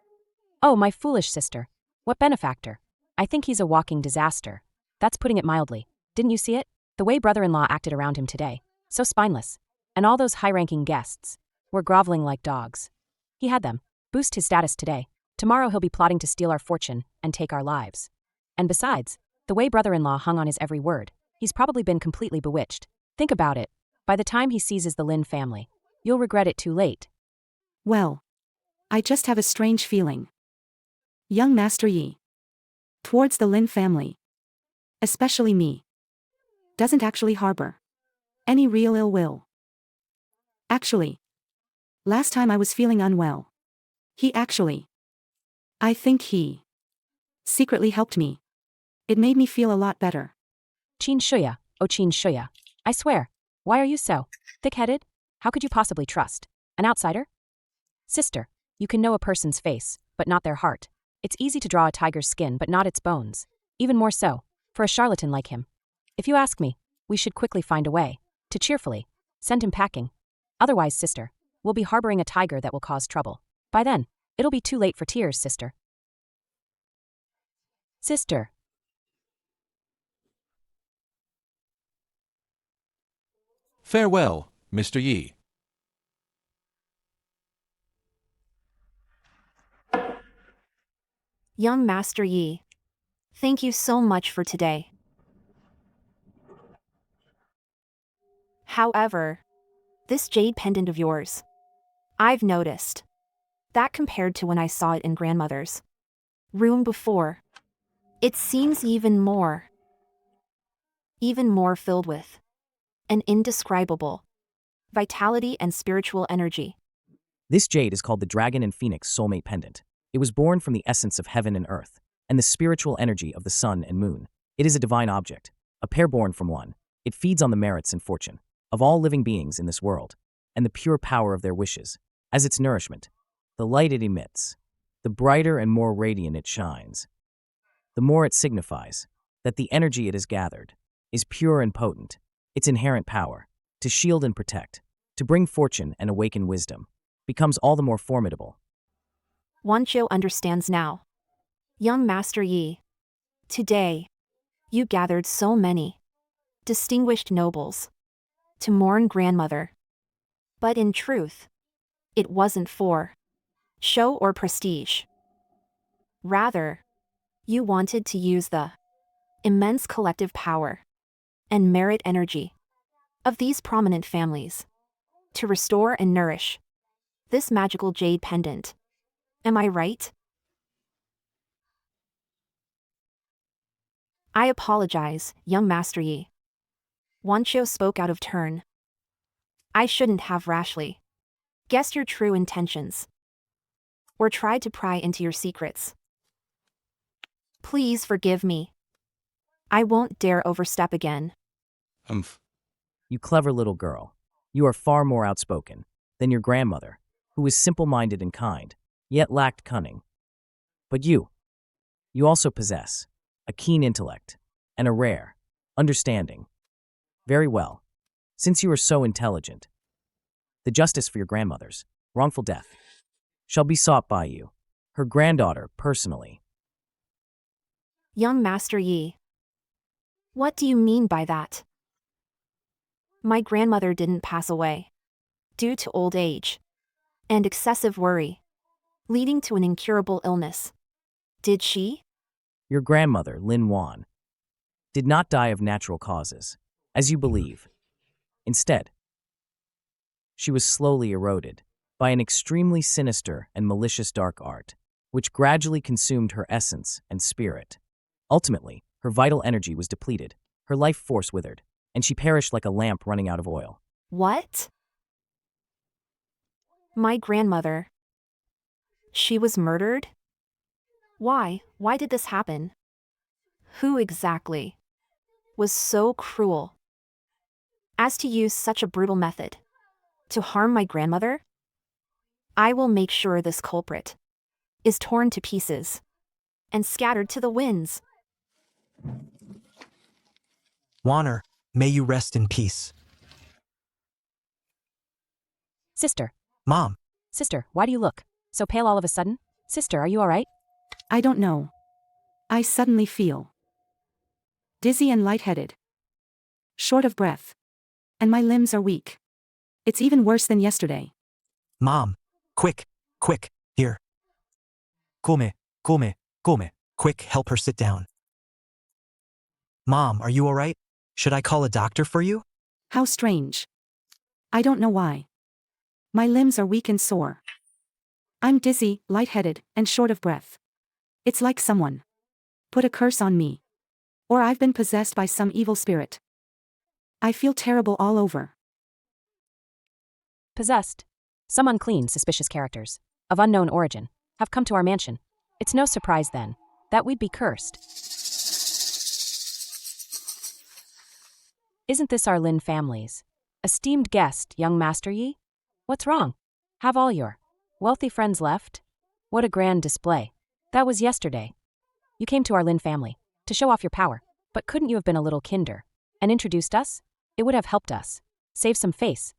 Oh, my foolish sister. What benefactor? I think he's a walking disaster. That's putting it mildly. Didn't you see it? The way brother-in-law acted around him today. So spineless. And all those high-ranking guests were groveling like dogs. He had them boost his status today. Tomorrow he'll be plotting to steal our fortune and take our lives. And besides, the way brother-in-law hung on his every word, he's probably been completely bewitched. Think about it. By the time he seizes the Lin family, you'll regret it too late. Well, I just have a strange feeling. Young Master Yi. Towards the Lin family. Especially me. Doesn't actually harbor any real ill will. Actually. Last time I was feeling unwell. I think he secretly helped me. It made me feel a lot better. Qin Shuya, oh Qin Shuya. I swear. Why are you so thick-headed? How could you possibly trust an outsider? Sister, you can know a person's face, but not their heart. It's easy to draw a tiger's skin, but not its bones. Even more so, for a charlatan like him. If you ask me, we should quickly find a way to cheerfully send him packing. Otherwise, sister, we'll be harboring a tiger that will cause trouble. By then, it'll be too late for tears, sister. Sister. Farewell, Mr. Yi. Young Master Yi. Thank you so much for today. However, this jade pendant of yours, I've noticed that compared to when I saw it in grandmother's room before, it seems even more filled with an indescribable vitality and spiritual energy. This jade is called the Dragon and Phoenix Soulmate Pendant. It was born from the essence of heaven and earth, and the spiritual energy of the sun and moon. It is a divine object, a pair born from one. It feeds on the merits and fortune of all living beings in this world, and the pure power of their wishes. As its nourishment, the light it emits, the brighter and more radiant it shines, the more it signifies that the energy it has gathered is pure and potent. Its inherent power, to shield and protect, to bring fortune and awaken wisdom, becomes all the more formidable. Wanqiu understands now. Young Master Yi. Today, you gathered so many distinguished nobles to mourn grandmother. But in truth, it wasn't for show or prestige. Rather, you wanted to use the immense collective power and merit energy of these prominent families to restore and nourish this magical jade pendant. Am I right? I apologize, young Master Yi. Wanqiu spoke out of turn. I shouldn't have rashly guessed your true intentions or tried to pry into your secrets. Please forgive me. I won't dare overstep again. You clever little girl. You are far more outspoken than your grandmother, who was simple-minded and kind, yet lacked cunning. But you also possess a keen intellect and a rare understanding. Very well. Since you are so intelligent, the justice for your grandmother's wrongful death shall be sought by you, her granddaughter, personally. Young Master Yi. What do you mean by that? My grandmother didn't pass away due to old age and excessive worry, leading to an incurable illness. Did she? Your grandmother, Lin Wan, did not die of natural causes, as you believe. Instead, she was slowly eroded by an extremely sinister and malicious dark art, which gradually consumed her essence and spirit. Ultimately, her vital energy was depleted, her life force withered, and she perished like a lamp running out of oil. What? My grandmother. She was murdered? Why? Why did this happen? Who exactly was so cruel as to use such a brutal method to harm my grandmother? I will make sure this culprit is torn to pieces and scattered to the winds. Warner, may you rest in peace. Sister. Mom. Sister, why do you look so pale all of a sudden? Sister, are you all right? I don't know. I suddenly feel dizzy and lightheaded, short of breath, and my limbs are weak. It's even worse than yesterday. Mom, quick, here. Come, quick, help her sit down. Mom, are you all right? Should I call a doctor for you? How strange. I don't know why. My limbs are weak and sore. I'm dizzy, lightheaded, and short of breath. It's like someone put a curse on me. Or I've been possessed by some evil spirit. I feel terrible all over. Possessed. Some unclean, suspicious characters, of unknown origin, have come to our mansion. It's no surprise, then, that we'd be cursed. Isn't this our Lin family's esteemed guest, young Master Yi? What's wrong? Have all your wealthy friends left? What a grand display. That was yesterday. You came to our Lin family to show off your power, but couldn't you have been a little kinder and introduced us? It would have helped us save some face.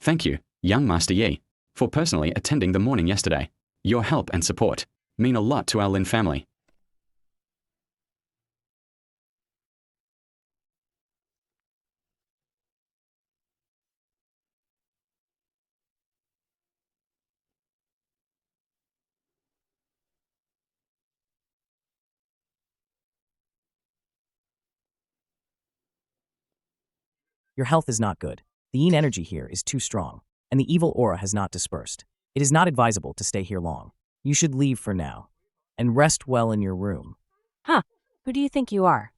Thank you, young Master Yi, for personally attending the morning yesterday. Your help and support mean a lot to our Lin family. Your health is not good. The yin energy here is too strong, and the evil aura has not dispersed. It is not advisable to stay here long. You should leave for now, and rest well in your room. Huh, who do you think you are?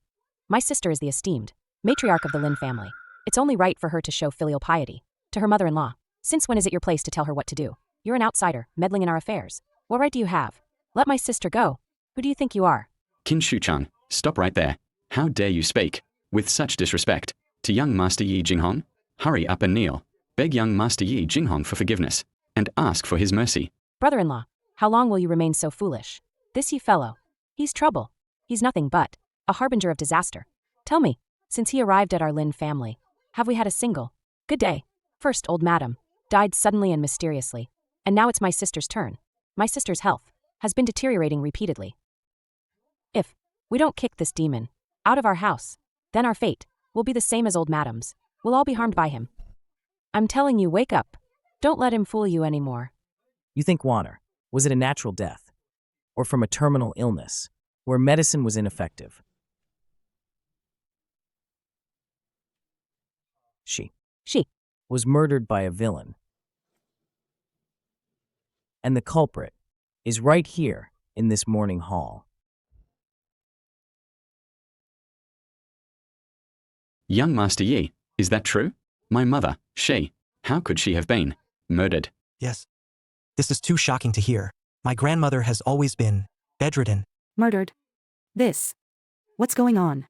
My sister is the esteemed matriarch of the Lin family. It's only right for her to show filial piety to her mother-in-law. Since when is it your place to tell her what to do? You're an outsider, meddling in our affairs. What right do you have? Let my sister go. Who do you think you are? Qin Shuchang, stop right there. How dare you speak with such disrespect to young Master Yi Jinghong? Hurry up and kneel. Beg young Master Yi Jinghong for forgiveness and ask for his mercy. Brother-in-law, how long will you remain so foolish? This Yi fellow, he's trouble. He's nothing but a harbinger of disaster. Tell me, since he arrived at our Lin family, have we had a single good day? First, old madam died suddenly and mysteriously, and now it's my sister's turn. My sister's health has been deteriorating repeatedly. If we don't kick this demon out of our house, then our fate will be the same as old madam's. We'll all be harmed by him. I'm telling you, wake up. Don't let him fool you anymore. You think Warner, was it a natural death? Or from a terminal illness, where medicine was ineffective? She was murdered by a villain. And the culprit is right here in this morning hall. Young Master Yi, is that true? My mother, how could she have been murdered? Yes. This is too shocking to hear. My grandmother has always been bedridden. Murdered. What's going on?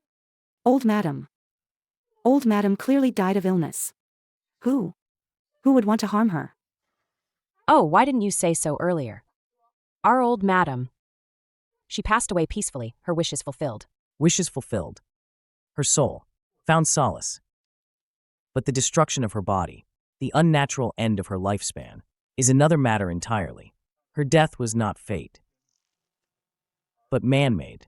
Old madam. Old madam clearly died of illness. Who would want to harm her? Oh, why didn't you say so earlier? Our old madam. She passed away peacefully, her wishes fulfilled. Wishes fulfilled. Her soul found solace. But the destruction of her body, the unnatural end of her lifespan, is another matter entirely. Her death was not fate, but man-made.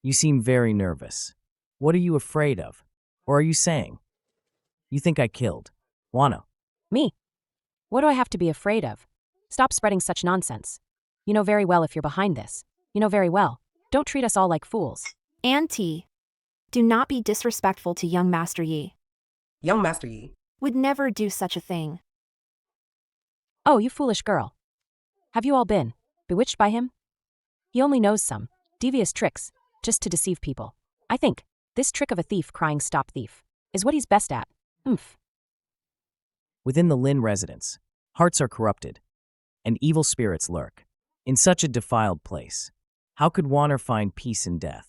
You seem very nervous. What are you afraid of? Or are you saying? You think I killed Wano? Me? What do I have to be afraid of? Stop spreading such nonsense. You know very well if you're behind this. You know very well. Don't treat us all like fools. Auntie, do not be disrespectful to young Master Yi. Young Master Yi Would never do such a thing. Oh, you foolish girl. Have you all been bewitched by him? He only knows some devious tricks just to deceive people. I think this trick of a thief crying stop thief is what he's best at. Within the Lin residence, hearts are corrupted, and evil spirits lurk. In such a defiled place, how could Warner find peace in death?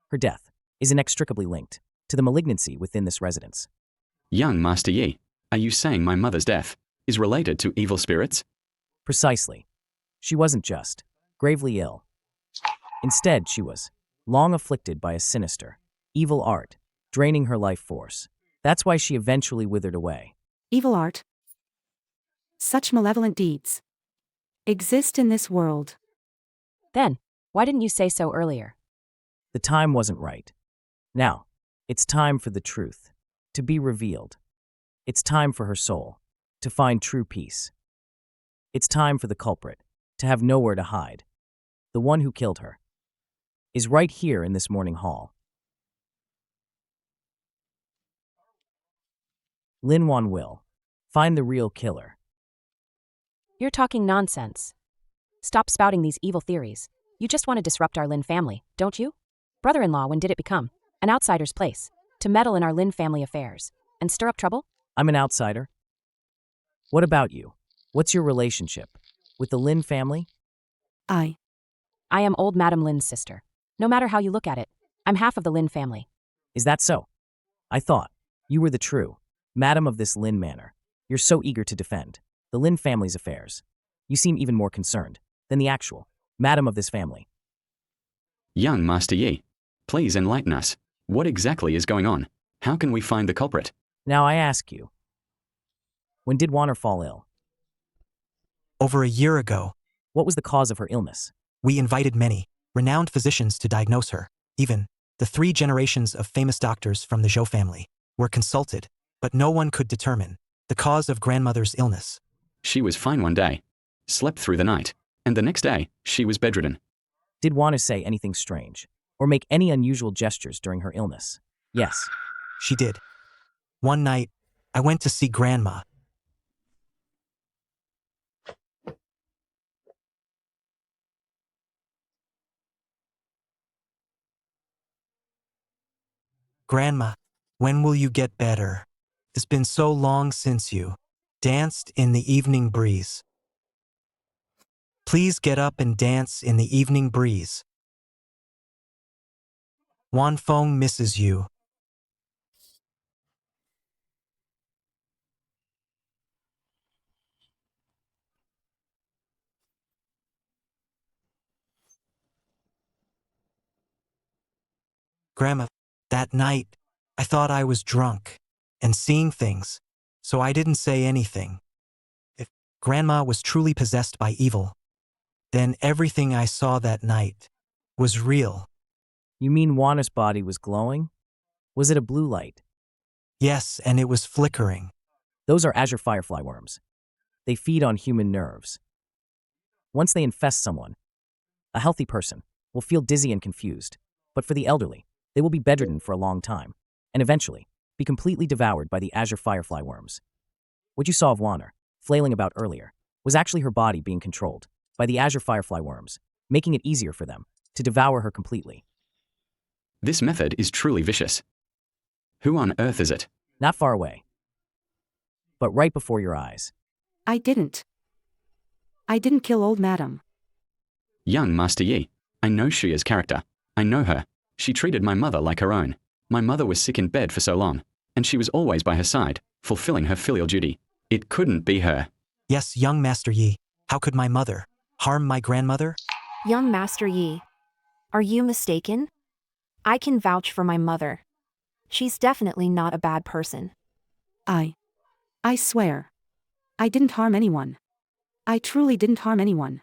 Her death is inextricably linked to the malignancy within this residence. Young Master Yi, are you saying my mother's death is related to evil spirits? Precisely. She wasn't just gravely ill. Instead, she was long afflicted by a sinister, evil art, draining her life force. That's why she eventually withered away. Evil art. Such malevolent deeds exist in this world. Then, why didn't you say so earlier? The time wasn't right. Now, it's time for the truth to be revealed. It's time for her soul to find true peace. It's time for the culprit to have nowhere to hide. The one who killed her is right here in this morning hall. Lin Wan will. Find the real killer. You're talking nonsense. Stop spouting these evil theories. You just want to disrupt our Lin family, don't you? Brother-in-law, when did it become an outsider's place to meddle in our Lin family affairs and stir up trouble? I'm an outsider. What about you? What's your relationship with the Lin family? I am old Madam Lin's sister. No matter how you look at it, I'm half of the Lin family. Is that so? I thought you were the true madam of this Lin manor. You're so eager to defend the Lin family's affairs. You seem even more concerned than the actual madam of this family. Young Master Yi, please enlighten us. What exactly is going on? How can we find the culprit? Now I ask you, when did Wanner fall ill? Over a year ago. What was the cause of her illness? We invited many renowned physicians to diagnose her. Even the 3 generations of famous doctors from the Zhou family were consulted, but no one could determine the cause of grandmother's illness. She was fine one day, slept through the night, and the next day, she was bedridden. Did Wanner say anything strange or make any unusual gestures during her illness? Yes. She did. One night, I went to see Grandma. Grandma, when will you get better? It's been so long since you danced in the evening breeze. Please get up and dance in the evening breeze. Wan Feng misses you. Grandma, that night, I thought I was drunk and seeing things, so I didn't say anything. If Grandma was truly possessed by evil, then everything I saw that night was real. You mean Wanner's body was glowing? Was it a blue light? Yes, and it was flickering. Those are azure firefly worms. They feed on human nerves. Once they infest someone, a healthy person will feel dizzy and confused, but for the elderly, they will be bedridden for a long time, and eventually be completely devoured by the azure firefly worms. What you saw of Wanner, flailing about earlier, was actually her body being controlled by the azure firefly worms, making it easier for them to devour her completely. This method is truly vicious. Who on earth is it? Not far away, but right before your eyes. I didn't kill old madam. Young Master Yi, I know Shuya's character. I know her. She treated my mother like her own. My mother was sick in bed for so long, and she was always by her side, fulfilling her filial duty. It couldn't be her. Yes, young Master Yi, how could my mother harm my grandmother? Young Master Yi, are you mistaken? I can vouch for my mother. She's definitely not a bad person. I swear. I didn't harm anyone. I truly didn't harm anyone.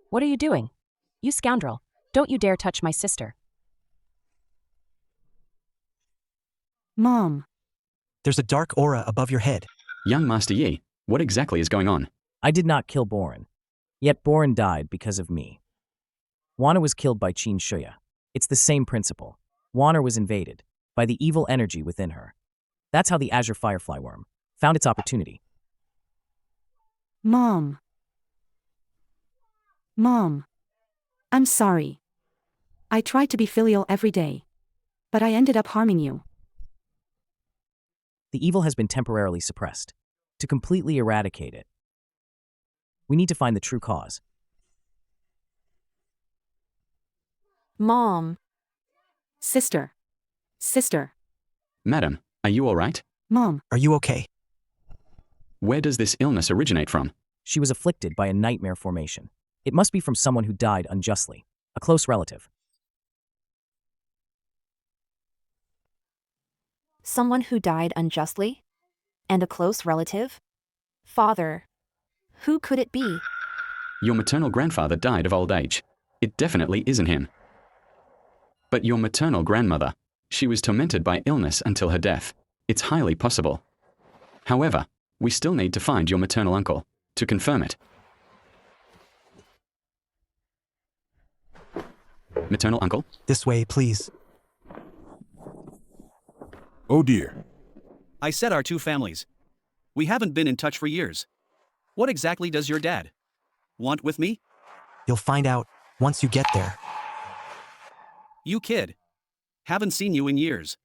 What are you doing? You scoundrel. Don't you dare touch my sister. Mom. There's a dark aura above your head. Young Master Yi, what exactly is going on? I did not kill Boren. Yet Boren died because of me. Wanner was killed by Qin Shuya. It's the same principle. Wanner was invaded by the evil energy within her. That's how the azure firefly worm found its opportunity. Mom. I'm sorry. I tried to be filial every day, but I ended up harming you. The evil has been temporarily suppressed. To completely eradicate it, we need to find the true cause. Mom. Sister. Madam, are you all right? Mom. Are you okay? Where does this illness originate from? She was afflicted by a nightmare formation. It must be from someone who died unjustly, a close relative. Someone who died unjustly? And a close relative? Father. Who could it be? Your maternal grandfather died of old age. It definitely isn't him. But your maternal grandmother, she was tormented by illness until her death. It's highly possible. However, we still need to find your maternal uncle to confirm it. Maternal uncle? This way, please. Oh dear. I said our two families. We haven't been in touch for years. What exactly does your dad want with me? You'll find out once you get there. You kid. Haven't seen you in years.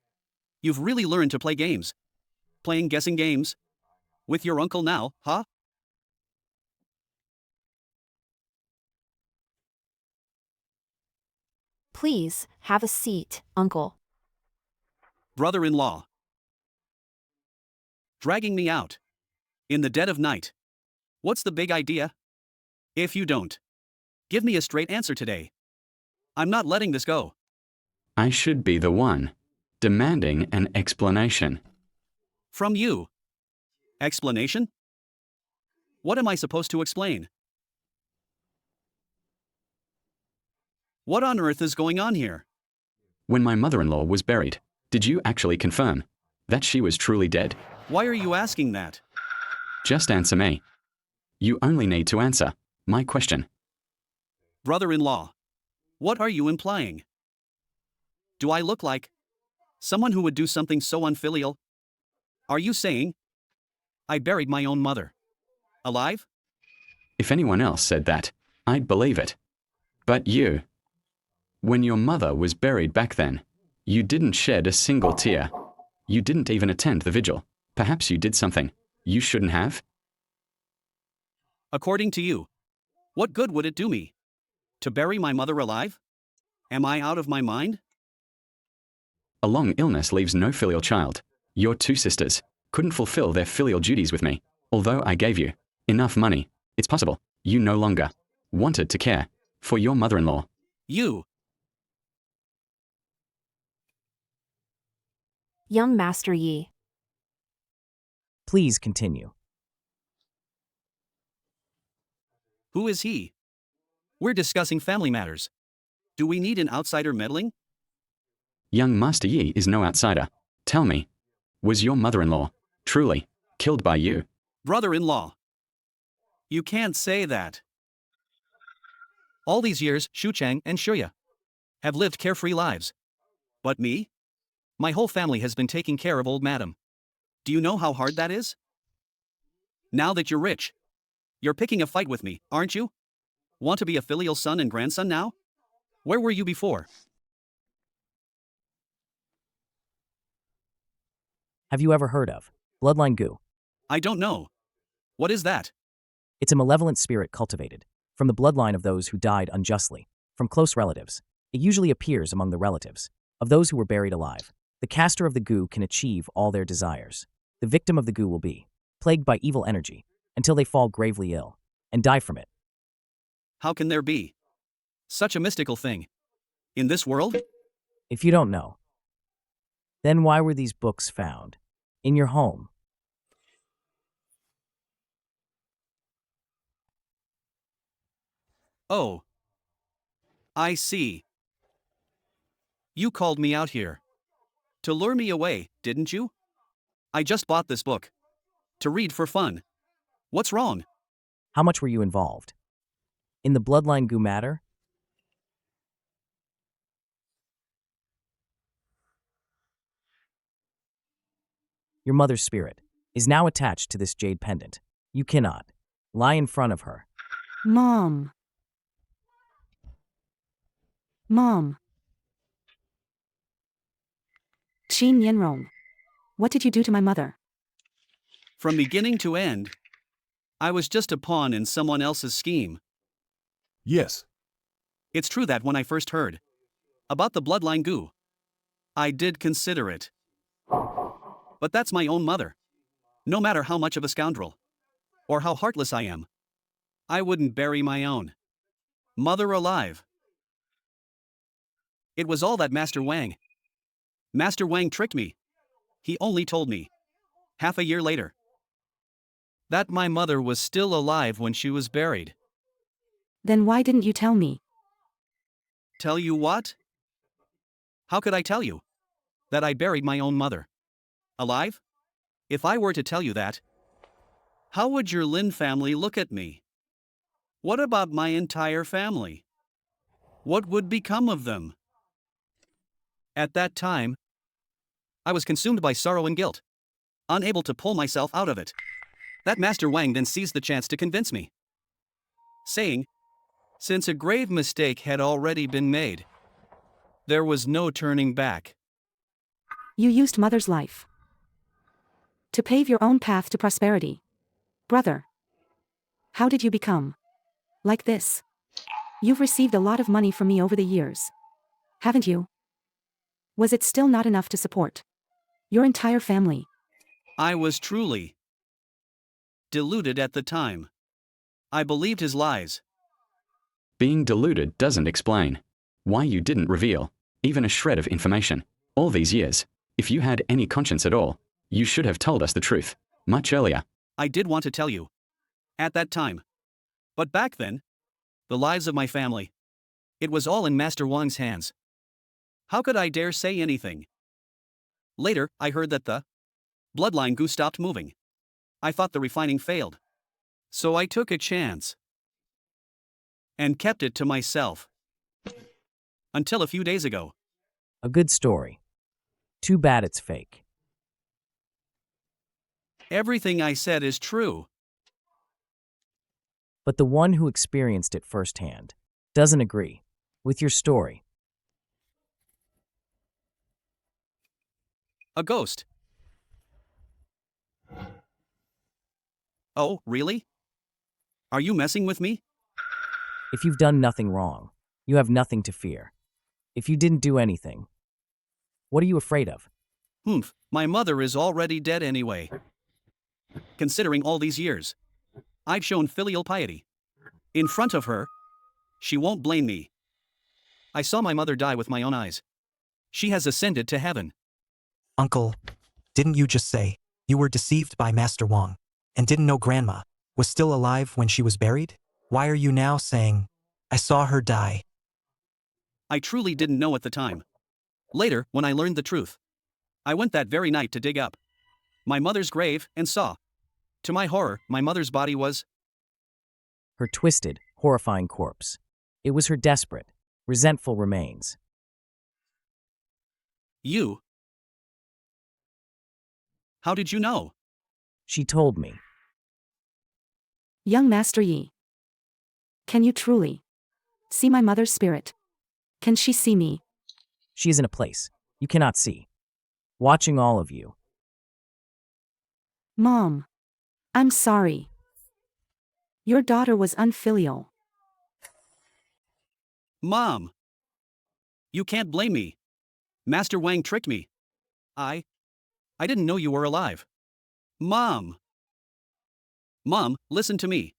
You've really learned to play games. Playing guessing games? With your uncle now, huh? Please, have a seat, uncle. Brother-in-law. Dragging me out. In the dead of night. What's the big idea? If you don't give me a straight answer today, I'm not letting this go. I should be the one demanding an explanation. From you. Explanation? What am I supposed to explain? What on earth is going on here? When my mother-in-law was buried, did you actually confirm that she was truly dead? Why are you asking that? Just answer me. You only need to answer my question. Brother-in-law. What are you implying? Do I look like someone who would do something so unfilial? Are you saying I buried my own mother? Alive? If anyone else said that, I'd believe it. But you, when your mother was buried back then, you didn't shed a single tear. You didn't even attend the vigil. Perhaps you did something you shouldn't have? According to you, what good would it do me to bury my mother alive? Am I out of my mind? A long illness leaves no filial child. Your two sisters couldn't fulfill their filial duties with me. Although I gave you enough money, it's possible you no longer wanted to care for your mother-in-law. You. Young Master Yi. Please continue. Who is he? We're discussing family matters. Do we need an outsider meddling? Young Master Yi is no outsider. Tell me, was your mother-in-law truly killed by you? Brother-in-law. You can't say that. All these years, Shu Chang and Shuya have lived carefree lives. But me? My whole family has been taking care of old madam. Do you know how hard that is? Now that you're rich, you're picking a fight with me, aren't you? Want to be a filial son and grandson now? Where were you before? Have you ever heard of bloodline goo? I don't know. What is that? It's a malevolent spirit cultivated from the bloodline of those who died unjustly, from close relatives. It usually appears among the relatives of those who were buried alive. The caster of the goo can achieve all their desires. The victim of the goo will be plagued by evil energy until they fall gravely ill and die from it. How can there be such a mystical thing in this world? If you don't know, then why were these books found in your home? Oh. I see. You called me out here to lure me away, didn't you? I just bought this book to read for fun. What's wrong? How much were you involved in the bloodline goo matter? Your mother's spirit is now attached to this jade pendant. You cannot lie in front of her. Mom. Mom. Qin Yanrong. What did you do to my mother? From beginning to end, I was just a pawn in someone else's scheme. Yes. It's true that when I first heard about the bloodline goo, I did consider it. But that's my own mother. No matter how much of a scoundrel or how heartless I am, I wouldn't bury my own mother alive. It was all that Master Wang. Master Wang tricked me. He only told me, half a year later, that my mother was still alive when she was buried. Then why didn't you tell me? Tell you what? How could I tell you that I buried my own mother alive? If I were to tell you that, how would your Lin family look at me? What about my entire family? What would become of them? At that time, I was consumed by sorrow and guilt, unable to pull myself out of it. That Master Wang then seized the chance to convince me, saying, since a grave mistake had already been made, there was no turning back. You used mother's life to pave your own path to prosperity. Brother, how did you become like this? You've received a lot of money from me over the years, haven't you? Was it still not enough to support your entire family? I was truly deluded at the time. I believed his lies. Being deluded doesn't explain why you didn't reveal even a shred of information all these years. If you had any conscience at all, you should have told us the truth much earlier. I did want to tell you at that time. But back then, the lives of my family, it was all in Master Wang's hands. How could I dare say anything? Later, I heard that the bloodline goo stopped moving. I thought the refining failed. So I took a chance and kept it to myself. Until a few days ago. A good story. Too bad it's fake. Everything I said is true. But the one who experienced it firsthand doesn't agree with your story. A ghost. Oh, really? Are you messing with me? If you've done nothing wrong, you have nothing to fear. If you didn't do anything, what are you afraid of? My mother is already dead anyway. Considering all these years, I've shown filial piety. In front of her, she won't blame me. I saw my mother die with my own eyes. She has ascended to heaven. Uncle, didn't you just say you were deceived by Master Wang and didn't know Grandma was still alive when she was buried? Why are you now saying, I saw her die? I truly didn't know at the time. Later, when I learned the truth, I went that very night to dig up my mother's grave and saw, to my horror, my mother's body was her twisted, horrifying corpse. It was her desperate, resentful remains. You? How did you know? She told me. Young Master Yi, can you truly see my mother's spirit? Can she see me? She is in a place you cannot see, watching all of you. Mom, I'm sorry. Your daughter was unfilial. Mom! You can't blame me. Master Wang tricked me. I didn't know you were alive. Mom! Mom, listen to me.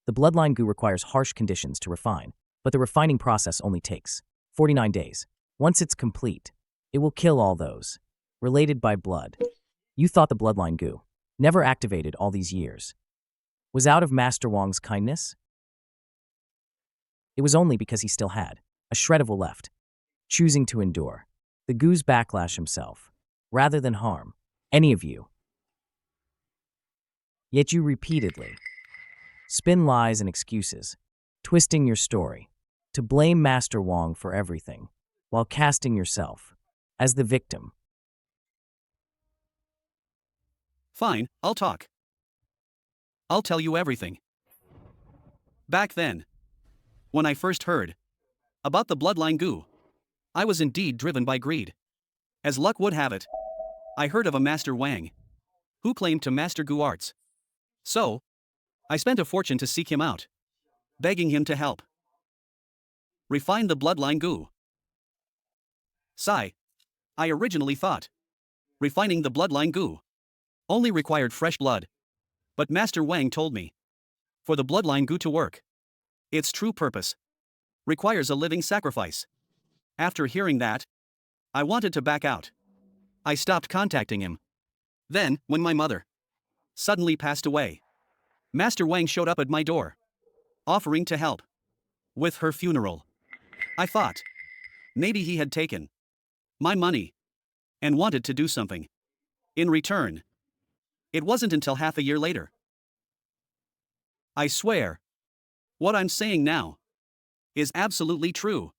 The bloodline goo requires harsh conditions to refine, but the refining process only takes 49 days. Once it's complete, it will kill all those related by blood. You thought the bloodline goo, never activated all these years, was out of Master Wang's kindness? It was only because he still had a shred of will left, choosing to endure the goo's backlash himself, rather than harm any of you. Yet you repeatedly spin lies and excuses, twisting your story to blame Master Wang for everything, while casting yourself as the victim. Fine, I'll talk. I'll tell you everything. Back then, when I first heard about the bloodline goo, I was indeed driven by greed. As luck would have it, I heard of a Master Wang who claimed to master goo arts. So, I spent a fortune to seek him out, begging him to help refine the bloodline goo. Sigh. I originally thought refining the bloodline goo only required fresh blood. But Master Wang told me, for the bloodline goo to work, its true purpose requires a living sacrifice. After hearing that, I wanted to back out. I stopped contacting him. Then, when my mother suddenly passed away, Master Wang showed up at my door, offering to help with her funeral. I thought maybe he had taken my money and wanted to do something in return. It wasn't until half a year later. I swear, what I'm saying now is absolutely true.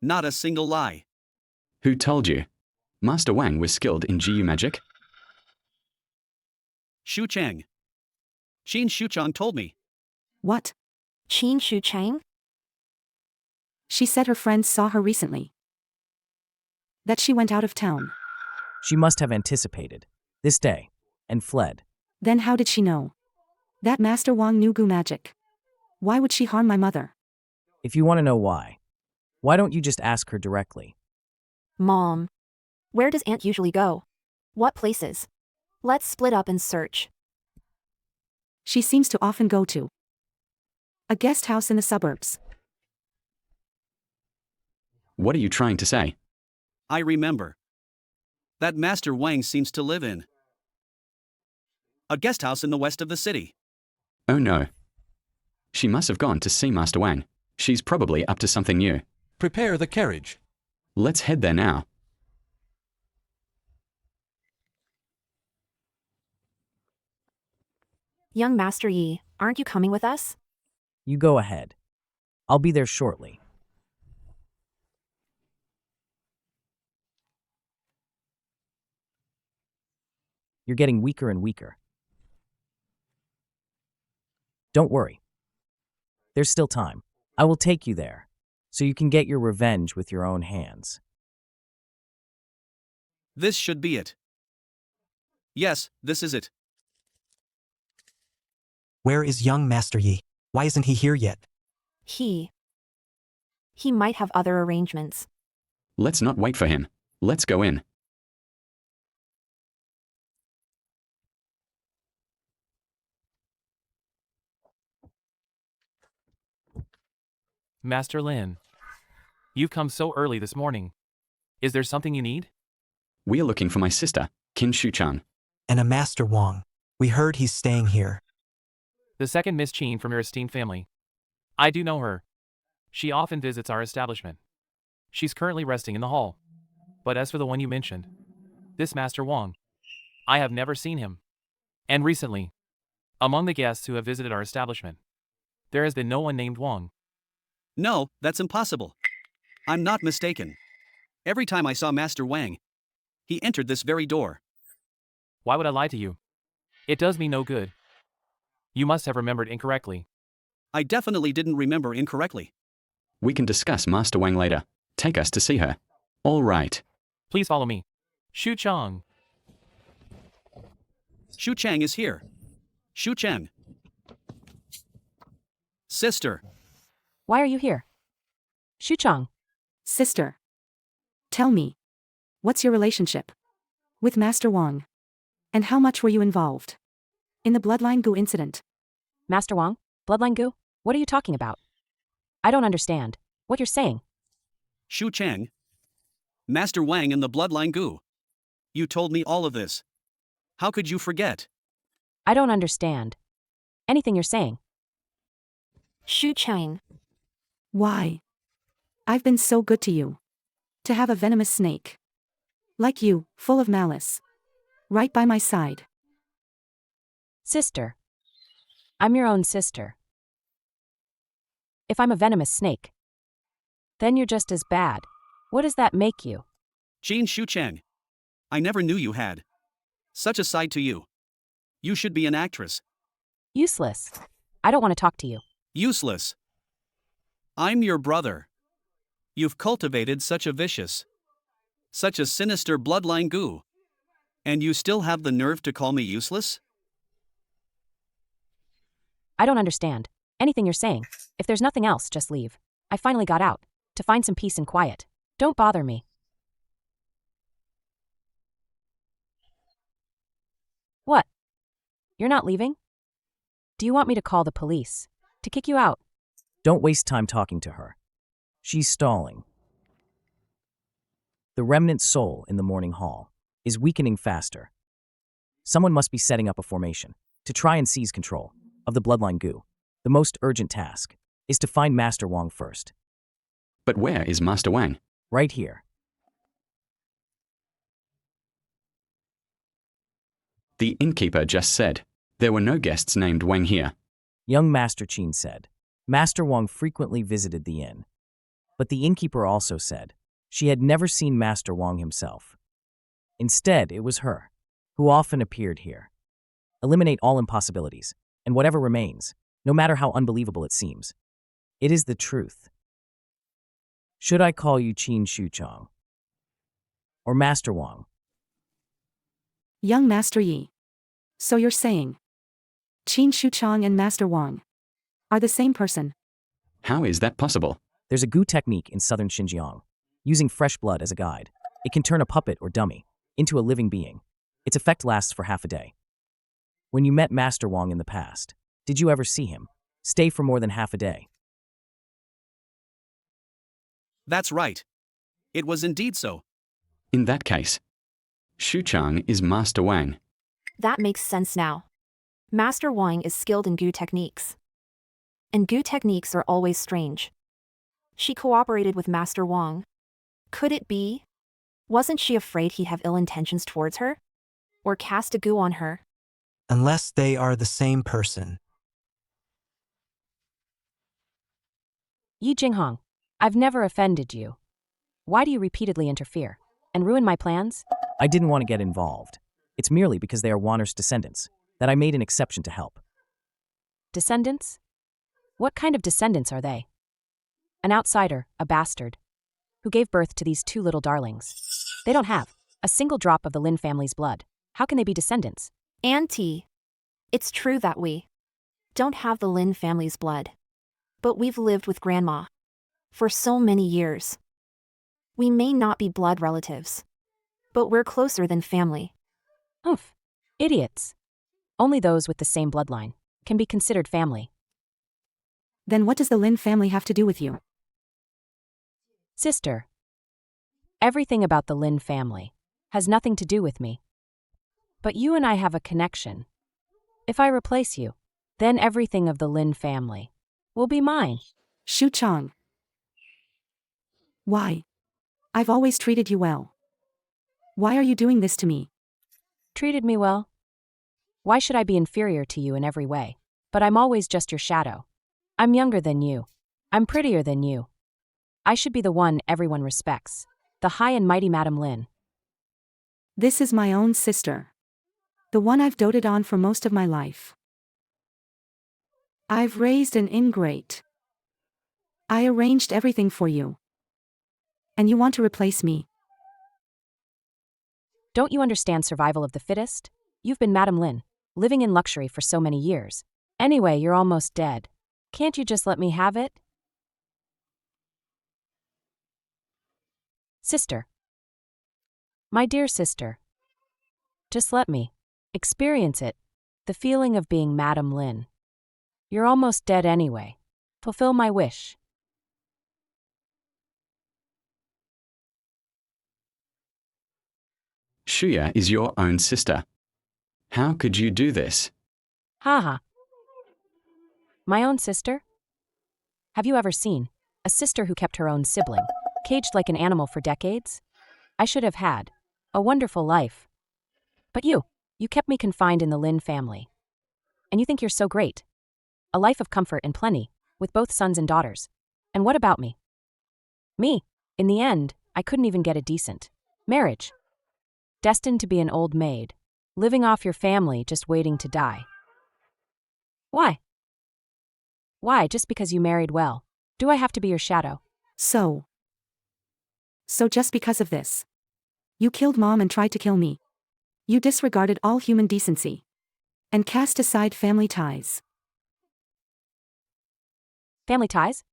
Not a single lie. Who told you? Master Wang was skilled in GU magic? Shu Chang. Qin Shuchang told me. What? Qin Shu Chang? She said her friends saw her recently. That she went out of town. She must have anticipated this day and fled. Then how did she know? That Master Wang knew Gu magic. Why would she harm my mother? If you want to know why don't you just ask her directly? Mom. Where does Aunt usually go? What places? Let's split up and search. She seems to often go to a guest house in the suburbs. What are you trying to say? I remember. That Master Wang seems to live in a guest house in the west of the city. Oh no. She must have gone to see Master Wang. She's probably up to something new. Prepare the carriage. Let's head there now. Young Master Yi, aren't you coming with us? You go ahead. I'll be there shortly. You're getting weaker and weaker. Don't worry. There's still time. I will take you there, so you can get your revenge with your own hands. This should be it. Yes, this is it. Where is young Master Yi? Why isn't he here yet? He might have other arrangements. Let's not wait for him. Let's go in. Master Lin. You've come so early this morning. Is there something you need? We are looking for my sister, Qin Shuchang. And a Master Wang. We heard he's staying here. The second Miss Qin from your esteemed family. I do know her. She often visits our establishment. She's currently resting in the hall. But as for the one you mentioned, this Master Wang, I have never seen him. And recently, among the guests who have visited our establishment, there has been no one named Wang. No, that's impossible. I'm not mistaken. Every time I saw Master Wang, he entered this very door. Why would I lie to you? It does me no good. You must have remembered incorrectly. I definitely didn't remember incorrectly. We can discuss Master Wang later. Take us to see her. All right. Please follow me. Shu Chang. Shu Chang is here. Shu Chang. Sister. Why are you here? Shuchang. Sister. Tell me. What's your relationship with Master Wang? And how much were you involved in the Bloodline Gu incident? Master Wang? Bloodline Gu? What are you talking about? I don't understand what you're saying. Shu Chang. Master Wang and the Bloodline Gu. You told me all of this. How could you forget? I don't understand anything you're saying. Shu Chang. Why? I've been so good to you. To have a venomous snake like you, full of malice, right by my side. Sister. I'm your own sister. If I'm a venomous snake, then you're just as bad. What does that make you? Qin Shuchang. I never knew you had such a side to you. You should be an actress. Useless. I don't want to talk to you. Useless. I'm your brother. You've cultivated such a vicious, such a sinister bloodline Gu. And you still have the nerve to call me useless? I don't understand anything you're saying. If there's nothing else, just leave. I finally got out to find some peace and quiet. Don't bother me. What? You're not leaving? Do you want me to call the police to kick you out? Don't waste time talking to her. She's stalling. The remnant soul in the morning hall is weakening faster. Someone must be setting up a formation to try and seize control of the Bloodline Gu. The most urgent task is to find Master Wang first. But where is Master Wang? Right here. The innkeeper just said there were no guests named Wang here. Young Master Qin said Master Wang frequently visited the inn. But the innkeeper also said She had never seen Master Wang himself. Instead, it was her, who often appeared here. Eliminate all impossibilities, and whatever remains, no matter how unbelievable it seems. It is the truth. Should I call you Qin Shuchang? Or Master Wang? Young Master Yi. So you're saying Qin Shuchang and Master Wang are the same person? How is that possible? There's a gu technique in southern Xinjiang, using fresh blood as a guide. It can turn a puppet or dummy into a living being. Its effect lasts for half a day. When you met Master Wang in the past, did you ever see him stay for more than half a day? That's right. It was indeed so. In that case, Shuchang is Master Wang. That makes sense now. Master Wang is skilled in gu techniques. And gu techniques are always strange. She cooperated with Master Wang. Could it be? Wasn't she afraid he'd have ill intentions towards her? Or cast a gu on her? Unless they are the same person. Yi Jinghong, I've never offended you. Why do you repeatedly interfere and ruin my plans? I didn't want to get involved. It's merely because they are Wanner's descendants that I made an exception to help. Descendants? What kind of descendants are they? An outsider, a bastard, who gave birth to these two little darlings. They don't have a single drop of the Lin family's blood. How can they be descendants? Auntie, it's true that we don't have the Lin family's blood. But we've lived with Grandma for so many years. We may not be blood relatives, but we're closer than family. Oof. Idiots. Only those with the same bloodline can be considered family. Then what does the Lin family have to do with you? Sister. Everything about the Lin family has nothing to do with me. But you and I have a connection. If I replace you, then everything of the Lin family will be mine. Shuchang. Why? I've always treated you well. Why are you doing this to me? Treated me well? Why should I be inferior to you in every way? But I'm always just your shadow. I'm younger than you. I'm prettier than you. I should be the one everyone respects. The high and mighty Madam Lin. This is my own sister. The one I've doted on for most of my life. I've raised an ingrate. I arranged everything for you. And you want to replace me? Don't you understand survival of the fittest? You've been Madam Lin, living in luxury for so many years. Anyway, you're almost dead. Can't you just let me have it? Sister. My dear sister. Just let me experience it. The feeling of being Madam Lin. You're almost dead anyway. Fulfill my wish. Shuya is your own sister. How could you do this? Haha. My own sister? Have you ever seen a sister who kept her own sibling, caged like an animal for decades? I should have had a wonderful life. But you kept me confined in the Lin family. And you think you're so great. A life of comfort and plenty, with both sons and daughters. And what about me? Me, in the end, I couldn't even get a decent marriage. Destined to be an old maid, living off your family, just waiting to die. Why? Why, just because you married well, do I have to be your shadow? So just because of this, you killed Mom and tried to kill me. You disregarded all human decency and cast aside family ties. Family ties?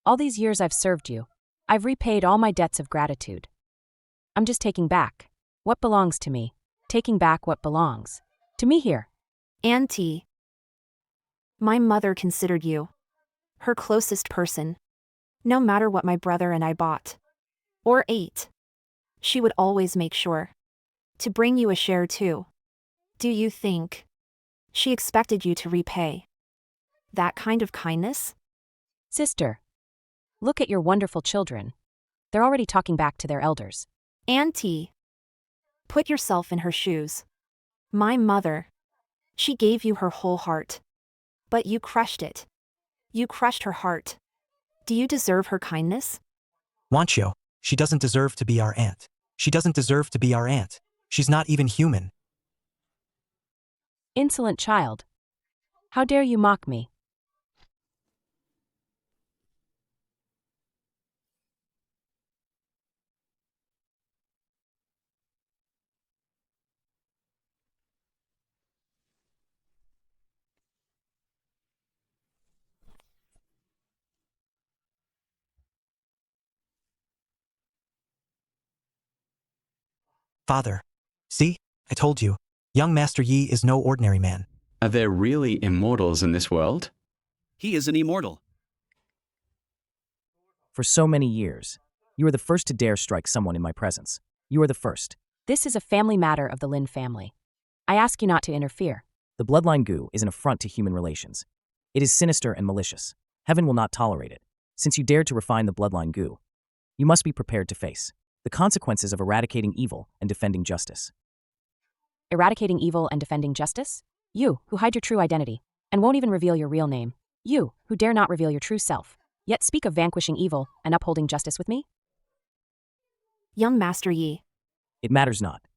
All these years I've served you. I've repaid all my debts of gratitude. I'm just taking back what belongs to me, taking back what belongs to me here. Auntie, my mother considered you her closest person. No matter what my brother and I bought or ate, she would always make sure to bring you a share too. Do you think she expected you to repay that kind of kindness? Sister, look at your wonderful children. They're already talking back to their elders. Auntie, put yourself in her shoes. My mother, she gave you her whole heart. But you crushed it. You crushed her heart. Do you deserve her kindness? Wancho, she doesn't deserve to be our aunt. She doesn't deserve to be our aunt. She's not even human. Insolent child. How dare you mock me? Father. See? I told you. Young Master Yi is no ordinary man. Are there really immortals in this world? He is an immortal. For so many years, you are the first to dare strike someone in my presence. You are the first. This is a family matter of the Lin family. I ask you not to interfere. The bloodline goo is an affront to human relations. It is sinister and malicious. Heaven will not tolerate it. Since you dared to refine the bloodline goo, you must be prepared to face the consequences of eradicating evil and defending justice. Eradicating evil and defending justice? You, who hide your true identity, and won't even reveal your real name. You, who dare not reveal your true self, yet speak of vanquishing evil and upholding justice with me? Young Master Yi. It matters not.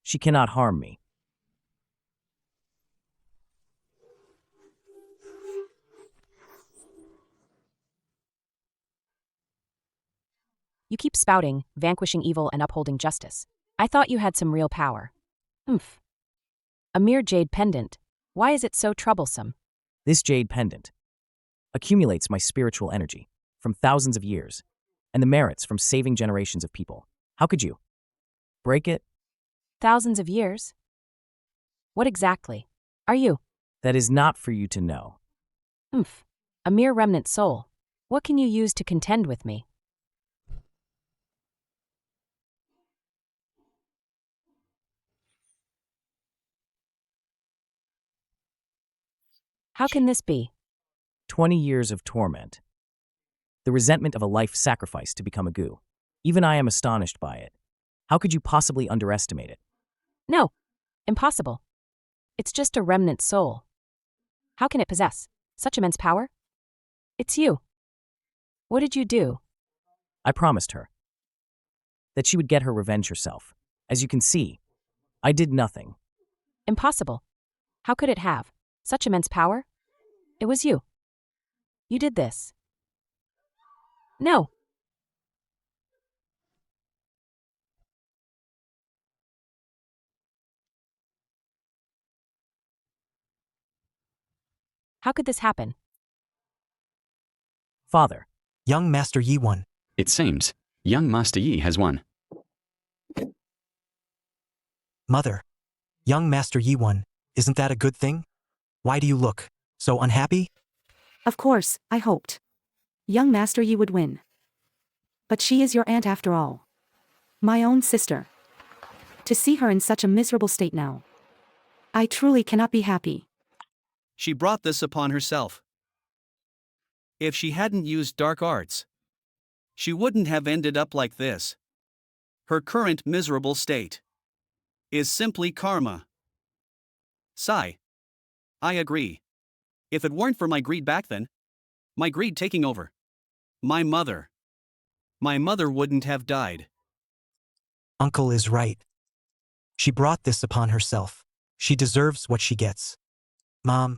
She cannot harm me. You keep spouting, vanquishing evil and upholding justice. I thought you had some real power. Oomph. A mere jade pendant. Why is it so troublesome? This jade pendant accumulates my spiritual energy from thousands of years and the merits from saving generations of people. How could you break it? Thousands of years? What exactly are you? That is not for you to know. Oomph. A mere remnant soul. What can you use to contend with me? How can this be? 20 years of torment. The resentment of a life sacrificed to become a goo. Even I am astonished by it. How could you possibly underestimate it? No. Impossible. It's just a remnant soul. How can it possess such immense power? It's you. What did you do? I promised her that she would get her revenge herself. As you can see, I did nothing. Impossible. How could it have such immense power? It was you. You did this. No. How could this happen? Father. Young Master Yi won. It seems. Young Master Yi has won. Mother. Young Master Yi won. Isn't that a good thing? Why do you look so unhappy? Of course, I hoped young Master Yi would win. But she is your aunt after all. My own sister. To see her in such a miserable state now, I truly cannot be happy. She brought this upon herself. If she hadn't used dark arts, she wouldn't have ended up like this. Her current miserable state is simply karma. Sigh. I agree. If it weren't for my greed back then, my greed taking over, my mother wouldn't have died. Uncle is right. She brought this upon herself. She deserves what she gets. Mom,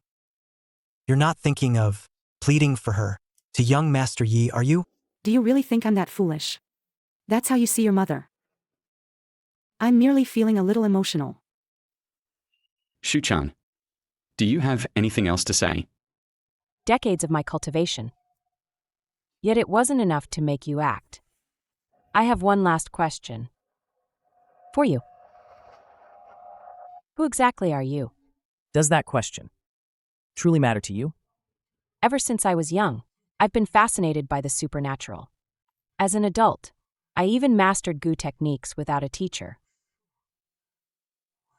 you're not thinking of pleading for her to young Master Yi, are you? Do you really think I'm that foolish? That's how you see your mother. I'm merely feeling a little emotional. Shu-chan, do you have anything else to say? Decades of my cultivation. Yet it wasn't enough to make you act. I have one last question. For you. Who exactly are you? Does that question truly matter to you? Ever since I was young, I've been fascinated by the supernatural. As an adult, I even mastered Gu techniques without a teacher.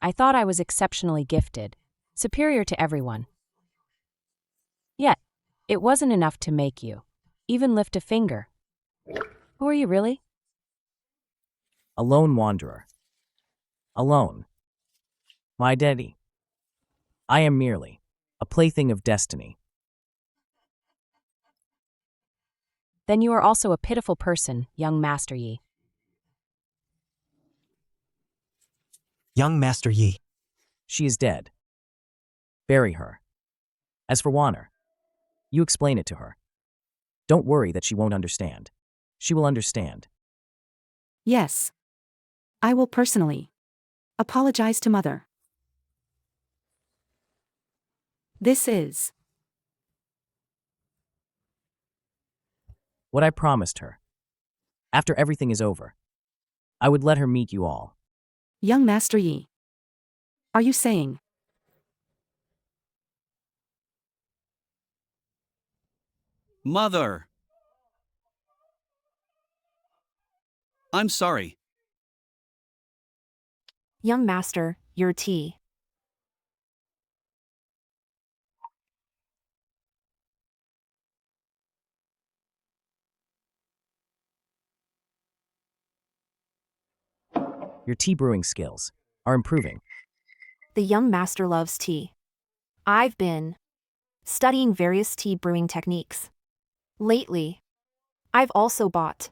I thought I was exceptionally gifted, superior to everyone. Yet, it wasn't enough to make you even lift a finger. Who are you really? A lone wanderer. Alone. My identity. I am merely a plaything of destiny. Then you are also a pitiful person, young Master Yi. Young Master Yi. She is dead. Bury her. As for Wanner, you explain it to her. Don't worry that she won't understand. She will understand. Yes. I will personally apologize to Mother. This is what I promised her. After everything is over, I would let her meet you all. Young Master Yi. Are you saying? Mother! I'm sorry. Young Master, your tea. Your tea brewing skills are improving. The young master loves tea. I've been studying various tea brewing techniques. Lately, I've also bought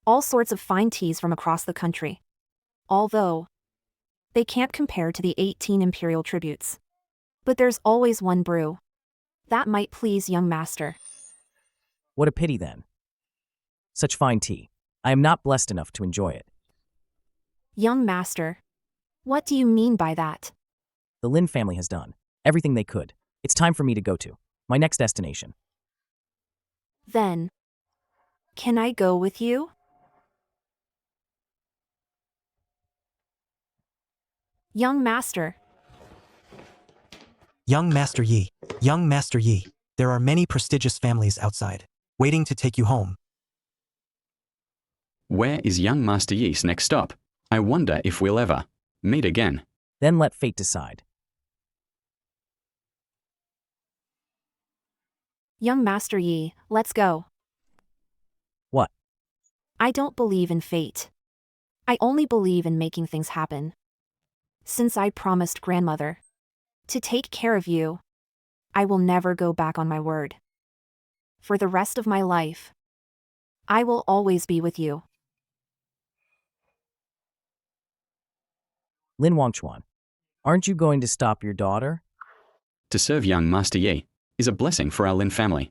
all sorts of fine teas from across the country. Although, they can't compare to the 18 imperial tributes. But there's always one brew that might please young master. What a pity then. Such fine tea. I am not blessed enough to enjoy it. Young master, what do you mean by that? The Lin family has done everything they could. It's time for me to go to my next destination. Then, can I go with you? Young master. Young Master Yi. Young Master Yi. There are many prestigious families outside, waiting to take you home. Where is young Master Yi's next stop? I wonder if we'll ever meet again. Then let fate decide. Young Master Yi, let's go. What? I don't believe in fate. I only believe in making things happen. Since I promised grandmother to take care of you, I will never go back on my word. For the rest of my life, I will always be with you. Lin Wangchuan, aren't you going to stop your daughter? To serve young Master Yi is a blessing for our Lin family.